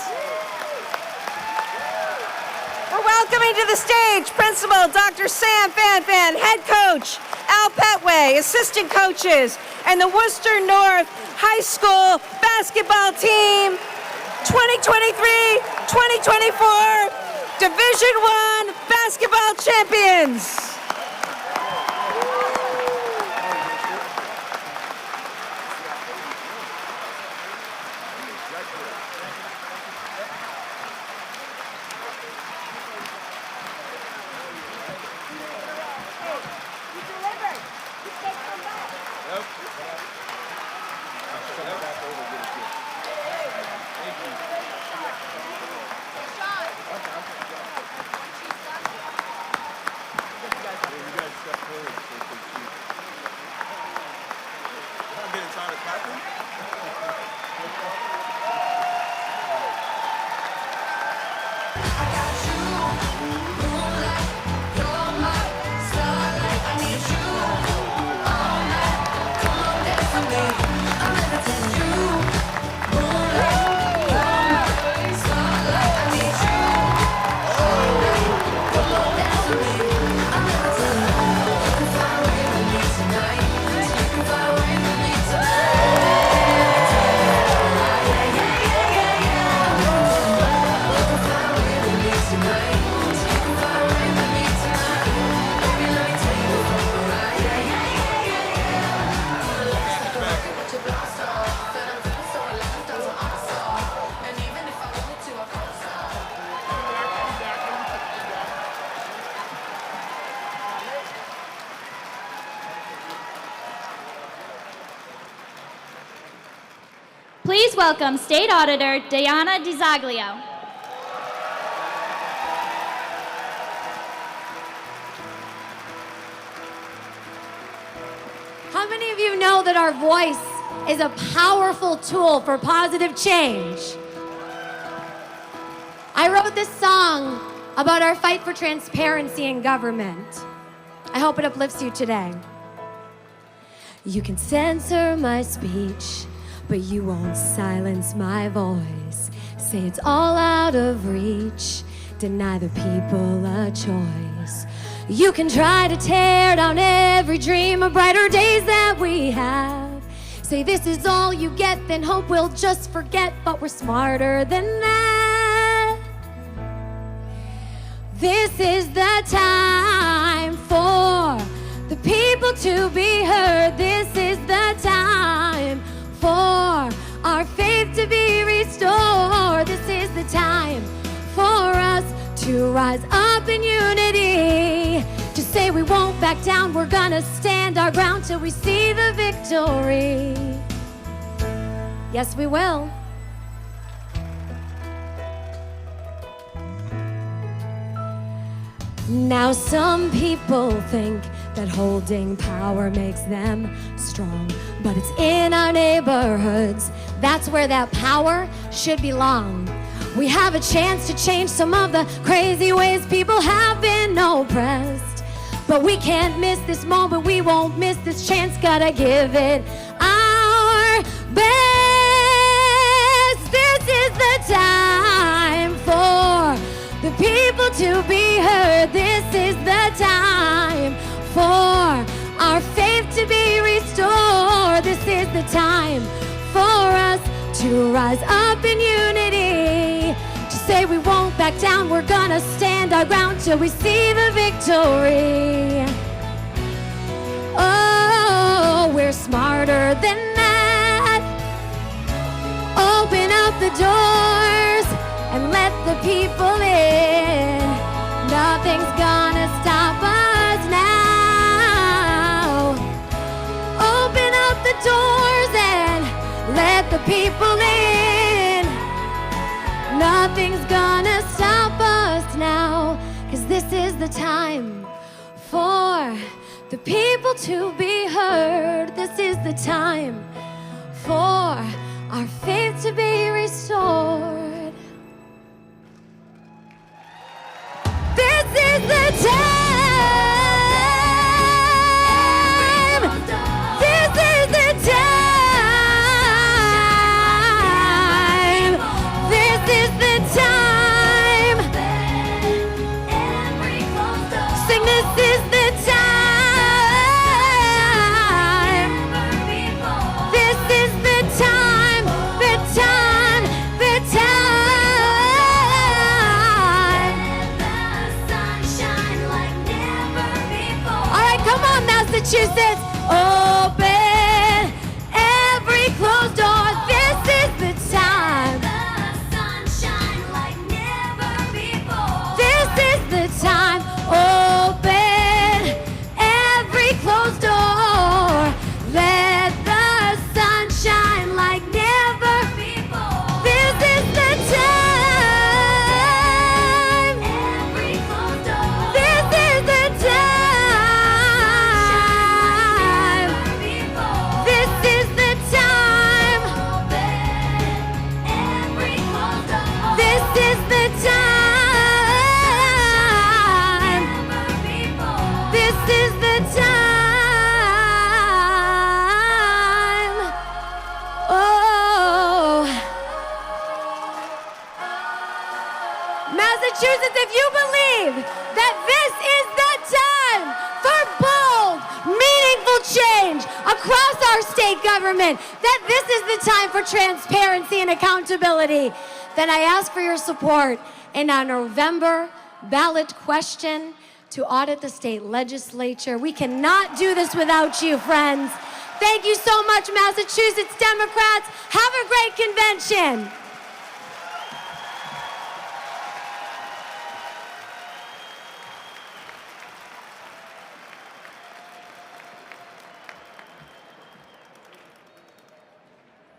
We're welcoming to the stage Principal Dr. Sam Fanfan, Head Coach Al Petway, assistant coaches, and the Worcester North High School basketball team, 2023-2024 Division I basketball champions. Please welcome State Auditor Diana DiZaglio. How many of you know that our voice is a powerful tool for positive change? I wrote this song about our fight for transparency in government. I hope it uplifts you today. You can censor my speech, but you won't silence my voice. Say it's all out of reach, deny the people a choice. You can try to tear down every dream of brighter days that we have. Say this is all you get, then hope we'll just forget, but we're smarter than that. This is the time for the people to be heard. This is the time to rise up in unity, to say we won't back down, we're gonna stand our ground till we see the victory. Yes, we will. Now some people think that holding power makes them strong, but it's in our neighborhoods, that's where that power should belong. We have a chance to change some of the crazy ways people have been oppressed, but we can't miss this moment, we won't miss this chance, gotta give it our best. This is the time for the people to be heard. This is the time for our faith to be restored. This is the time for us to rise up in unity, to say we won't back down, we're gonna stand our ground till we see the victory. Oh, we're smarter than that. Open up the doors and let the people in. Nothing's gonna stop us now. Open up the doors and let the people in. Nothing's gonna stop us now, 'cause this is the time for the people to be heard. This is the time for our faith to be restored. This is the time. This is the time. This is the time. Sing, this is the time. This is the time. The time. The time. All right, come on, Massachusetts. Open every closed door. This is the time. This is the time. Open every closed door. Let the sun shine like never before. This is the time. This is the time. This is the time. This is the time. This is the time. Oh. Massachusetts, if you believe that this is the time for bold, meaningful change across our state government, that this is the time for transparency and accountability, then I ask for your support in our November ballot question to audit the state legislature. We cannot do this without you, friends. Thank you so much, Massachusetts Democrats. Have a great convention.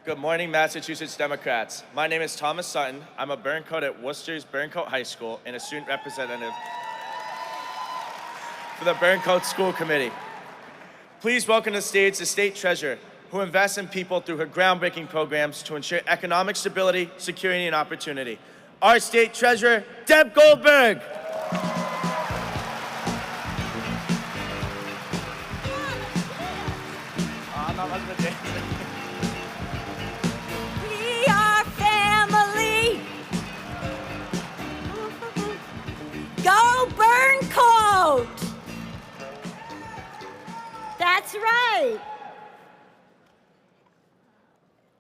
Good morning, Massachusetts Democrats. My name is Thomas Sutton. I'm a Burncoat at Worcester's Burncoat High School and a student representative for the Burncoat School Committee. Please welcome to the stage the State Treasurer, who invests in people through her groundbreaking programs to ensure economic stability, security, and opportunity. Our State Treasurer, Deb Goldberg. We are family. Go Burncoat! That's right.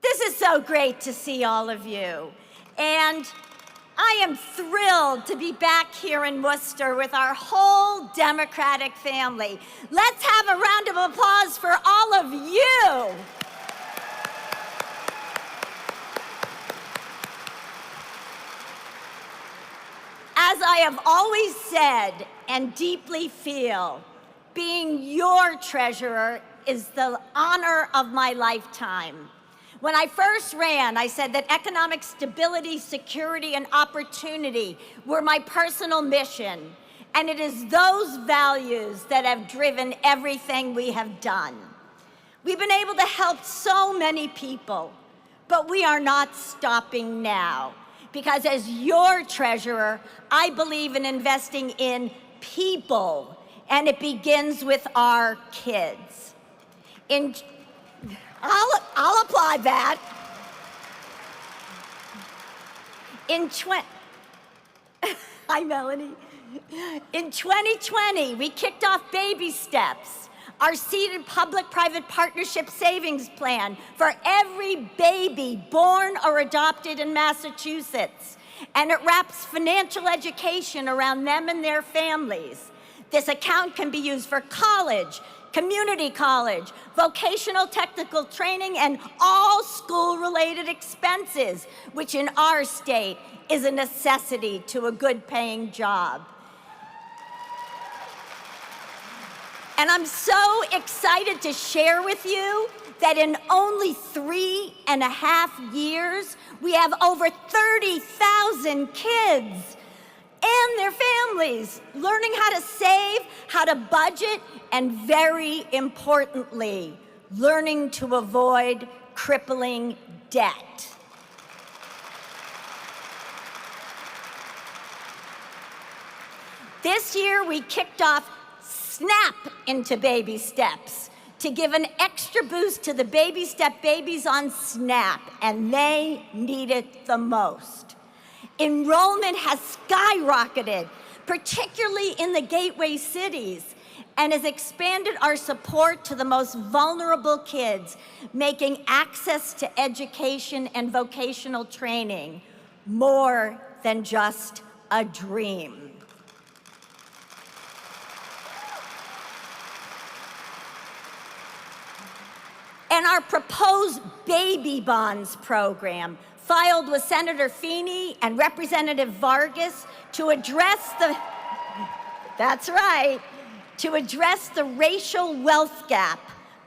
This is so great to see all of you. And I am thrilled to be back here in Worcester with our whole Democratic family. Let's have a round of applause for all of you. As I I have always said and deeply feel, being your treasurer is the honor of my lifetime. When I first ran, I said that economic stability, security, and opportunity were my personal mission. And it is those values that have driven everything we have done. We've been able to help so many people, but we are not stopping now. Because as your treasurer, I believe in investing in people, and it begins with our kids. I'll apply that. Hi, Melanie. In 2020, we kicked off Baby Steps, our seeded public-private partnership savings plan for every baby born or adopted in Massachusetts. And it wraps financial education around them and their families. This account can be used for college, community college, vocational technical training, and all school-related expenses, which in our state is a necessity to a good-paying job. And I'm so excited to share with you that in only 3.5 years, we have over 30,000 kids and their families learning how to save, how to budget, and very importantly, learning to avoid crippling debt. This year, we kicked off Snap into Baby Steps to give an extra boost to the Baby Step babies on SNAP, and they need it the most. Enrollment has skyrocketed, particularly in the gateway cities, and has expanded our support to the most vulnerable kids, making access to education and vocational training more than just a dream. And our proposed Baby Bonds program, filed with Senator Feeney and Representative Vargas to address the racial wealth gap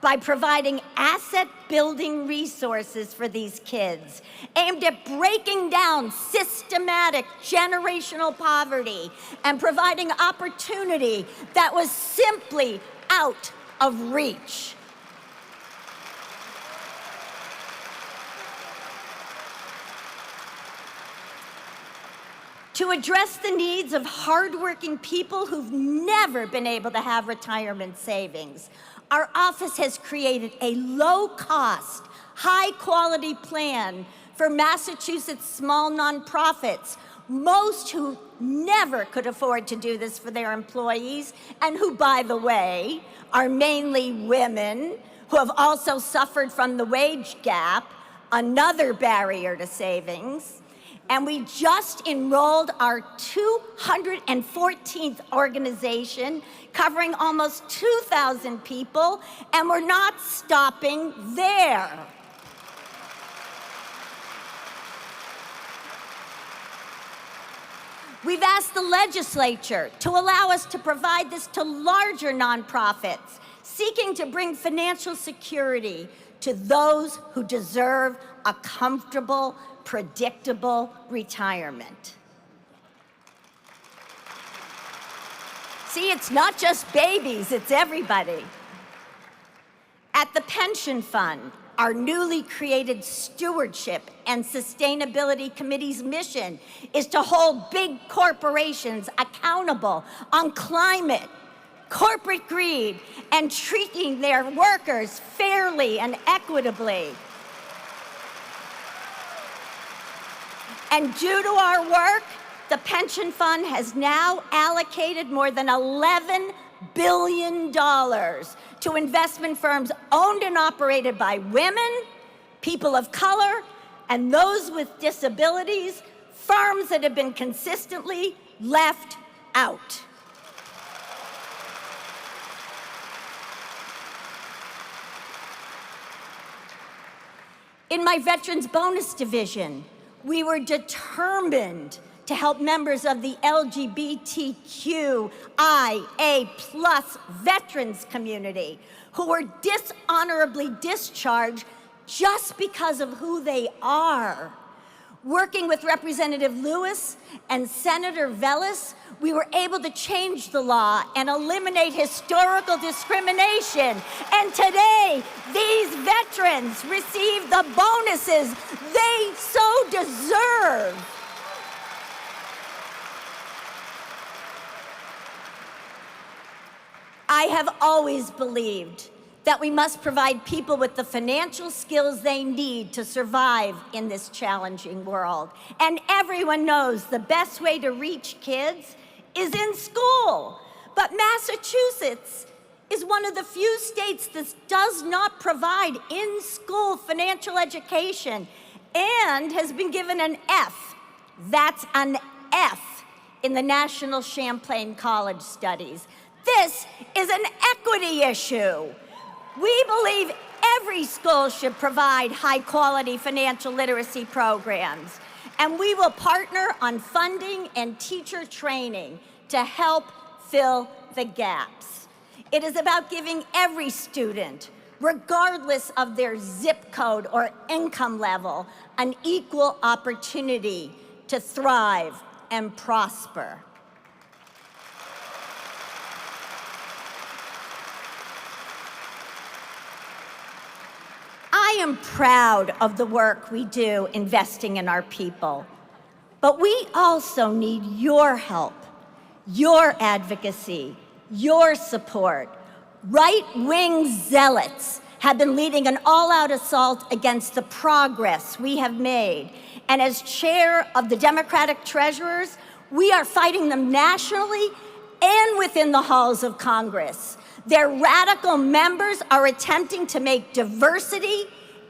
by providing asset-building resources for these kids, aimed at breaking down systematic generational poverty and providing opportunity that was simply out of reach. To address the needs of hardworking people who've never been able to have retirement savings, our office has created a low-cost, high-quality plan for Massachusetts small nonprofits, most who never could afford to do this for their employees, and who, by the way, are mainly women who have also suffered from the wage gap, another barrier to savings. And we just enrolled our 214th organization, covering almost 2,000 people, and we're not stopping there. We've asked the legislature to allow us to provide this to larger nonprofits, seeking to bring financial security to those who deserve a comfortable, predictable retirement. See, it's not just babies, it's everybody. At the pension fund, our newly created Stewardship and Sustainability Committee's mission is to hold big corporations accountable on climate, corporate greed, and treating their workers fairly and equitably. And due to our work, the pension fund has now allocated more than $11 billion to investment firms owned and operated by women, people of color, and those with disabilities, firms that have been consistently left out. In my Veterans Bonus Division, we were determined to help members of the LGBTQIA+ veterans community who were dishonorably discharged just because of who they are. Working with Representative Lewis and Senator Velas, we were able to change the law and eliminate historical discrimination. And today, these veterans receive the bonuses they so deserve. I have always believed that we must provide people with the financial skills they need to survive in this challenging world. And everyone knows the best way to reach kids is in school. But Massachusetts is one of the few states that does not provide in-school financial education and has been given an F. That's an F in the National Champlain College Studies. This is an equity issue. We believe every school should provide high-quality financial literacy programs, and we will partner on funding and teacher training to help fill the gaps. It is about giving every student, regardless of their zip code or income level, an equal opportunity to thrive and prosper. I am proud of the work we do investing in our people, but we also need your help, your advocacy, your support. Right-wing zealots have been leading an all-out assault against the progress we have made. And as chair of the Democratic Treasurers, we are fighting them nationally and within the halls of Congress. Their radical members are attempting to make diversity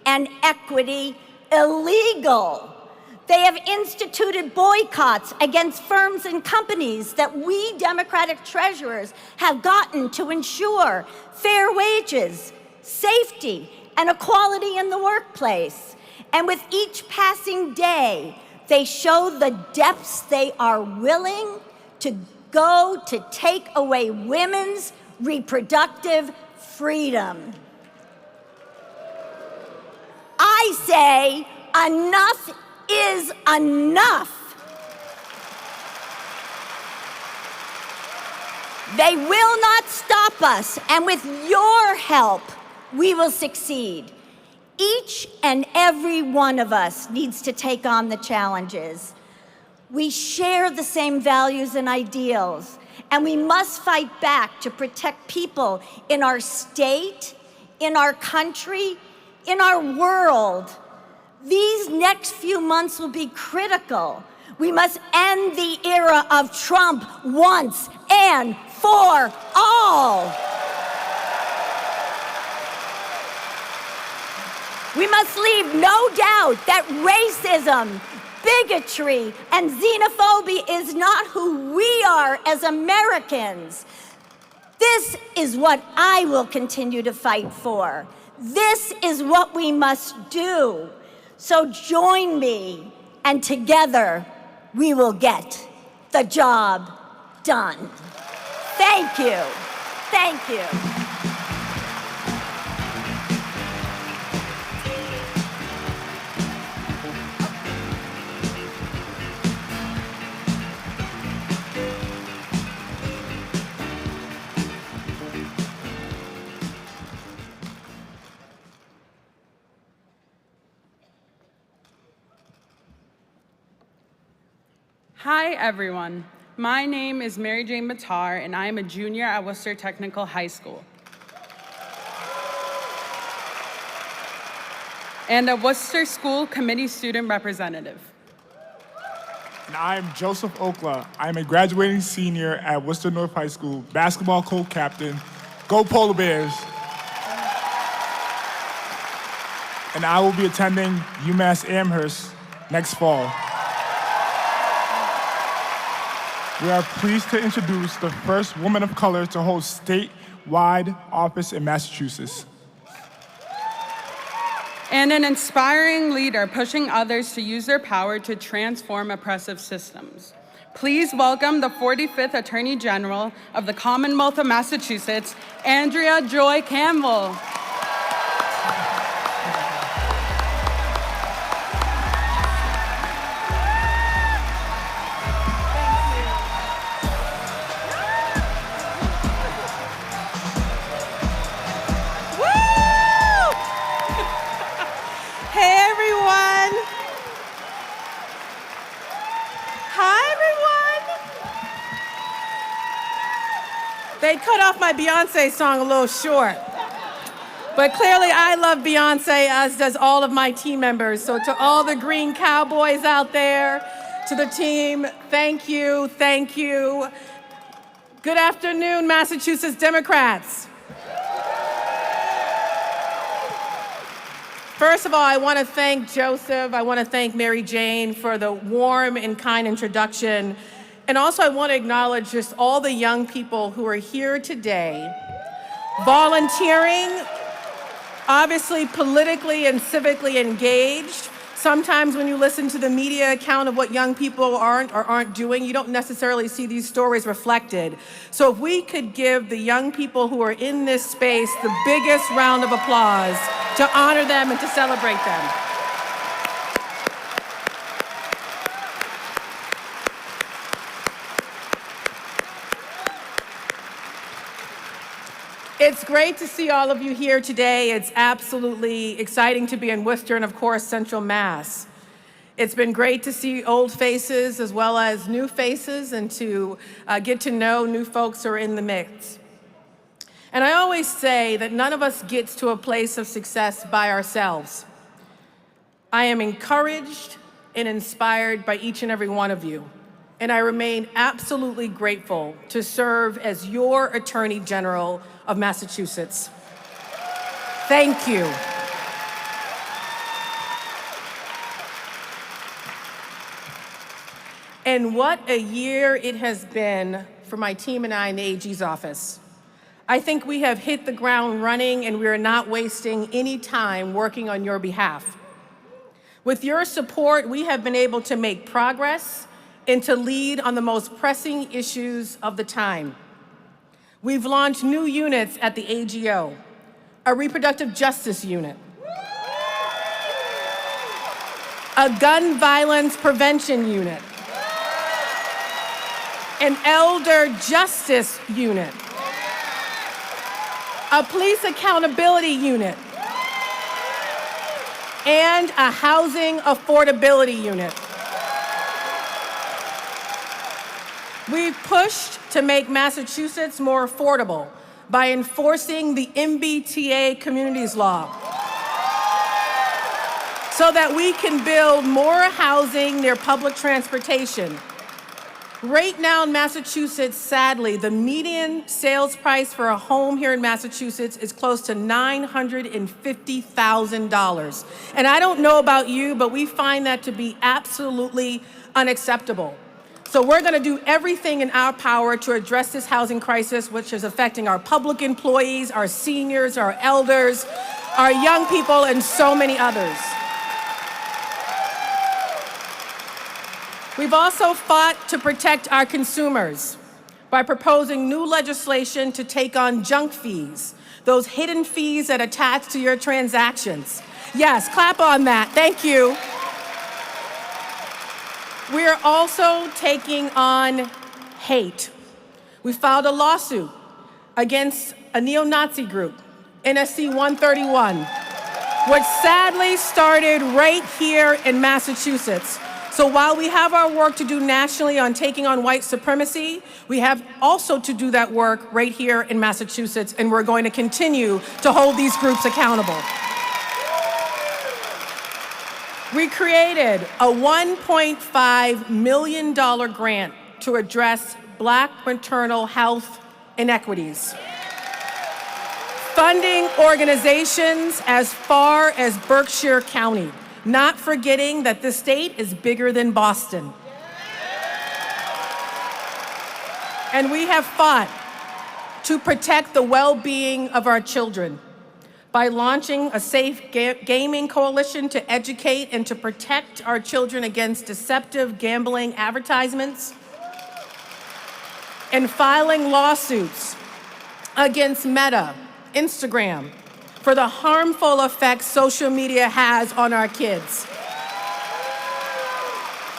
and equity illegal. They have instituted boycotts against firms and companies that we Democratic treasurers have gotten to ensure fair wages, safety, and equality in the workplace. And with each passing day, they show the depths they are willing to go to take away women's reproductive freedom. I say enough is enough. They will not stop us, and with your help, we will succeed. Each and every one of us needs to take on the challenges. We share the same values and ideals, and we must fight back to protect people in our state, in our country, in our world. These next few months will be critical. We must end the era of Trump once and for all. We must leave no doubt that racism, bigotry, and xenophobia is not who we are as Americans. This is what I will continue to fight for. This is what we must do. So join me, and together we will get the job done. Thank you. Thank you. Hi, everyone. My name is Mary Jane Matar, and I am a junior at Worcester Technical High School. And a Worcester School Committee student representative. And I am Joseph Okla. I am a graduating senior at Worcester North High School, basketball co-captain. Go Polar Bears! And I will be attending UMass Amherst next fall. We are pleased to introduce the first woman of color to hold statewide office in Massachusetts. and an inspiring leader pushing others to use their power to transform oppressive systems. Please welcome the 45th Attorney General of the Commonwealth of Massachusetts, Andrea Joy Campbell. Hey everyone! Hi everyone! They cut off my Beyonce song a little short. But clearly I love Beyonce, as does all of my team members. So to all the green cowboys out there, to the team, thank you, thank you. Good afternoon, Massachusetts Democrats. First of all, I want to thank Joseph, I want to thank Mary Jane for the warm and kind introduction. And also I want to acknowledge just all the young people who are here today, volunteering, obviously politically and civically engaged. Sometimes when you listen to the media account of what young people aren't or aren't doing, you don't necessarily see these stories reflected. So if we could give the young people who are in this space the biggest round of applause to honor them and to celebrate them. It's great to see all of you here today. It's absolutely exciting to be in Worcester and, of course, Central Mass. It's been great to see old faces as well as new faces and to get to know new folks who are in the mix. And I always say that none of us gets to a place of success by ourselves. I am encouraged and inspired by each and every one of you. And I remain absolutely grateful to serve as your Attorney General of Massachusetts. Thank you. And what a year it has been for my team and I in the AG's office. I think we have hit the ground running and we are not wasting any time working on your behalf. With your support, we have been able to make progress and to lead on the most pressing issues of the time. We've launched new units at the AGO, a reproductive justice unit, a gun violence prevention unit, an elder justice unit, a police accountability unit, and a housing affordability unit. We've pushed to make Massachusetts more affordable by enforcing the MBTA Communities Law so that we can build more housing near public transportation. Right now in Massachusetts, sadly, the median sales price for a home here in Massachusetts is close to $950,000. And I don't know about you, but we find that to be absolutely unacceptable. So we're going to do everything in our power to address this housing crisis, which is affecting our public employees, our seniors, our elders, our young people, and so many others. We've also fought to protect our consumers by proposing new legislation to take on junk fees, those hidden fees that attach to your transactions. Yes, clap on that. Thank you. We are also taking on hate. We filed a lawsuit against a neo-Nazi group, NSC 131, which sadly started right here in Massachusetts. So while we have our work to do nationally on taking on white supremacy, we have also to do that work right here in Massachusetts, and we're going to continue to hold these groups accountable. We created a $1.5 million grant to address Black maternal health inequities, funding organizations as far as Berkshire County, not forgetting that the state is bigger than Boston. And we have fought to protect the well-being of our children by launching a safe gaming coalition to educate and to protect our children against deceptive gambling advertisements, and filing lawsuits against Meta, Instagram, for the harmful effects social media has on our kids.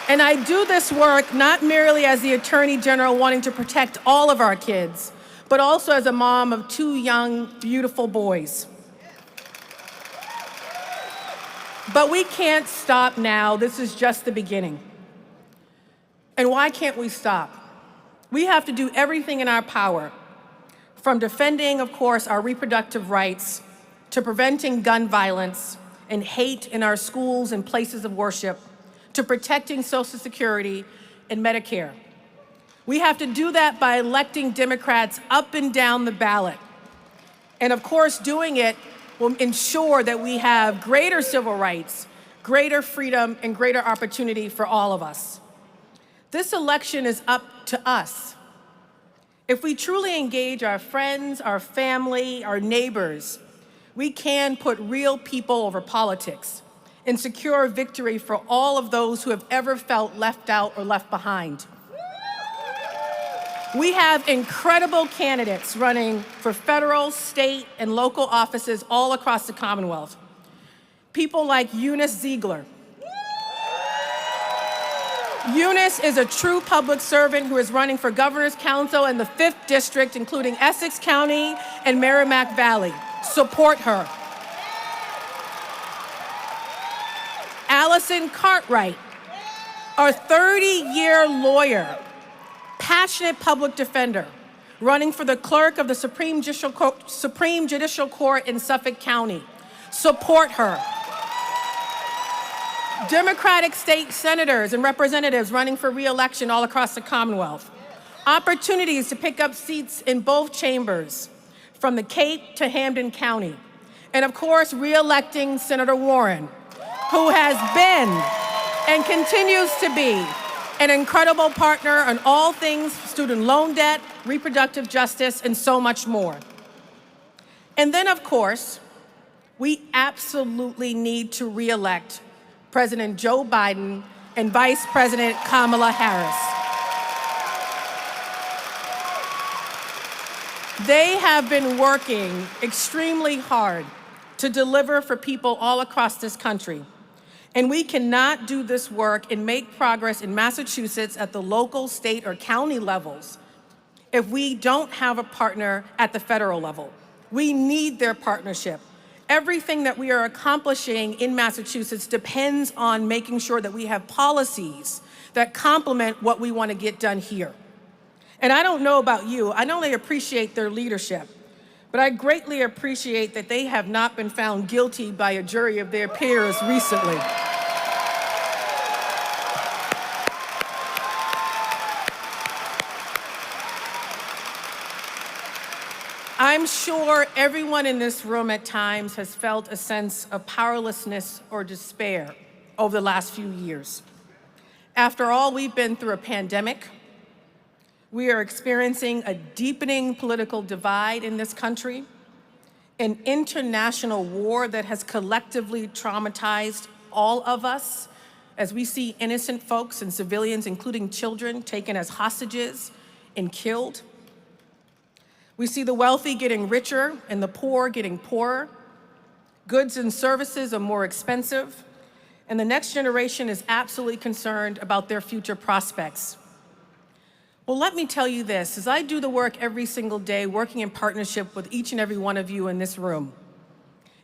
And I do this work not merely as the Attorney General wanting to protect all of our kids, but also as a mom of 2 young, beautiful boys. But we can't stop now. This is just the beginning. And why can't we stop? We have to do everything in our power, from defending, of course, our reproductive rights, to preventing gun violence and hate in our schools and places of worship, to protecting Social Security and Medicare. We have to do that by electing Democrats up and down the ballot. And of course, doing it will ensure that we have greater civil rights, greater freedom, and greater opportunity for all of us. This election is up to us. If we truly engage our friends, our family, our neighbors, we can put real people over politics and secure victory for all of those who have ever felt left out or left behind. We have incredible candidates running for federal, state, and local offices all across the Commonwealth. People like Eunice Ziegler. Eunice is a true public servant who is running for Governor's Council in the 5th District, including Essex County and Merrimack Valley. Support her. Allison Cartwright, our 30-year lawyer, passionate public defender, running for the clerk of the Supreme Judicial Court in Suffolk County. Support her. Democratic state senators and representatives running for re-election all across the Commonwealth. Opportunities to pick up seats in both chambers, from the Cape to Hampden County. And of course, re-electing Senator Warren, who has been and continues to be an incredible partner on all things student loan debt, reproductive justice, and so much more. And then, of course, we absolutely need to re-elect President Joe Biden and Vice President Kamala Harris. They have been working extremely hard to deliver for people all across this country. And we cannot do this work and make progress in Massachusetts at the local, state, or county levels if we don't have a partner at the federal level. We need their partnership. Everything that we are accomplishing in Massachusetts depends on making sure that we have policies that complement what we want to get done here. And I don't know about you, I not only appreciate their leadership, but I greatly appreciate that they have not been found guilty by a jury of their peers recently. I'm sure everyone in this room at times has felt a sense of powerlessness or despair over the last few years. After all, we've been through a pandemic. We are experiencing a deepening political divide in this country, an international war that has collectively traumatized all of us as we see innocent folks and civilians, including children, taken as hostages and killed. We see the wealthy getting richer and the poor getting poorer. Goods and services are more expensive, and the next generation is absolutely concerned about their future prospects. Well, let me tell you this, as I do the work every single day, working in partnership with each and every one of you in this room,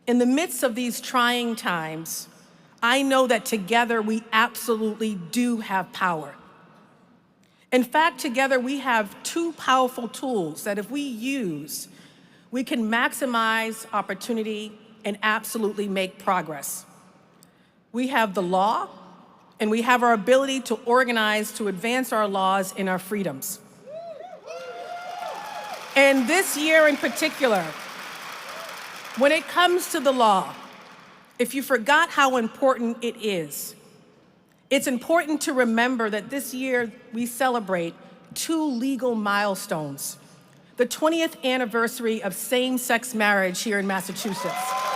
in the midst of these trying times, I know that together we absolutely do have power. In fact, together we have 2 powerful tools that if we use, we can maximize opportunity and absolutely make progress. We have the law, and we have our ability to organize to advance our laws and our freedoms. And this year in particular, when it comes to the law, if you forgot how important it is, it's important to remember that this year we celebrate 2 legal milestones. The 20th anniversary of same-sex marriage here in Massachusetts.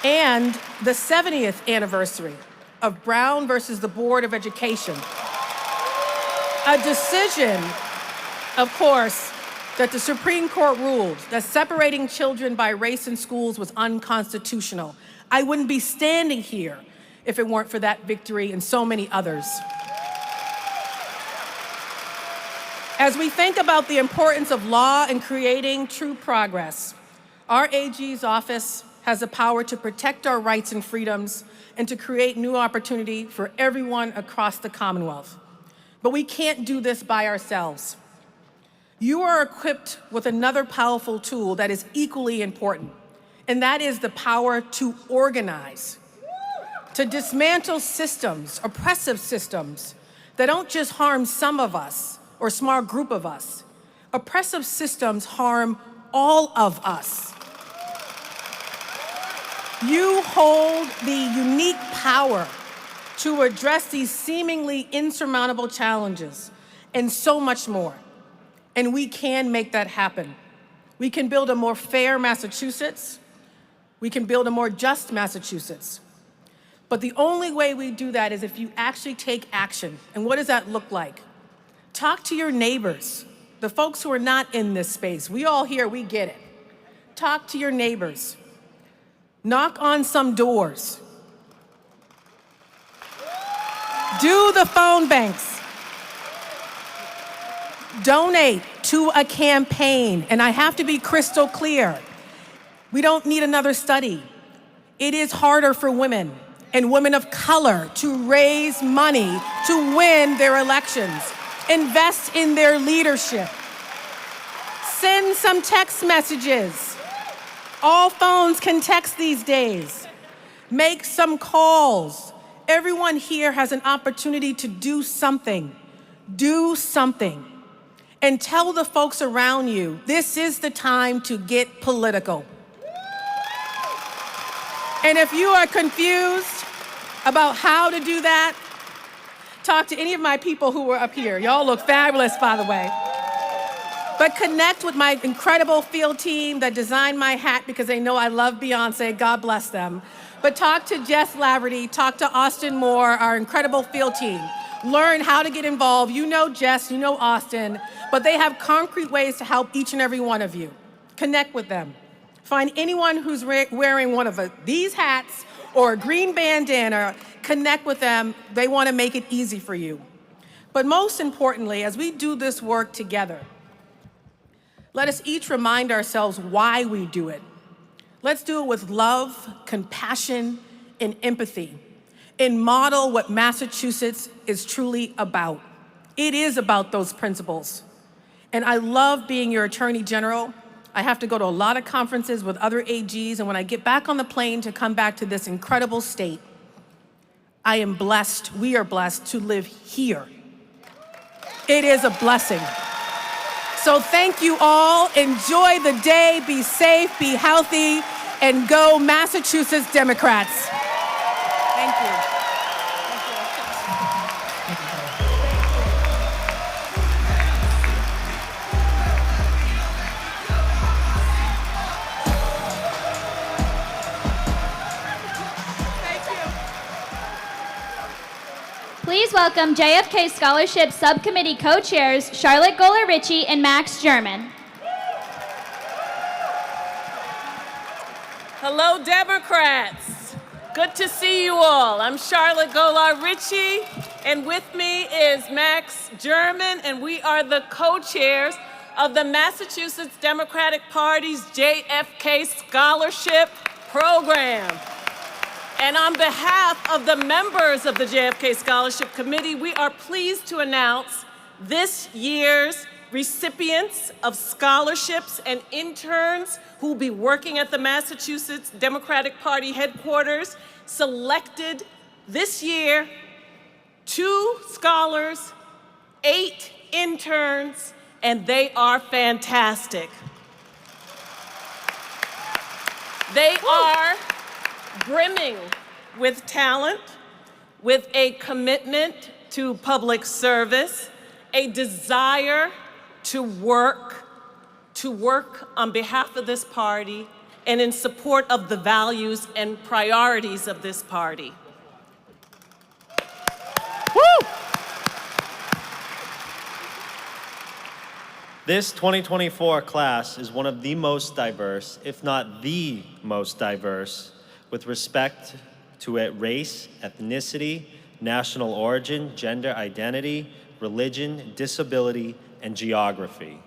and the 70th anniversary of Brown versus the Board of Education. A decision, of course, that the Supreme Court ruled that separating children by race in schools was unconstitutional. I wouldn't be standing here if it weren't for that victory and so many others. As we think about the importance of law in creating true progress, our AG's office has the power to protect our rights and freedoms and to create new opportunity for everyone across the Commonwealth. But we can't do this by ourselves. You are equipped with another powerful tool that is equally important, and that is the power to organize, to dismantle systems, oppressive systems, that don't just harm some of us or a small group of us. Oppressive systems harm all of us. You hold the unique power to address these seemingly insurmountable challenges and so much more. And we can make that happen. We can build a more fair Massachusetts. We can build a more just Massachusetts. But the only way we do that is if you actually take action. And what does that look like? Talk to your neighbors, the folks who are not in this space. We all here, we get it. Talk to your neighbors. Knock on some doors. Do the phone banks. Donate to a campaign. And I have to be crystal clear. We don't need another study. It is harder for women and women of color to raise money to win their elections. Invest in their leadership. Send some text messages. All phones can text these days. Make some calls. Everyone here has an opportunity to do something. Do something. And tell the folks around you, this is the time to get political. And if you are confused about how to do that, talk to any of my people who are up here. Y'all look fabulous, by the way. But connect with my incredible field team that designed my hat because they know I love Beyonce, God bless them. But talk to Jess Laverty, talk to Austin Moore, our incredible field team. Learn how to get involved. You know Jess, you know Austin, but they have concrete ways to help each and every one of you. Connect with them. Find anyone who's wearing one of these hats or a green bandana, connect with them. They want to make it easy for you. But most importantly, as we do this work together, let us each remind ourselves why we do it. Let's do it with love, compassion, and empathy, and model what Massachusetts is truly about. It is about those principles. And I love being your Attorney General. I have to go to a lot of conferences with other AGs, and when I get back on the plane to come back to this incredible state, I am blessed, we are blessed to live here. It is a blessing. So thank you all. Enjoy the day, be safe, be healthy, and go Massachusetts Democrats. Thank you. Please welcome JFK Scholarship Subcommittee co-chairs Charlotte Golar-Ritchie and Max German. Hello, Democrats. Good to see you all. I'm Charlotte Golar-Ritchie, and with me is Max German, and we are the co-chairs of the Massachusetts Democratic Party's JFK Scholarship Program. And on behalf of the members of the JFK Scholarship Committee, we are pleased to announce this year's recipients of scholarships and interns who will be working at the Massachusetts Democratic Party headquarters, selected this year 2 scholars, 8 interns, and they are fantastic. They are brimming with talent, with a commitment to public service, a desire to work on behalf of this party, and in support of the values and priorities of this party. Woo! This 2024 class is one of the most diverse, if not the most diverse, with respect to race, ethnicity, national origin, gender identity, religion, disability, and geography.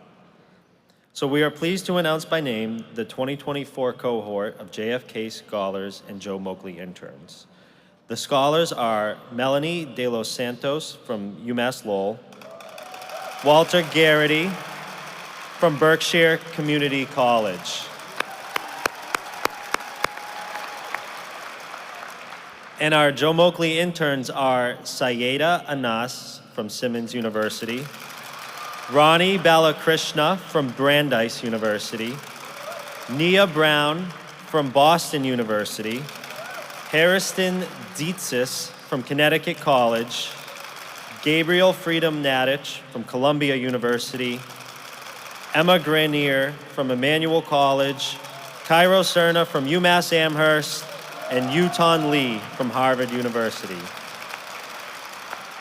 So we are pleased to announce by name the 2024 cohort of JFK Scholars and Joe Moakley interns. The scholars are Melanie De Los Santos from UMass Lowell, Walter Garrity from Berkshire Community College, and our Joe Moakley interns are Sayeda Anas from Simmons University, Ronnie Balakrishna from Brandeis University, Nia Brown from Boston University, Harrison Dietzis from Connecticut College, Gabriel Freedom Nadich from Columbia University, Emma Grenier from Emmanuel College, Cairo Cerna from UMass Amherst, and Yuton Lee from Harvard University.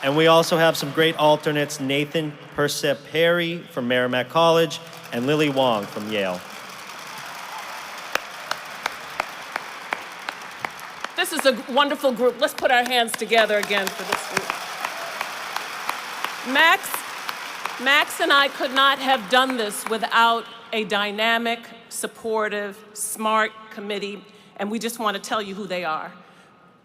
And we also have some great alternates, Nathan Perseperry from Merrimack College and Lily Wong from Yale. This is a wonderful group. Let's put our hands together again for this group. Max and I could not have done this without a dynamic, supportive, smart committee, and we just want to tell you who they are.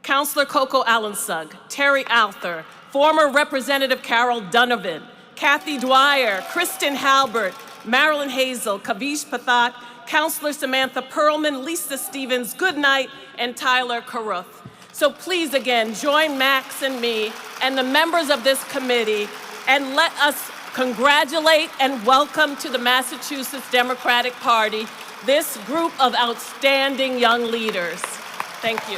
Councilor Coco Allensug, Terry Alther, former Representative Carol Donovan, Kathy Dwyer, Kristen Halbert, Marilyn Hazel, Kavish Pathak, Councilor Samantha Perlman, Lisa Stevens, Goodnight, and Tyler Caruth. So please again, join Max and me and the members of this committee and let us congratulate and welcome to the Massachusetts Democratic Party this group of outstanding young leaders. Thank you.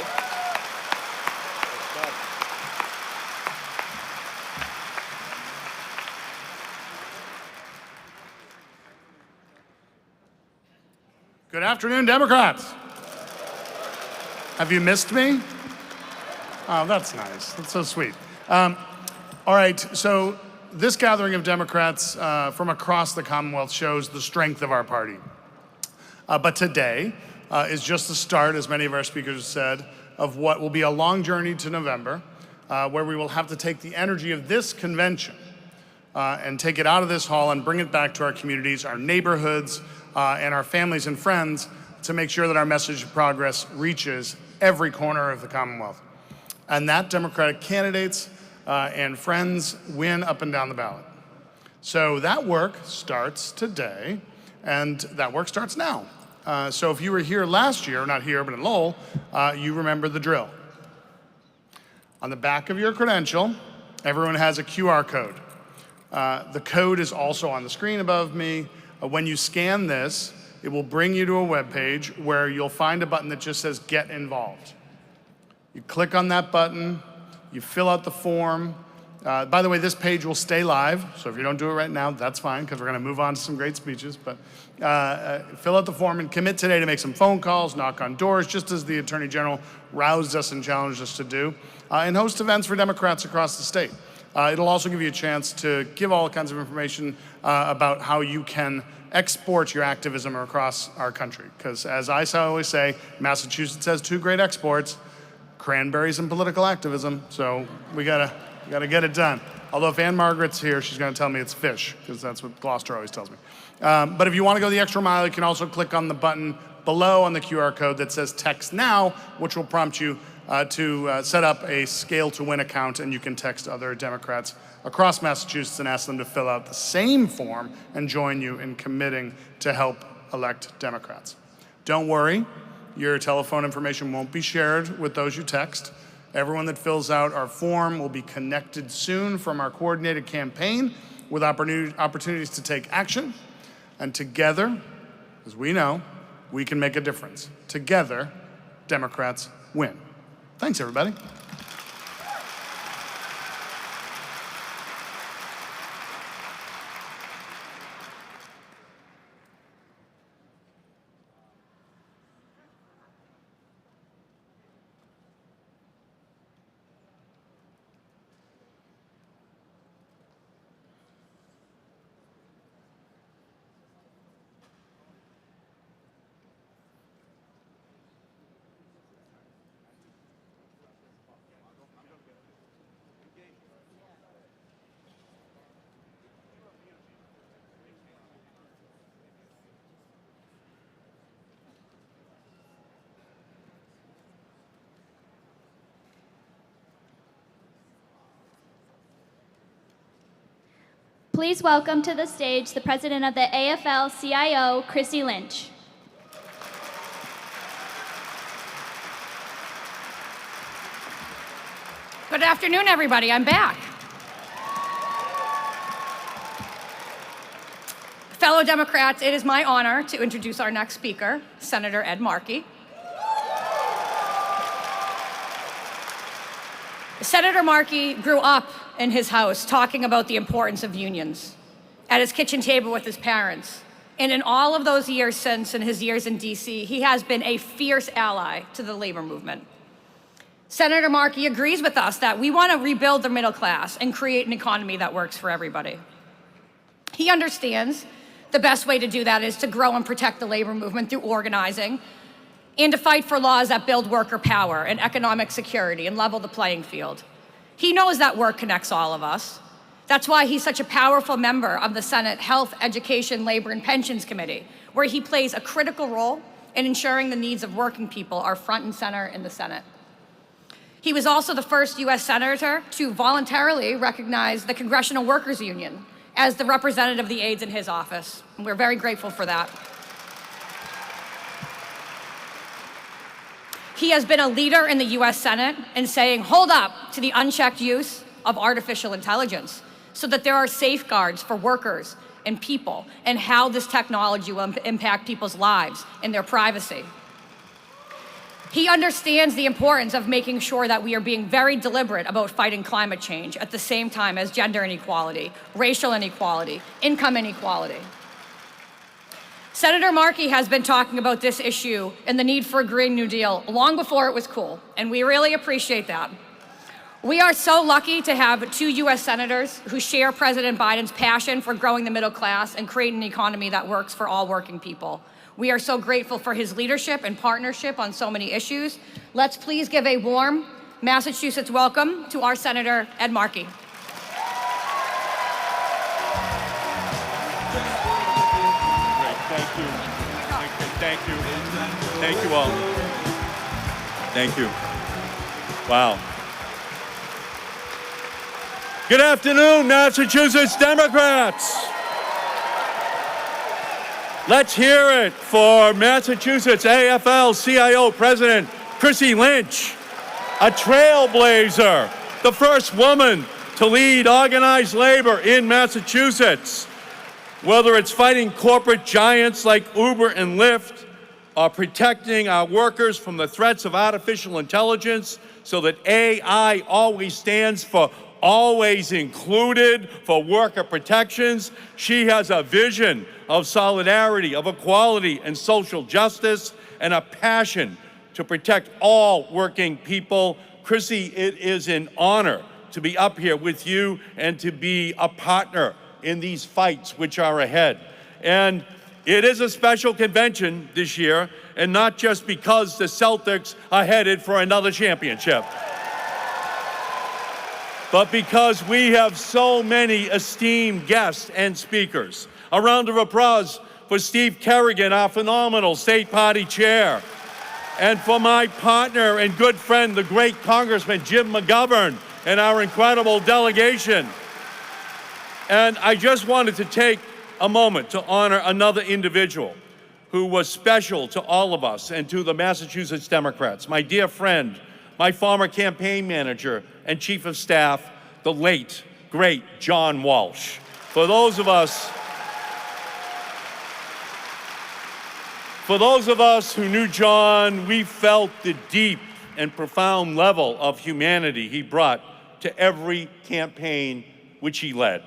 Good afternoon, Democrats. Have you missed me? Oh, that's nice. That's so sweet. All right, so this gathering of Democrats from across the Commonwealth shows the strength of our party. But today is just the start, as many of our speakers have said, of what will be a long journey to November, where we will have to take the energy of this convention and take it out of this hall and bring it back to our communities, our neighborhoods, and our families and friends to make sure that our message of progress reaches every corner of the Commonwealth. And that Democratic candidates and friends win up and down the ballot. So that work starts today, and that work starts now. So if you were here last year, not here, but in Lowell, you remember the drill. On the back of your credential, everyone has a QR code. The code is also on the screen above me. When you scan this, it will bring you to a web page where you'll find a button that just says Get Involved. You click on that button, you fill out the form. By the way, this page will stay live, so if you don't do it right now, that's fine, because we're going to move on to some great speeches. But fill out the form and commit today to make some phone calls, knock on doors, just as the Attorney General roused us and challenged us to do, and host events for Democrats across the state. It'll also give you a chance to give all kinds of information about how you can export your activism across our country. Because as I always say, Massachusetts has two great exports, cranberries and political activism. So we gotta get it done. Although if Ann Margaret's here, she's gonna tell me it's fish, because that's what Gloucester always tells me. But if you wanna go the extra mile, you can also click on the button below on the QR code that says Text Now, which will prompt you to set up a Scale to Win account, and you can text other Democrats across Massachusetts and ask them to fill out the same form and join you in committing to help elect Democrats. Don't worry, your telephone information won't be shared with those you text. Everyone that fills out our form will be connected soon from our coordinated campaign with opportunities to take action. And together, as we know, we can make a difference. Together, Democrats win. Thanks, everybody. Please welcome to the stage the president of the AFL-CIO, Chrissy Lynch. Good afternoon, everybody. I'm back. Fellow Democrats, it is my honor to introduce our next speaker, Senator Ed Markey. Senator Markey grew up in his house talking about the importance of unions at his kitchen table with his parents. And in all of those years since, in his years in DC, he has been a fierce ally to the labor movement. Senator Markey agrees with us that we want to rebuild the middle class and create an economy that works for everybody. He understands the best way to do that is to grow and protect the labor movement through organizing and to fight for laws that build worker power and economic security and level the playing field. He knows that work connects all of us. That's why he's such a powerful member of the Senate Health, Education, Labor, and Pensions Committee, where he plays a critical role in ensuring the needs of working people are front and center in the Senate. He was also the first US Senator to voluntarily recognize the Congressional Workers Union as the representative of the aides in his office. And we're very grateful for that. He has been a leader in the US Senate in saying, hold up to the unchecked use of artificial intelligence so that there are safeguards for workers and people and how this technology will impact people's lives and their privacy. He understands the importance of making sure that we are being very deliberate about fighting climate change at the same time as gender inequality, racial inequality, income inequality. Senator Markey has been talking about this issue and the need for a Green New Deal long before it was cool, and we really appreciate that. We are so lucky to have 2 US senators who share President Biden's passion for growing the middle class and creating an economy that works for all working people. We are so grateful for his leadership and partnership on so many issues. Let's please give a warm Massachusetts welcome to our Senator Ed Markey. Thank you. Thank you. Thank you all. Thank you. Wow. Good afternoon, Massachusetts Democrats. Let's hear it for Massachusetts AFL-CIO President Chrissy Lynch, a trailblazer, the first woman to lead organized labor in Massachusetts. Whether it's fighting corporate giants like Uber and Lyft, or protecting our workers from the threats of artificial intelligence so that AI always stands for always included, for worker protections, she has a vision of solidarity, of equality and social justice, and a passion to protect all working people. Chrissy, it is an honor to be up here with you and to be a partner in these fights which are ahead. And it is a special convention this year, and not just because the Celtics are headed for another championship, but because we have so many esteemed guests and speakers. A round of applause for Steve Kerrigan, our phenomenal state party chair, and for my partner and good friend, the great Congressman Jim McGovern, and our incredible delegation. And I just wanted to take a moment to honor another individual who was special to all of us and to the Massachusetts Democrats. My dear friend, my former campaign manager and chief of staff, the late, great John Walsh. For those of us who knew John, we felt the deep and profound level of humanity he brought to every campaign which he led.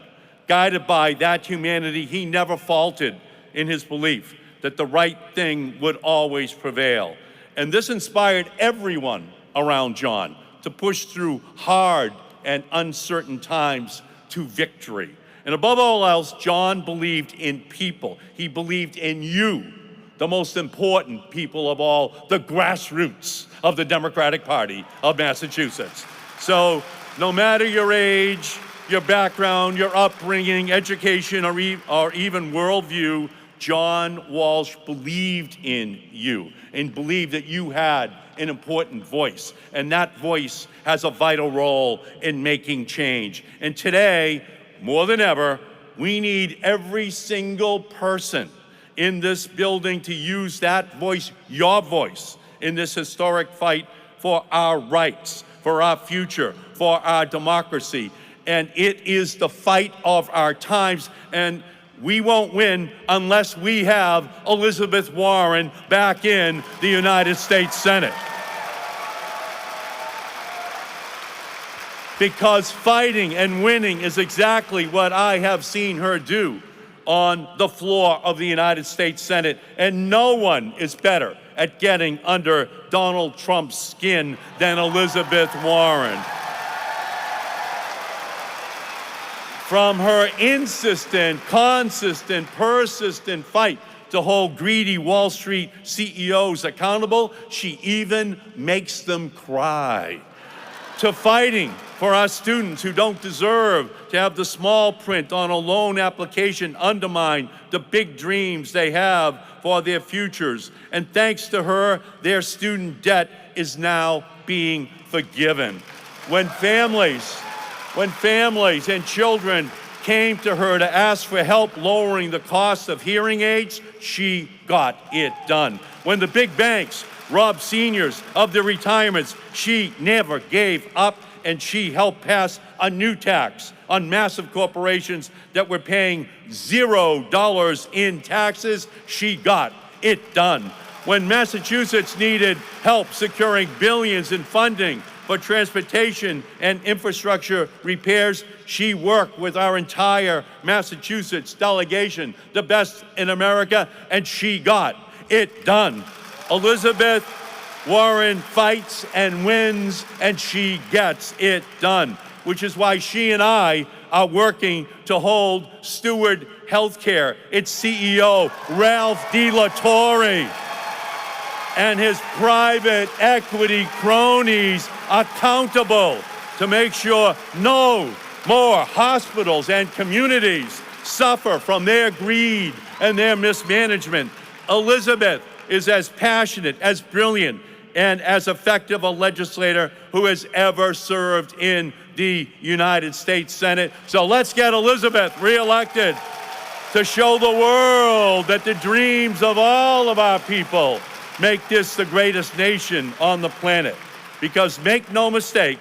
Guided by that humanity, he never faltered in his belief that the right thing would always prevail. And this inspired everyone around John to push through hard and uncertain times to victory. And above all else, John believed in people. He believed in you, the most important people of all, the grassroots of the Democratic Party of Massachusetts. So no matter your age, your background, your upbringing, education, or even worldview, John Walsh believed in you and believed that you had an important voice. And that voice has a vital role in making change. And today, more than ever, We need every single person in this building to use that voice, your voice, in this historic fight for our rights, for our future, for our democracy. And it is the fight of our times, and we won't win unless we have Elizabeth Warren back in the United States Senate. Because fighting and winning is exactly what I have seen her do on the floor of the United States Senate, and no one is better at getting under Donald Trump's skin than Elizabeth Warren. From her insistent, consistent, persistent fight to hold greedy Wall Street CEOs accountable, she even makes them cry. To fighting for our students who don't deserve to have the small print on a loan application undermine the big dreams they have for their futures. And thanks to her, their student debt is now being forgiven. When families and children came to her to ask for help lowering the cost of hearing aids, she got it done. When the big banks robbed seniors of their retirements, she never gave up, and she helped pass a new tax on massive corporations that were paying $0 in taxes. She got it done. When Massachusetts needed help securing billions in funding for transportation and infrastructure repairs, she worked with our entire Massachusetts delegation, the best in America, and she got it done. Elizabeth Warren fights and wins, and she gets it done, which is why she and I are working to hold Steward Healthcare, its CEO, Ralph DeLatorre, and his private equity cronies accountable to make sure no more hospitals and communities suffer from their greed and their mismanagement. Elizabeth is as passionate, as brilliant, and as effective a legislator who has ever served in the United States Senate. So let's get Elizabeth reelected to show the world that the dreams of all of our people make this the greatest nation on the planet. Because make no mistake,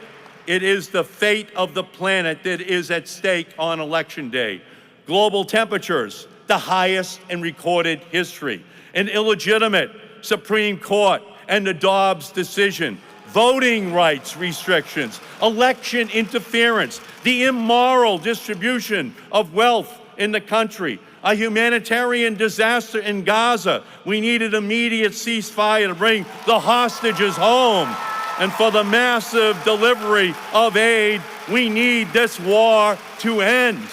it is the fate of the planet that is at stake on Election Day. Global temperatures, the highest in recorded history. An illegitimate Supreme Court and the Dobbs decision, voting rights restrictions, election interference, the immoral distribution of wealth in the country, a humanitarian disaster in Gaza. We needed immediate ceasefire to bring the hostages home. And for the massive delivery of aid, we need this war to end.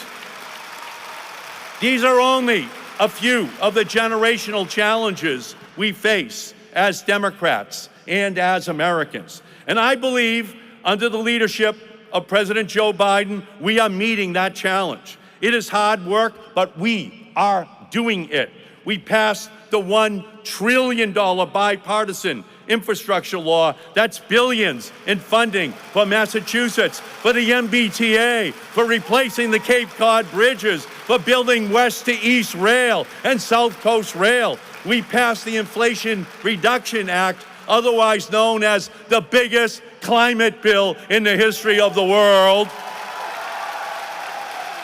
These are only a few of the generational challenges we face as Democrats and as Americans. And I believe under the leadership of President Joe Biden, we are meeting that challenge. It is hard work, but we are doing it. We passed the $1 trillion bipartisan infrastructure law. That's billions in funding for Massachusetts, for the MBTA, for replacing the Cape Cod bridges, for building west to east rail and South Coast rail. We passed the Inflation Reduction Act, otherwise known as the biggest climate bill in the history of the world,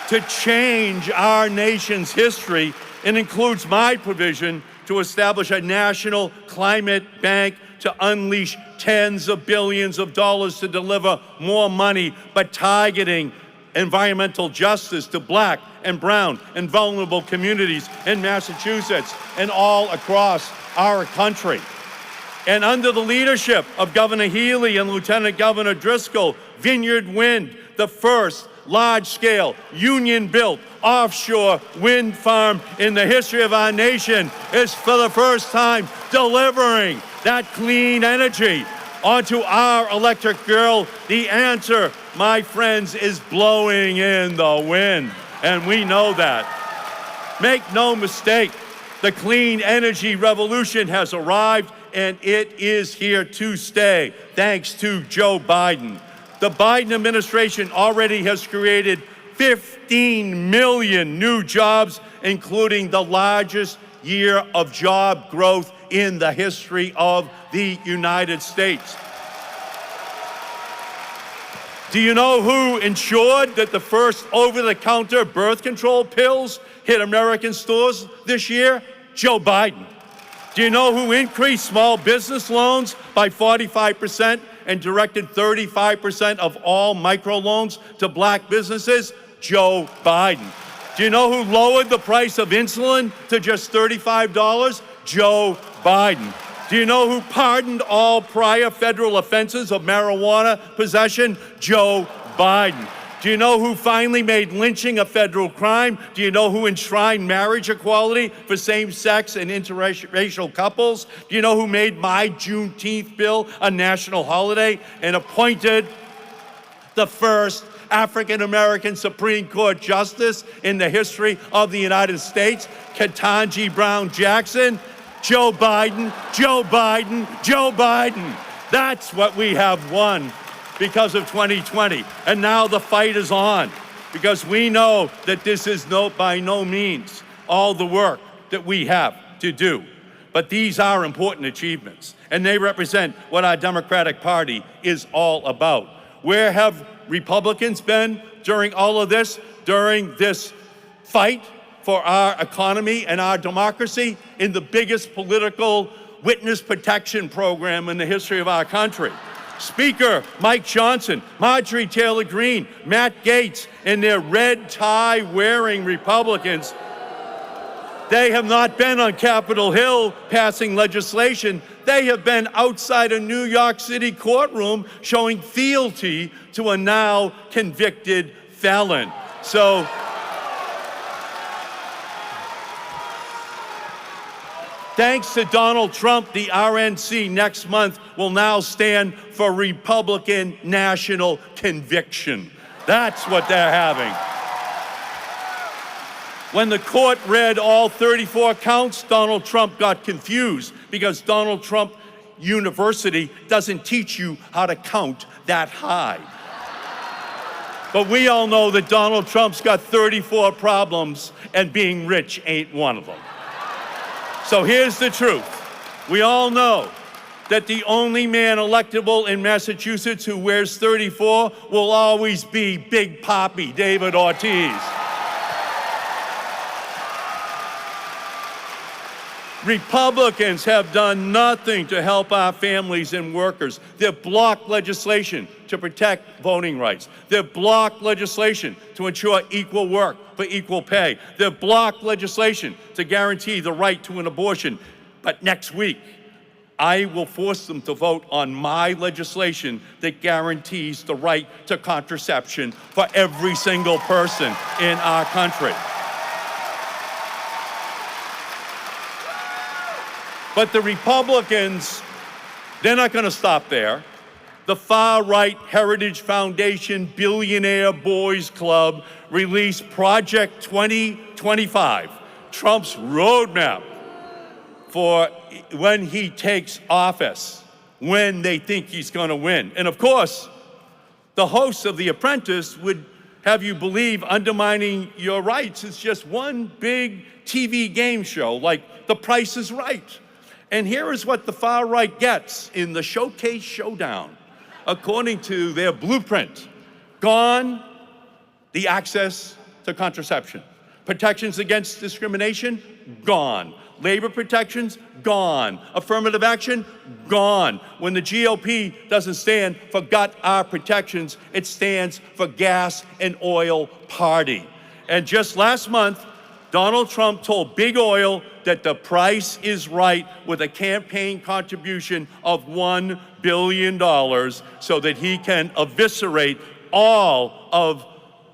to change our nation's history. It includes my provision to establish a national climate bank to unleash tens of billions of dollars to deliver more money, but targeting environmental justice to Black and brown and vulnerable communities in Massachusetts and all across our country. And under the leadership of Governor Healy and Lieutenant Governor Driscoll, Vineyard Wind, the first large-scale, union-built, offshore wind farm in the history of our nation, is for the first time delivering that clean energy onto our electric grill. The answer, my friends, is blowing in the wind, and we know that. Make no mistake, the clean energy revolution has arrived, and it is here to stay, thanks to Joe Biden. The Biden administration already has created 15 million new jobs, including the largest year of job growth in the history of the United States. Do you know who ensured that the first over-the-counter birth control pills hit American stores this year? Joe Biden. Do you know who increased small business loans by 45% and directed 35% of all microloans to black businesses? Joe Biden. Do you know who lowered the price of insulin to just $35? Joe Biden. Do you know who pardoned all prior federal offenses of marijuana possession? Joe Biden. Do you know who finally made lynching a federal crime? Do you know who enshrined marriage equality for same-sex and interracial couples? Do you know who made my Juneteenth bill a national holiday and appointed the first African-American Supreme Court justice in the history of the United States, Ketanji Brown Jackson? Joe Biden, Joe Biden, Joe Biden. That's what we have won because of 2020. And now the fight is on because we know that this is by no means all the work that we have to do. But these are important achievements, and they represent what our Democratic Party is all about. Where have Republicans been during all of this, during this fight for our economy and our democracy? In the biggest political witness protection program in the history of our country. Speaker Mike Johnson, Marjorie Taylor Greene, Matt Gaetz, and their red tie wearing Republicans, they have not been on Capitol Hill passing legislation. They have been outside a New York City courtroom showing fealty to a now convicted felon. So, thanks to Donald Trump, the RNC next month will now stand for Republican National Conviction. That's what they're having. When the court read all 34 counts, Donald Trump got confused because Donald Trump University doesn't teach you how to count that high. But we all know that Donald Trump's got 34 problems and being rich ain't one of them. So here's the truth. We all know that the only man electable in Massachusetts who wears 34 will always be Big Papi David Ortiz. Republicans have done nothing to help our families and workers. They've blocked legislation to protect voting rights. They've blocked legislation to ensure equal work for equal pay. They've blocked legislation to guarantee the right to an abortion. But next week, I will force them to vote on my legislation that guarantees the right to contraception for every single person in our country. But the Republicans, they're not going to stop there. The far-right Heritage Foundation Billionaire Boys Club released Project 2025, Trump's roadmap for when he takes office, when they think he's going to win. And of course, the hosts of The Apprentice would have you believe undermining your rights is just one big TV game show like The Price is Right. And here is what the far right gets in the Showcase Showdown. According to their blueprint, gone the access to contraception. Protections against discrimination, gone. Labor protections, gone. Affirmative action, gone. When the GOP doesn't stand for gut our protections, it stands for gas and oil party. And just last month, Donald Trump told Big Oil that the price is right with a campaign contribution of $1 billion so that he can eviscerate all of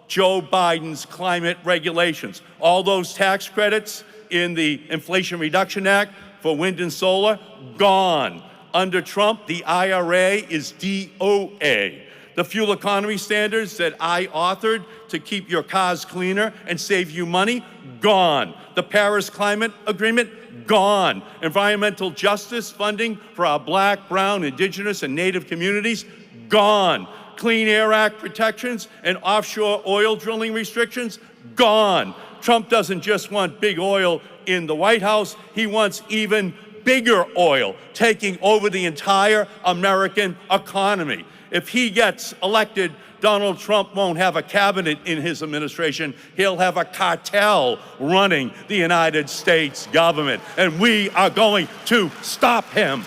Joe Biden's climate regulations. All those tax credits in the Inflation Reduction Act for wind and solar, gone. Under Trump, the IRA is DOA. The fuel economy standards that I authored to keep your cars cleaner and save you money, gone. The Paris Climate Agreement, gone. Environmental justice funding for our Black, Brown, Indigenous, and Native communities, gone. Clean Air Act protections and offshore oil drilling restrictions, gone. Trump doesn't just want big oil in the White House, he wants even bigger oil taking over the entire American economy. If he gets elected, Donald Trump won't have a cabinet in his administration. He'll have a cartel running the United States government, and we are going to stop him.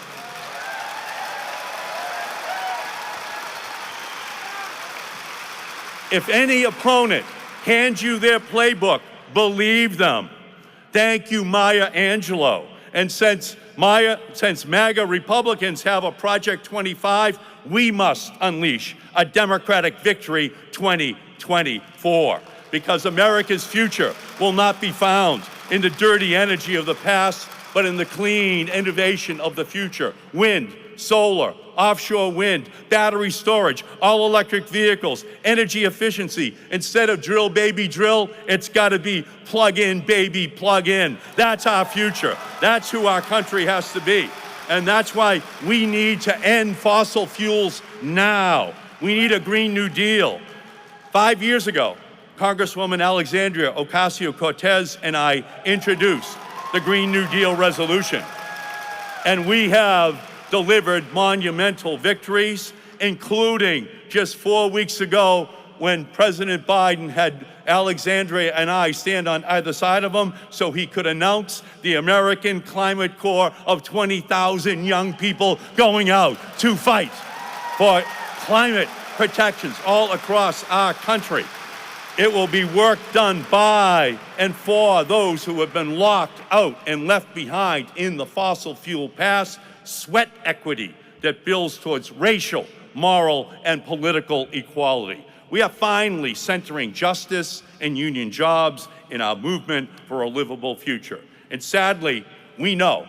If any opponent hands you their playbook, believe them. Thank you, Maya Angelou. And since MAGA Republicans have a Project 25, we must unleash a Democratic victory 2024, because America's future will not be found in the dirty energy of the past, but in the clean innovation of the future. Wind, solar, offshore wind, battery storage, all-electric vehicles, energy efficiency. Instead of drill, baby, drill, it's got to be plug in, baby, plug in. That's our future. That's who our country has to be. And that's why we need to end fossil fuels now. We need a Green New Deal. 5 years ago, Congresswoman Alexandria Ocasio-Cortez and I introduced the Green New Deal resolution. And we have delivered monumental victories, including just 4 weeks ago when President Biden had Alexandria and I stand on either side of him so he could announce the American Climate Corps of 20,000 young people going out to fight for climate protections all across our country. It will be work done by and for those who have been locked out and left behind in the fossil fuel past. Sweat equity that builds towards racial, moral, and political equality. We are finally centering justice and union jobs in our movement for a livable future. And sadly, we know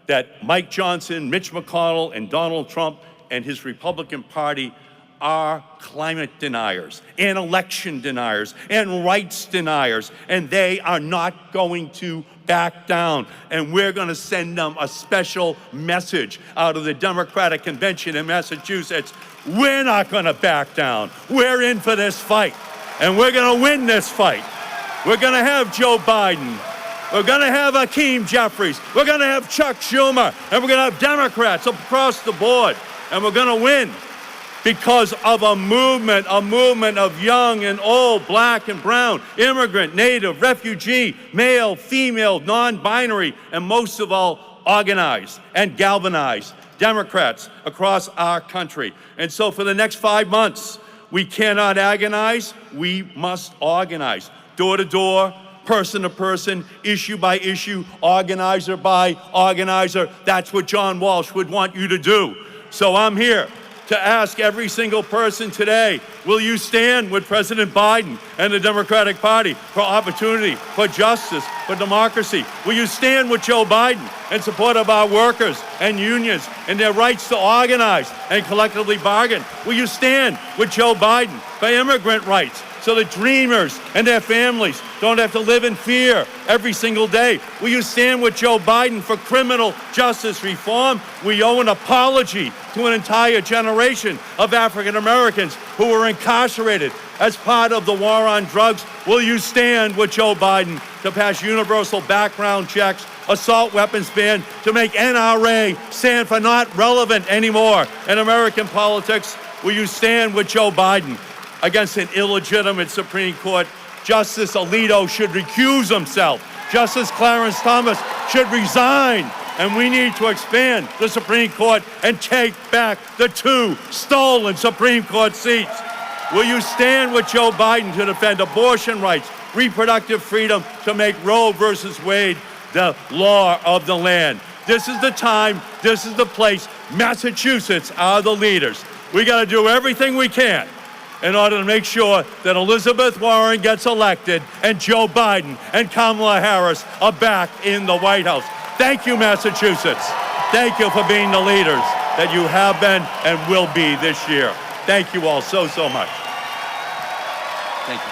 that Mike Johnson, Mitch McConnell, and Donald Trump and his Republican Party are climate deniers and election deniers and rights deniers, and they are not going to back down. And we're going to send them a special message out of the Democratic Convention in Massachusetts. We're not going to back down. We're in for this fight, and we're going to win this fight. We're going to have Joe Biden. We're going to have Hakeem Jeffries. We're going to have Chuck Schumer, and we're going to have Democrats across the board, and we're going to win because of a movement of young and old, black and brown, immigrant, native, refugee, male, female, non-binary, and most of all, organized and galvanized Democrats across our country. And so for the next 5 months, we cannot agonize, we must organize. Door to door, person to person, issue by issue, organizer by organizer. That's what John Walsh would want you to do. So I'm here to ask every single person today, will you stand with President Biden and the Democratic Party for opportunity, for justice, for democracy? Will you stand with Joe Biden in support of our workers and unions and their rights to organize and collectively bargain? Will you stand with Joe Biden for immigrant rights so that dreamers and their families don't have to live in fear every single day? Will you stand with Joe Biden for criminal justice reform? We owe an apology to an entire generation of African Americans who were incarcerated as part of the war on drugs. Will you stand with Joe Biden to pass universal background checks, assault weapons ban, to make NRA stand for not relevant anymore in American politics? Will you stand with Joe Biden against an illegitimate Supreme Court? Justice Alito should recuse himself. Justice Clarence Thomas should resign. And we need to expand the Supreme Court and take back the 2 stolen Supreme Court seats. Will you stand with Joe Biden to defend abortion rights, reproductive freedom, to make Roe versus Wade the law of the land? This is the time, this is the place. Massachusetts are the leaders. We got to do everything we can in order to make sure that Elizabeth Warren gets elected and Joe Biden and Kamala Harris are back in the White House. Thank you, Massachusetts. Thank you for being the leaders that you have been and will be this year. Thank you all so much. Thank you.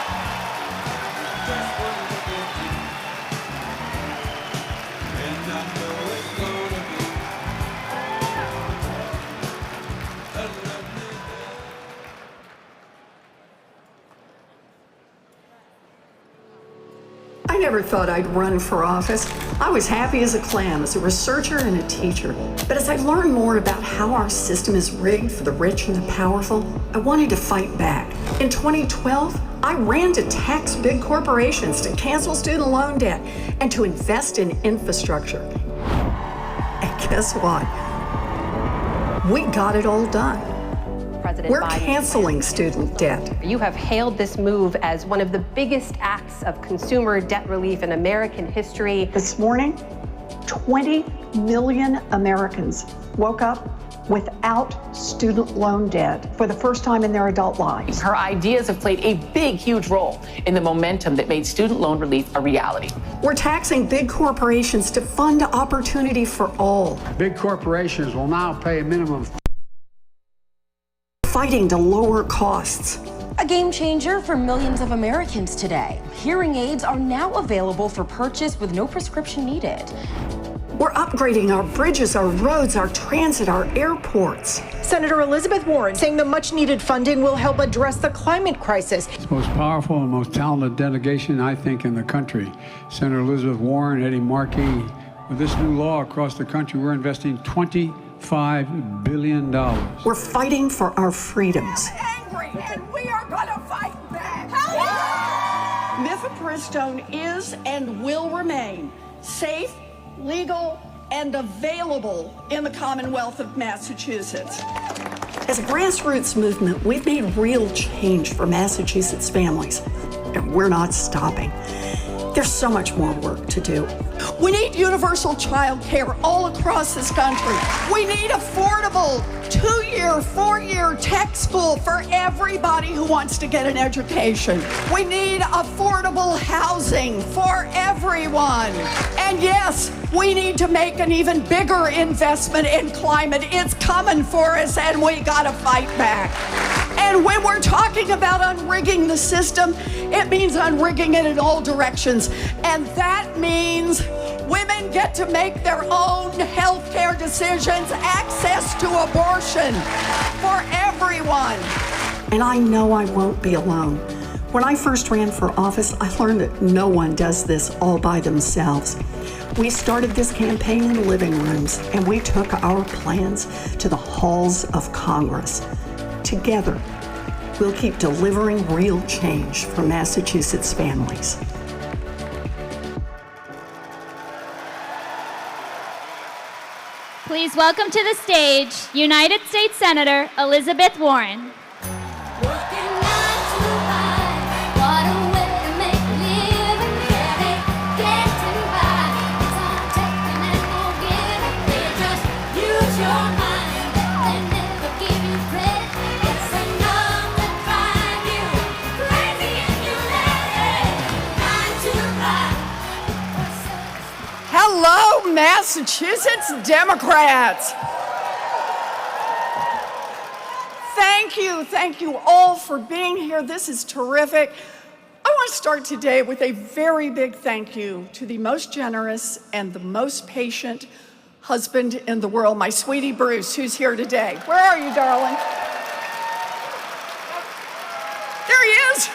never thought I'd run for office. I was happy as a clam as a researcher and a teacher. But as I learned more about how our system is rigged for the rich and the powerful, I wanted to fight back. In 2012, I ran to tax big corporations, to cancel student loan debt, and to invest in infrastructure. And guess what? We got it all done. We're canceling student debt. You have hailed this move as one of the biggest acts of consumer debt relief in American history. This morning, 20 million Americans woke up without student loan debt for the first time in their adult lives. Her ideas have played a big, huge role in the momentum that made student loan relief a reality. We're taxing big corporations to fund opportunity for all. Big corporations will now pay a minimum of fighting to lower costs. A game changer for millions of Americans today. Hearing aids are now available for purchase with no prescription needed. We're upgrading our bridges, our roads, our transit, our airports. Senator Elizabeth Warren saying the much-needed funding will help address the climate crisis. It's the most powerful and most talented delegation, I think, in the country. Senator Elizabeth Warren, Eddie Markey. With this new law across the country, we're investing $25 billion. We're fighting for our freedoms. Angry, and we are going to fight back. Mifepristone is and will remain safe, legal, and available in the Commonwealth of Massachusetts. As a grassroots movement, we've made real change for Massachusetts families, and we're not stopping. There's so much more work to do. We need universal child care all across this country. We need affordable 2-year, 4-year tech school for everybody who wants to get an education. We need affordable housing for everyone. And yes, we need to make an even bigger investment in climate. It's coming for us, and we gotta fight back. And when we're talking about unrigging the system, it means unrigging it in all directions. And that means women get to make their own health care decisions, access to abortion for everyone. And I know I won't be alone. When I first ran for office, I learned that no one does this all by themselves. We started this campaign in living rooms, and we took our plans to the halls of Congress. Together, we'll keep delivering real change for Massachusetts families. Please welcome to the stage United States Senator Elizabeth Warren. Hello, Massachusetts Democrats. Thank you all for being here. This is terrific. I want to start today with a very big thank you to the most generous and the most patient husband in the world, my sweetie Bruce, who's here today. Where are you, darling? There he is.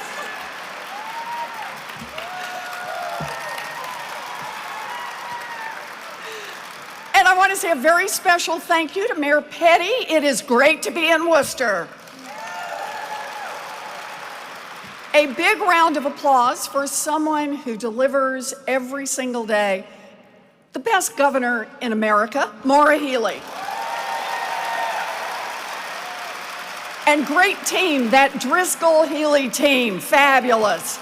And I want to say a very special thank you to Mayor Petty. It is great to be in Worcester. A big round of applause for someone who delivers every single day. The best governor in America, Maura Healey. And great team, that Driscoll-Healey team, fabulous.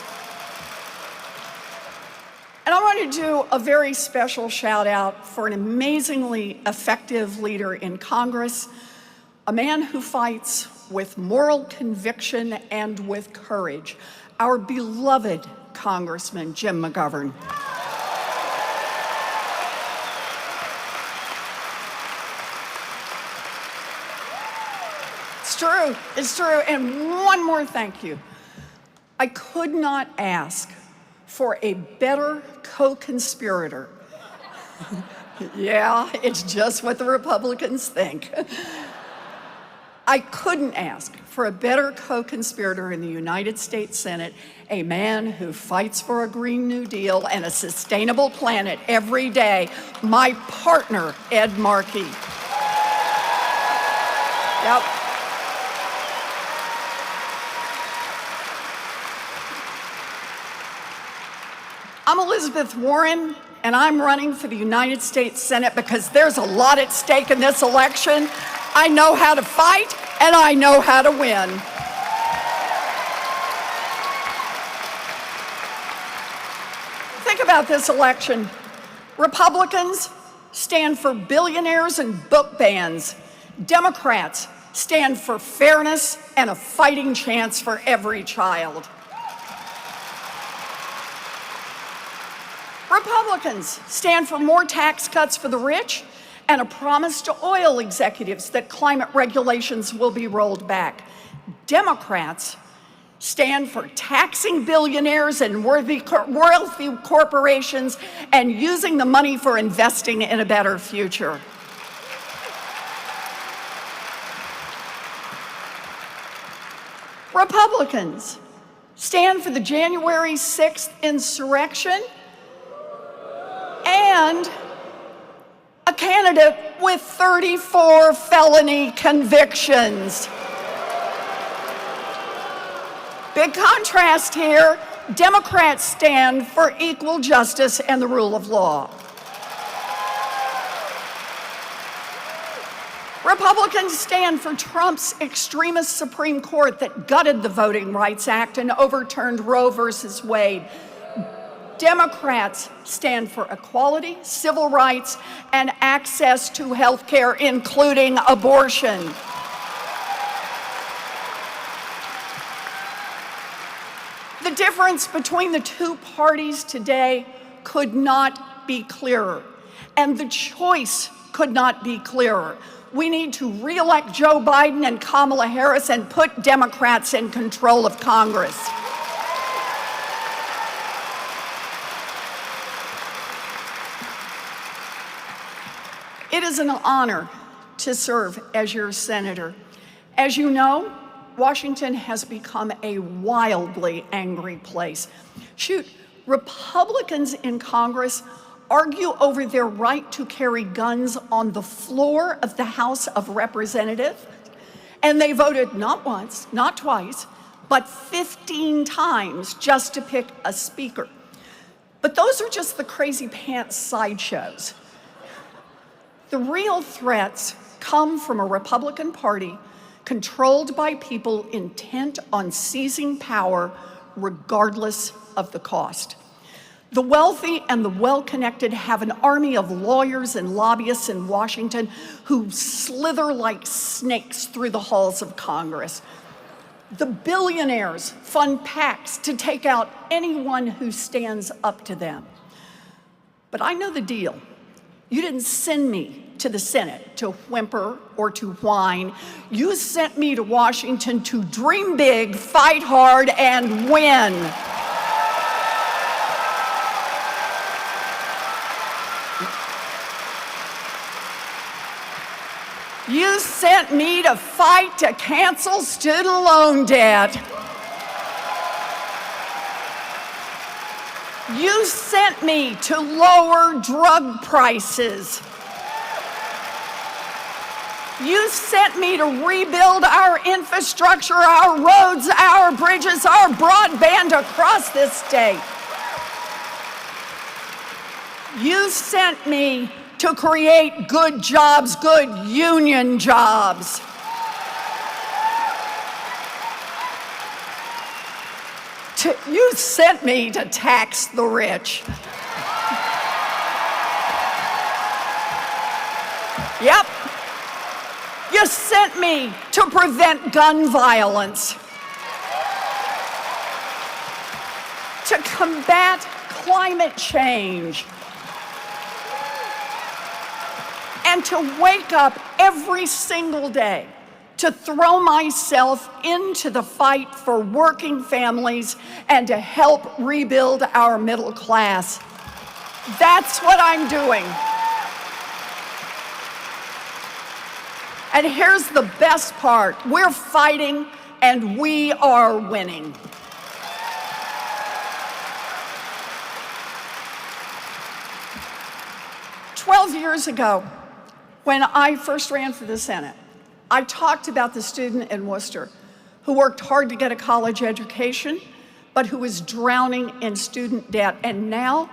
And I want to do a very special shout out for an amazingly effective leader in Congress, a man who fights with moral conviction and with courage, our beloved Congressman Jim McGovern. It's true, and one more thank you. I could not ask for a better co-conspirator. Yeah, it's just what the Republicans think. I couldn't ask for a better co-conspirator in the United States Senate, a man who fights for a Green New Deal and a sustainable planet every day, my partner, Ed Markey. Yep. I'm Elizabeth Warren, and I'm running for the United States Senate because there's a lot at stake in this election. I know how to fight, and I know how to win. Think about this election. Republicans stand for billionaires and book bans. Democrats stand for fairness and a fighting chance for every child. Republicans stand for more tax cuts for the rich and a promise to oil executives that climate regulations will be rolled back. Democrats stand for taxing billionaires and wealthy corporations and using the money for investing in a better future. Republicans stand for the January 6th insurrection and a candidate with 34 felony convictions. Big contrast here. Democrats stand for equal justice and the rule of law. Republicans stand for Trump's extremist Supreme Court that gutted the Voting Rights Act and overturned Roe versus Wade. Democrats stand for equality, civil rights, and access to health care, including abortion. The difference between the two parties today could not be clearer, and the choice could not be clearer. We need to re-elect Joe Biden and Kamala Harris and put Democrats in control of Congress. It is an honor to serve as your senator. As you know, Washington has become a wildly angry place. Shoot, Republicans in Congress argue over their right to carry guns on the floor of the House of Representatives, and they voted not once, not twice, but 15 times just to pick a speaker. But those are just the crazy pants sideshows. The real threats come from a Republican Party controlled by people intent on seizing power regardless of the cost. The wealthy and the well-connected have an army of lawyers and lobbyists in Washington who slither like snakes through the halls of Congress. The billionaires fund PACs to take out anyone who stands up to them. But I know the deal. You didn't send me to the Senate to whimper or to whine. You sent me to Washington to dream big, fight hard, and win. You sent me to fight to cancel student loan debt. You sent me to lower drug prices. You sent me to rebuild our infrastructure, our roads, our bridges, our broadband across this state. You sent me to create good jobs, good union jobs. You sent me to tax the rich. Yep. You sent me to prevent gun violence, to combat climate change, and to wake up every single day to throw myself into the fight for working families and to help rebuild our middle class. That's what I'm doing. And here's the best part. We're fighting and we are winning. "12 years ago, when I first ran for the Senate, I talked about the student in Worcester who worked hard to get a college education, but who was drowning in student debt. And now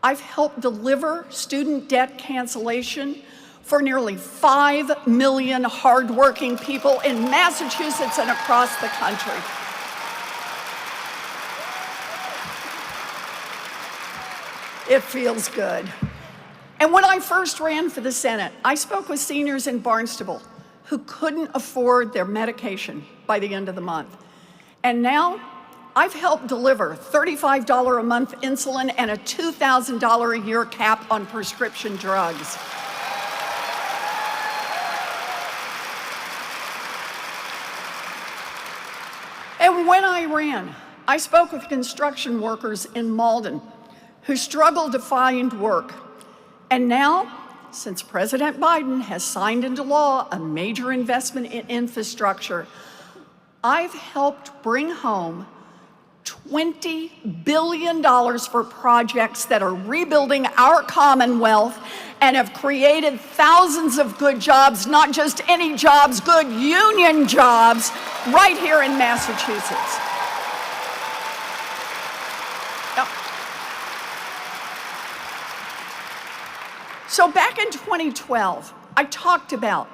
I've helped deliver student debt cancellation for nearly 5 million hardworking people in Massachusetts and across the country. It feels good. And when I first ran for the Senate, I spoke with seniors in Barnstable who couldn't afford their medication by the end of the month. And now I've helped deliver $35 a month insulin and a $2,000 a year cap on prescription drugs. And when I ran, I spoke with construction workers in Malden who struggled to find work. And now, since President Biden has signed into law a major investment in infrastructure, I've helped bring home $20 billion for projects that are rebuilding our Commonwealth and have created thousands of good jobs, not just any jobs, good union jobs, right here in Massachusetts. Now, so back in 2012, I talked about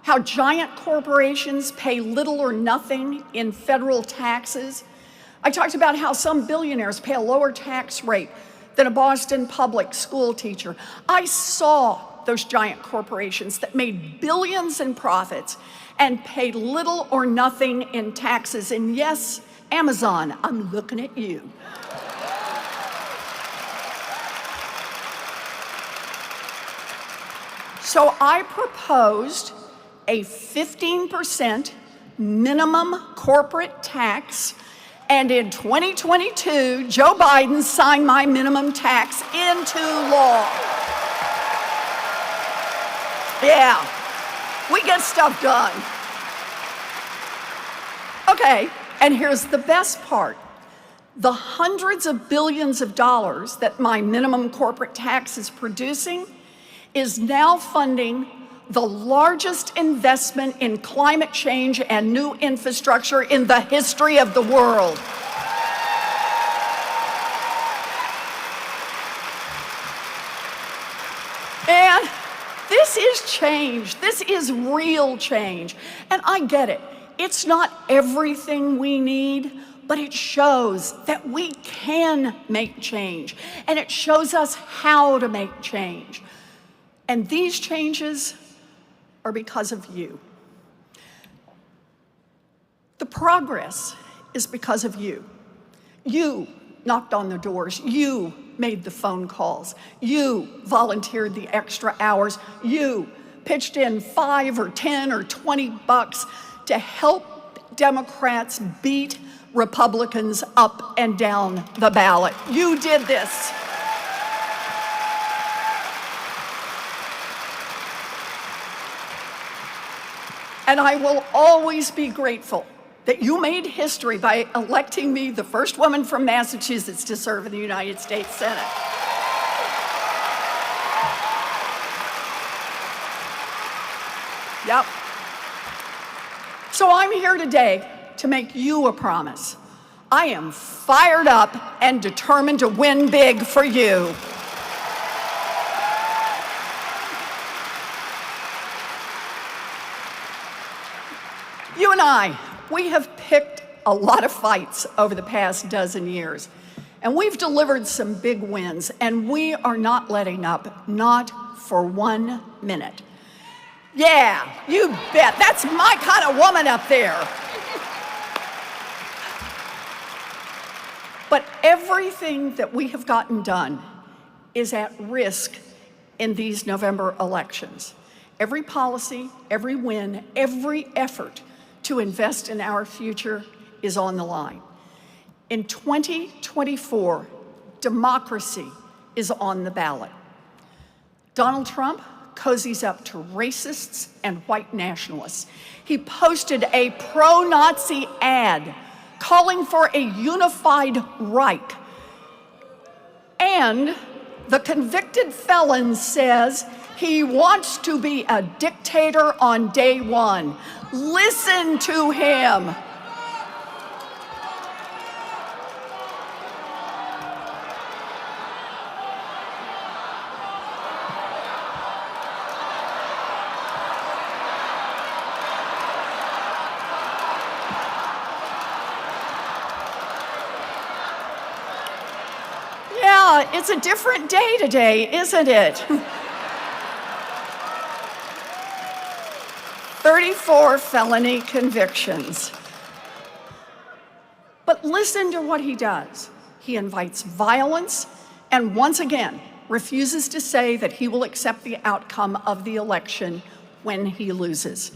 how giant corporations pay little or nothing in federal taxes. I talked about how some billionaires pay a lower tax rate than a Boston public school teacher. I saw those giant corporations that made billions in profits and paid little or nothing in taxes. And yes, Amazon, I'm looking at you. So I proposed a 15% minimum corporate tax, and in 2022, Joe Biden signed my minimum tax into law. Yeah, we get stuff done. Okay, and here's the best part. The hundreds of billions of dollars that my minimum corporate tax is producing is now funding the largest investment in climate change and new infrastructure in the history of the world. And this is change. This is real change. And I get it. It's not everything we need, but it shows that we can make change. And it shows us how to make change. And these changes are because of you. The progress is because of you. You knocked on the doors. You made the phone calls. You volunteered the extra hours. You pitched in $5 or $10 or $20 to help Democrats beat Republicans up and down the ballot. You did this. And I will always be grateful that you made history by electing me the first woman from Massachusetts to serve in the United States Senate. Yep. So I'm here today to make you a promise. I am fired up and determined to win big for you. You and I, we have picked a lot of fights over the past dozen years, and we've delivered some big wins, and we are not letting up, not for 1 minute. Yeah, you bet. That's my kind of woman up there. But everything that we have gotten done is at risk in these November elections. Every policy, every win, every effort to invest in our future is on the line. In 2024, democracy is on the ballot. Donald Trump cozies up to racists and white nationalists. He posted a pro-Nazi ad calling for a unified Reich. And the convicted felon says he wants to be a dictator on day one. Listen to him. Yeah, it's a different day today, isn't it? 34 felony convictions. But listen to what he does. He invites violence and once again refuses to say that he will accept the outcome of the election when he loses.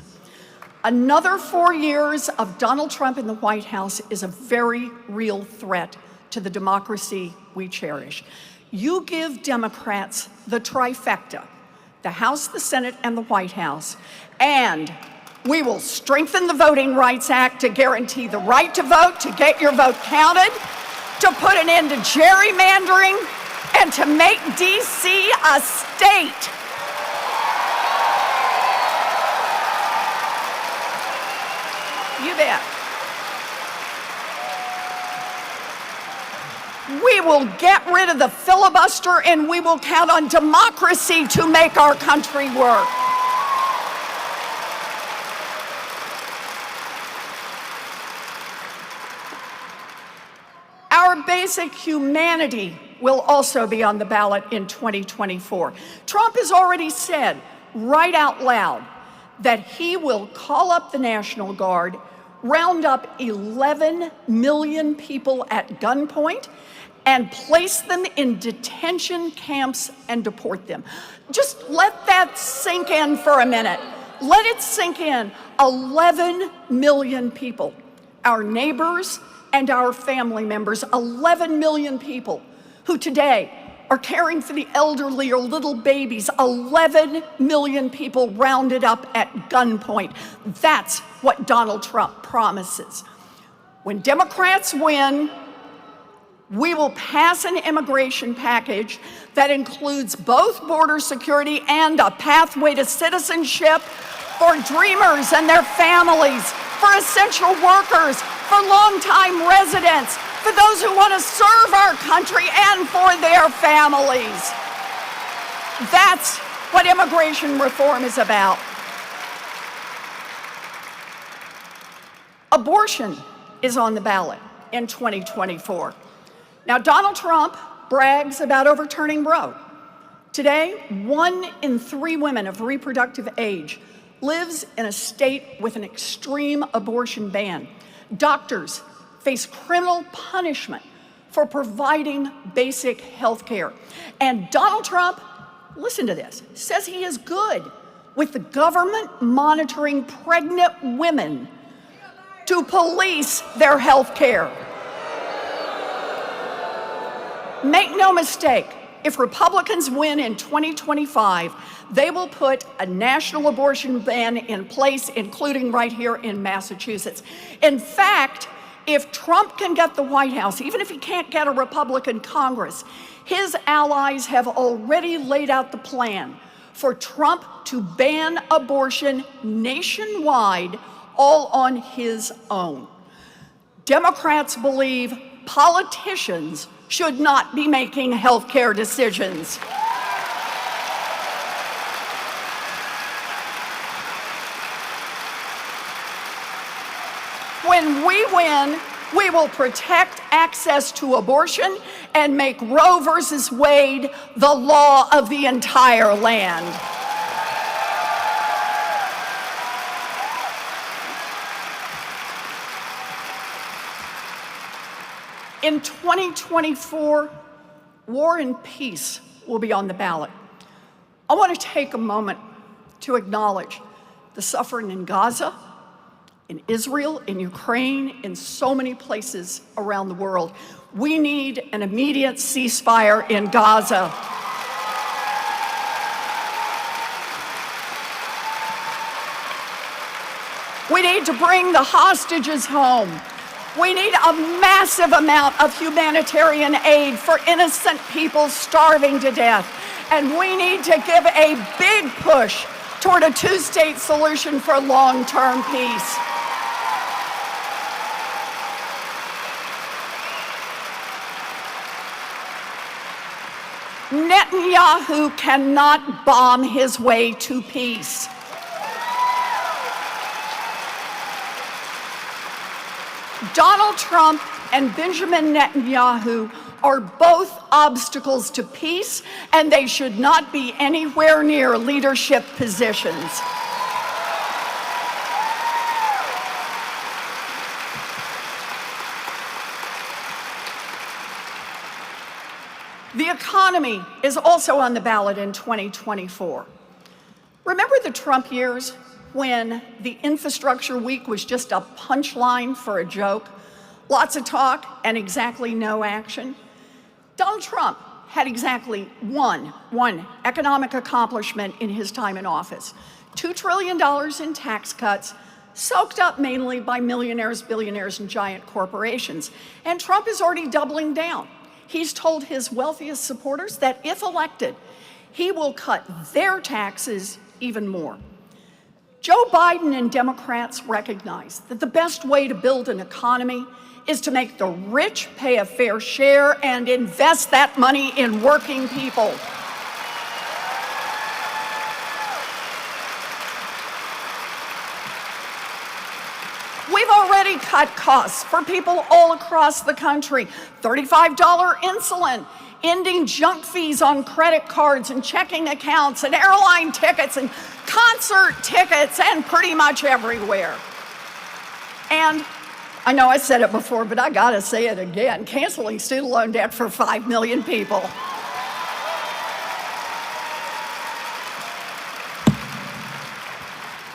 Another 4 years of Donald Trump in the White House is a very real threat to the democracy we cherish. You give Democrats the trifecta, the House, the Senate, and the White House, and we will strengthen the Voting Rights Act to guarantee the right to vote, to get your vote counted, to put an end to gerrymandering, and to make D.C. a state. You bet. We will get rid of the filibuster and we will count on democracy to make our country work. Our basic humanity will also be on the ballot in 2024. Trump has already said right out loud that he will call up the National Guard, round up 11 million people at gunpoint, and place them in detention camps and deport them. Just let that sink in for a minute. Let it sink in. 11 million people, our neighbors and our family members, 11 million people who today are caring for the elderly or little babies, 11 million people rounded up at gunpoint. That's what Donald Trump promises. When Democrats win, we will pass an immigration package that includes both border security and a pathway to citizenship for dreamers and their families, for essential workers, for longtime residents, for those who want to serve our country and for their families. That's what immigration reform is about. Abortion is on the ballot in 2024. Now, Donald Trump brags about overturning Roe. Today, 1 in 3 women of reproductive age lives in a state with an extreme abortion ban. Doctors face criminal punishment for providing basic health care. And Donald Trump, listen to this, says he is good with the government monitoring pregnant women to police their health care. Make no mistake, if Republicans win in 2025, they will put a national abortion ban in place, including right here in Massachusetts. In fact, if Trump can get the White House, even if he can't get a Republican Congress, his allies have already laid out the plan for Trump to ban abortion nationwide, all on his own. Democrats believe politicians should not be making health care decisions. When we win, we will protect access to abortion and make Roe versus Wade the law of the entire land. In 2024, war and peace will be on the ballot. I want to take a moment to acknowledge the suffering in Gaza, in Israel, in Ukraine, in so many places around the world. We need an immediate ceasefire in Gaza. We need to bring the hostages home. We need a massive amount of humanitarian aid for innocent people starving to death. And we need to give a big push toward a two-state solution for long-term peace. Netanyahu cannot bomb his way to peace. Donald Trump and Benjamin Netanyahu are both obstacles to peace, and they should not be anywhere near leadership positions. The economy is also on the ballot in 2024. Remember the Trump years when the infrastructure week was just a punchline for a joke? Lots of talk and exactly no action. Donald Trump had exactly one economic accomplishment in his time in office. $2 trillion in tax cuts, soaked up mainly by millionaires, billionaires, and giant corporations. And Trump is already doubling down. He's told his wealthiest supporters that if elected, he will cut their taxes even more. Joe Biden and Democrats recognize that the best way to build an economy is to make the rich pay a fair share and invest that money in working people. We've already cut costs for people all across the country. $35 insulin, ending junk fees on credit cards and checking accounts and airline tickets and concert tickets and pretty much everywhere. And I know I said it before, but I gotta say it again, canceling student loan debt for 5 million people.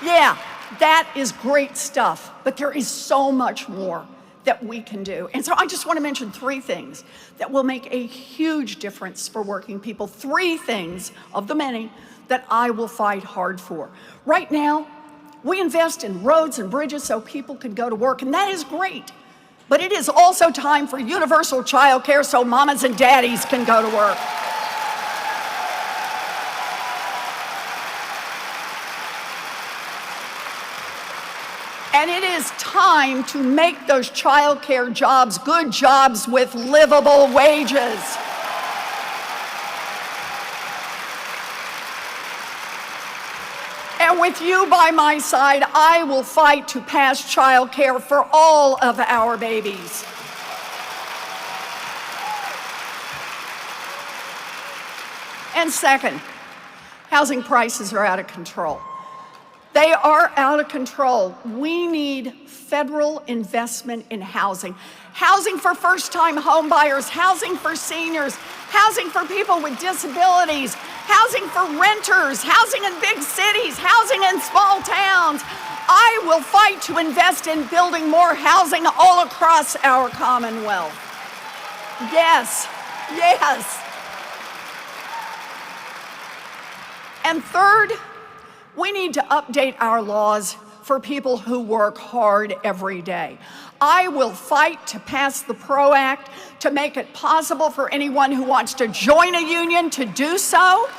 Yeah, that is great stuff, but there is so much more that we can do. And so I just want to mention 3 things that will make a huge difference for working people. 3 things of the many that I will fight hard for. Right now, we invest in roads and bridges so people can go to work, and that is great. But it is also time for universal child care so mamas and daddies can go to work. And it is time to make those child care jobs good jobs with livable wages. And with you by my side, I will fight to pass child care for all of our babies. And second, housing prices are out of control. They are out of control. We need federal investment in housing. Housing for first-time home buyers, housing for seniors, housing for people with disabilities, housing for renters, housing in big cities, housing in small towns. I will fight to invest in building more housing all across our Commonwealth. Yes, yes. And third, we need to update our laws for people who work hard every day. I will fight to pass the PRO Act to make it possible for anyone who wants to join a union to do so,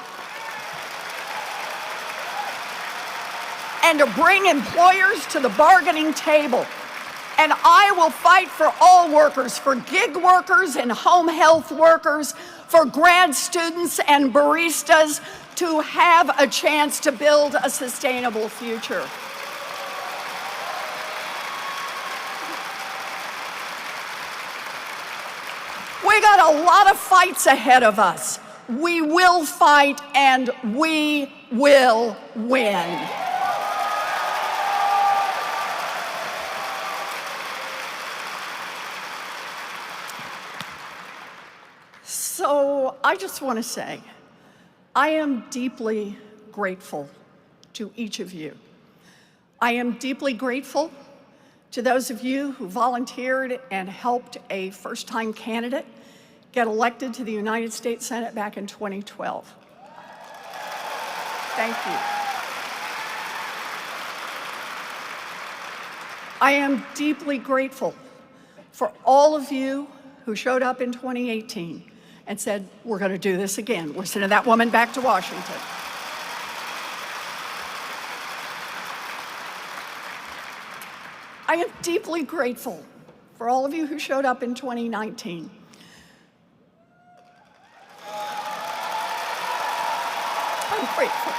and to bring employers to the bargaining table. And I will fight for all workers, for gig workers and home health workers, for grad students and baristas, to have a chance to build a sustainable future. We got a lot of fights ahead of us. We will fight and we will win. So I just want to say, I am deeply grateful to each of you. I am deeply grateful to those of you who volunteered and helped a first-time candidate get elected to the United States Senate back in 2012. Thank you. I am deeply grateful for all of you who showed up in 2018 and said, we're going to do this again. We're sending that woman back to Washington. I am deeply grateful for all of you who showed up in 2019. I'm grateful.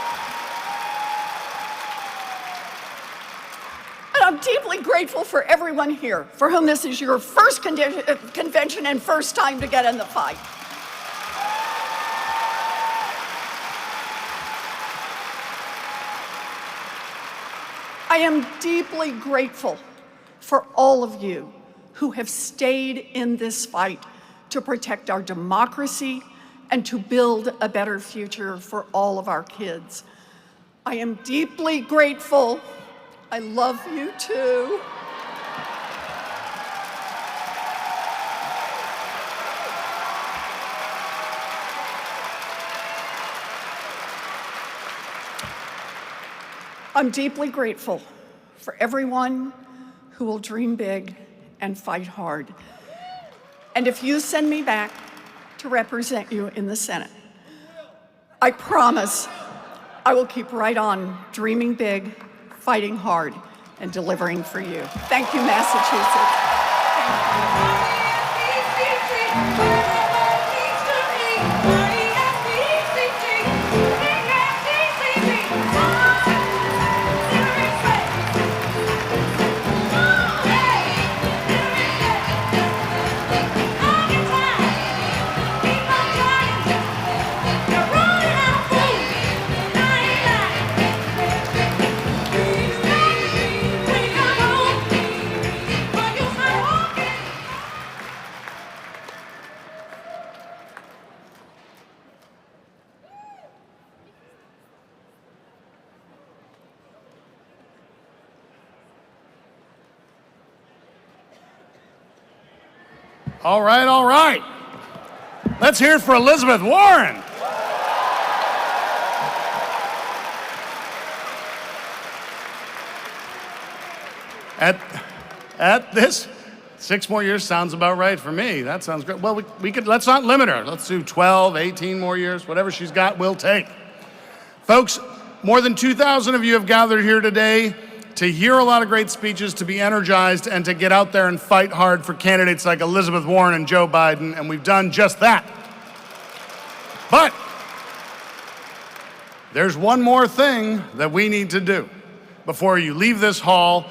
And I'm deeply grateful for everyone here for whom this is your first convention and first time to get in the fight. I am deeply grateful for all of you who have stayed in this fight to protect our democracy and to build a better future for all of our kids. I am deeply grateful. I love you too. I'm deeply grateful for everyone who will dream big and fight hard. And if you send me back to represent you in the Senate, I promise I will keep right on dreaming big, fighting hard, and delivering for you. Thank you, Massachusetts. All right, all right. Let's hear it for Elizabeth Warren. At this, 6 more years sounds about right for me. That sounds great. Well, we could, let's not limit her. Let's do 12, 18 more years, whatever she's got, we'll take. Folks, more than 2,000 of you have gathered here today to hear a lot of great speeches, to be energized, and to get out there and fight hard for candidates like Elizabeth Warren and Joe Biden, and we've done just that. But there's one more thing that we need to do. Before you leave this hall,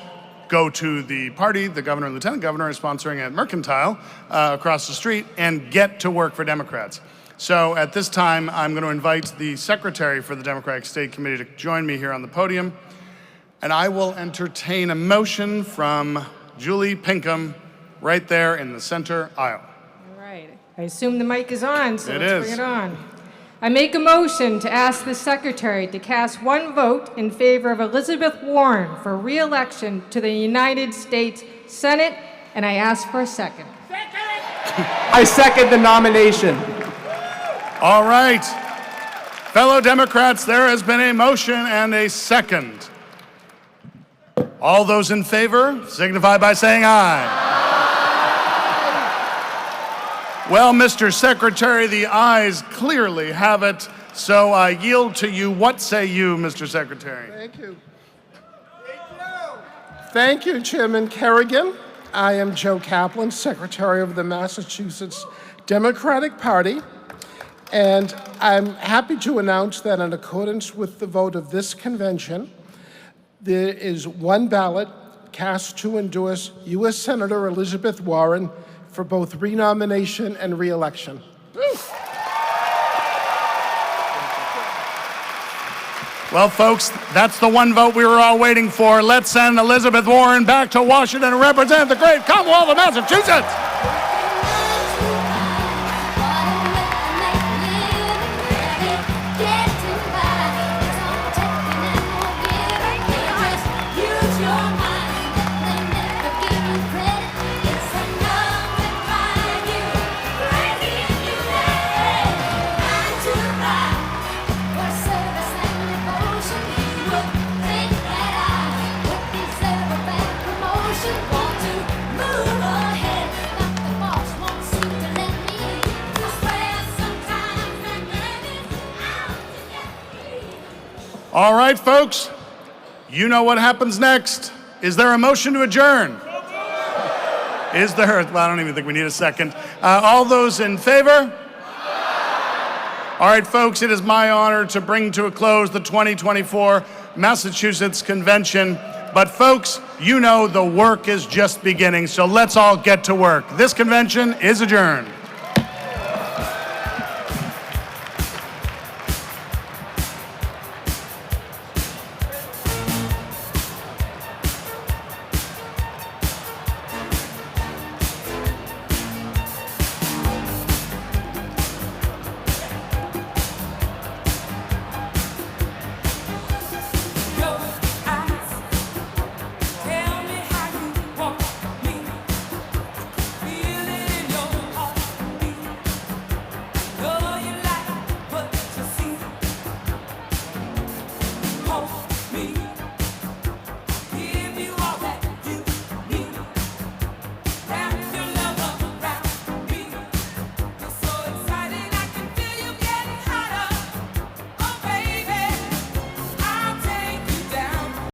go to the party the governor and lieutenant governor is sponsoring at Mercantile across the street and get to work for Democrats. So at this time, I'm going to invite the secretary for the Democratic State Committee to join me here on the podium. And I will entertain a motion from Julie Pinkham right there in the center aisle. All right. I assume the mic is on, so let's bring it on. I make a motion to ask the Secretary to cast one vote in favor of Elizabeth Warren for re-election to the United States Senate, and I ask for a second. I second the nomination. All right. Fellow Democrats, there has been a motion and a second. All those in favor signify by saying aye. Well, Mr. Secretary, the ayes clearly have it, so I yield to you. What say you, Mr. Secretary? Thank you. Thank you, Chairman Kerrigan. I am Joe Kaplan, Secretary of the Massachusetts Democratic Party, and I'm happy to announce that in accordance with the vote of this convention, there is one ballot cast to endorse U.S. Senator Elizabeth Warren for both renomination and re-election. Well, folks, that's the one vote we were all waiting for. Let's send Elizabeth Warren back to Washington to represent the great Commonwealth of Massachusetts. All right, folks, you know what happens next. Is there a motion to adjourn? Is there? Well, I don't even think we need a second. All those in favor? All right, folks, it is my honor to bring to a close the 2024 Massachusetts Convention. But folks, you know the work is just beginning, so let's all get to work. This convention is adjourned.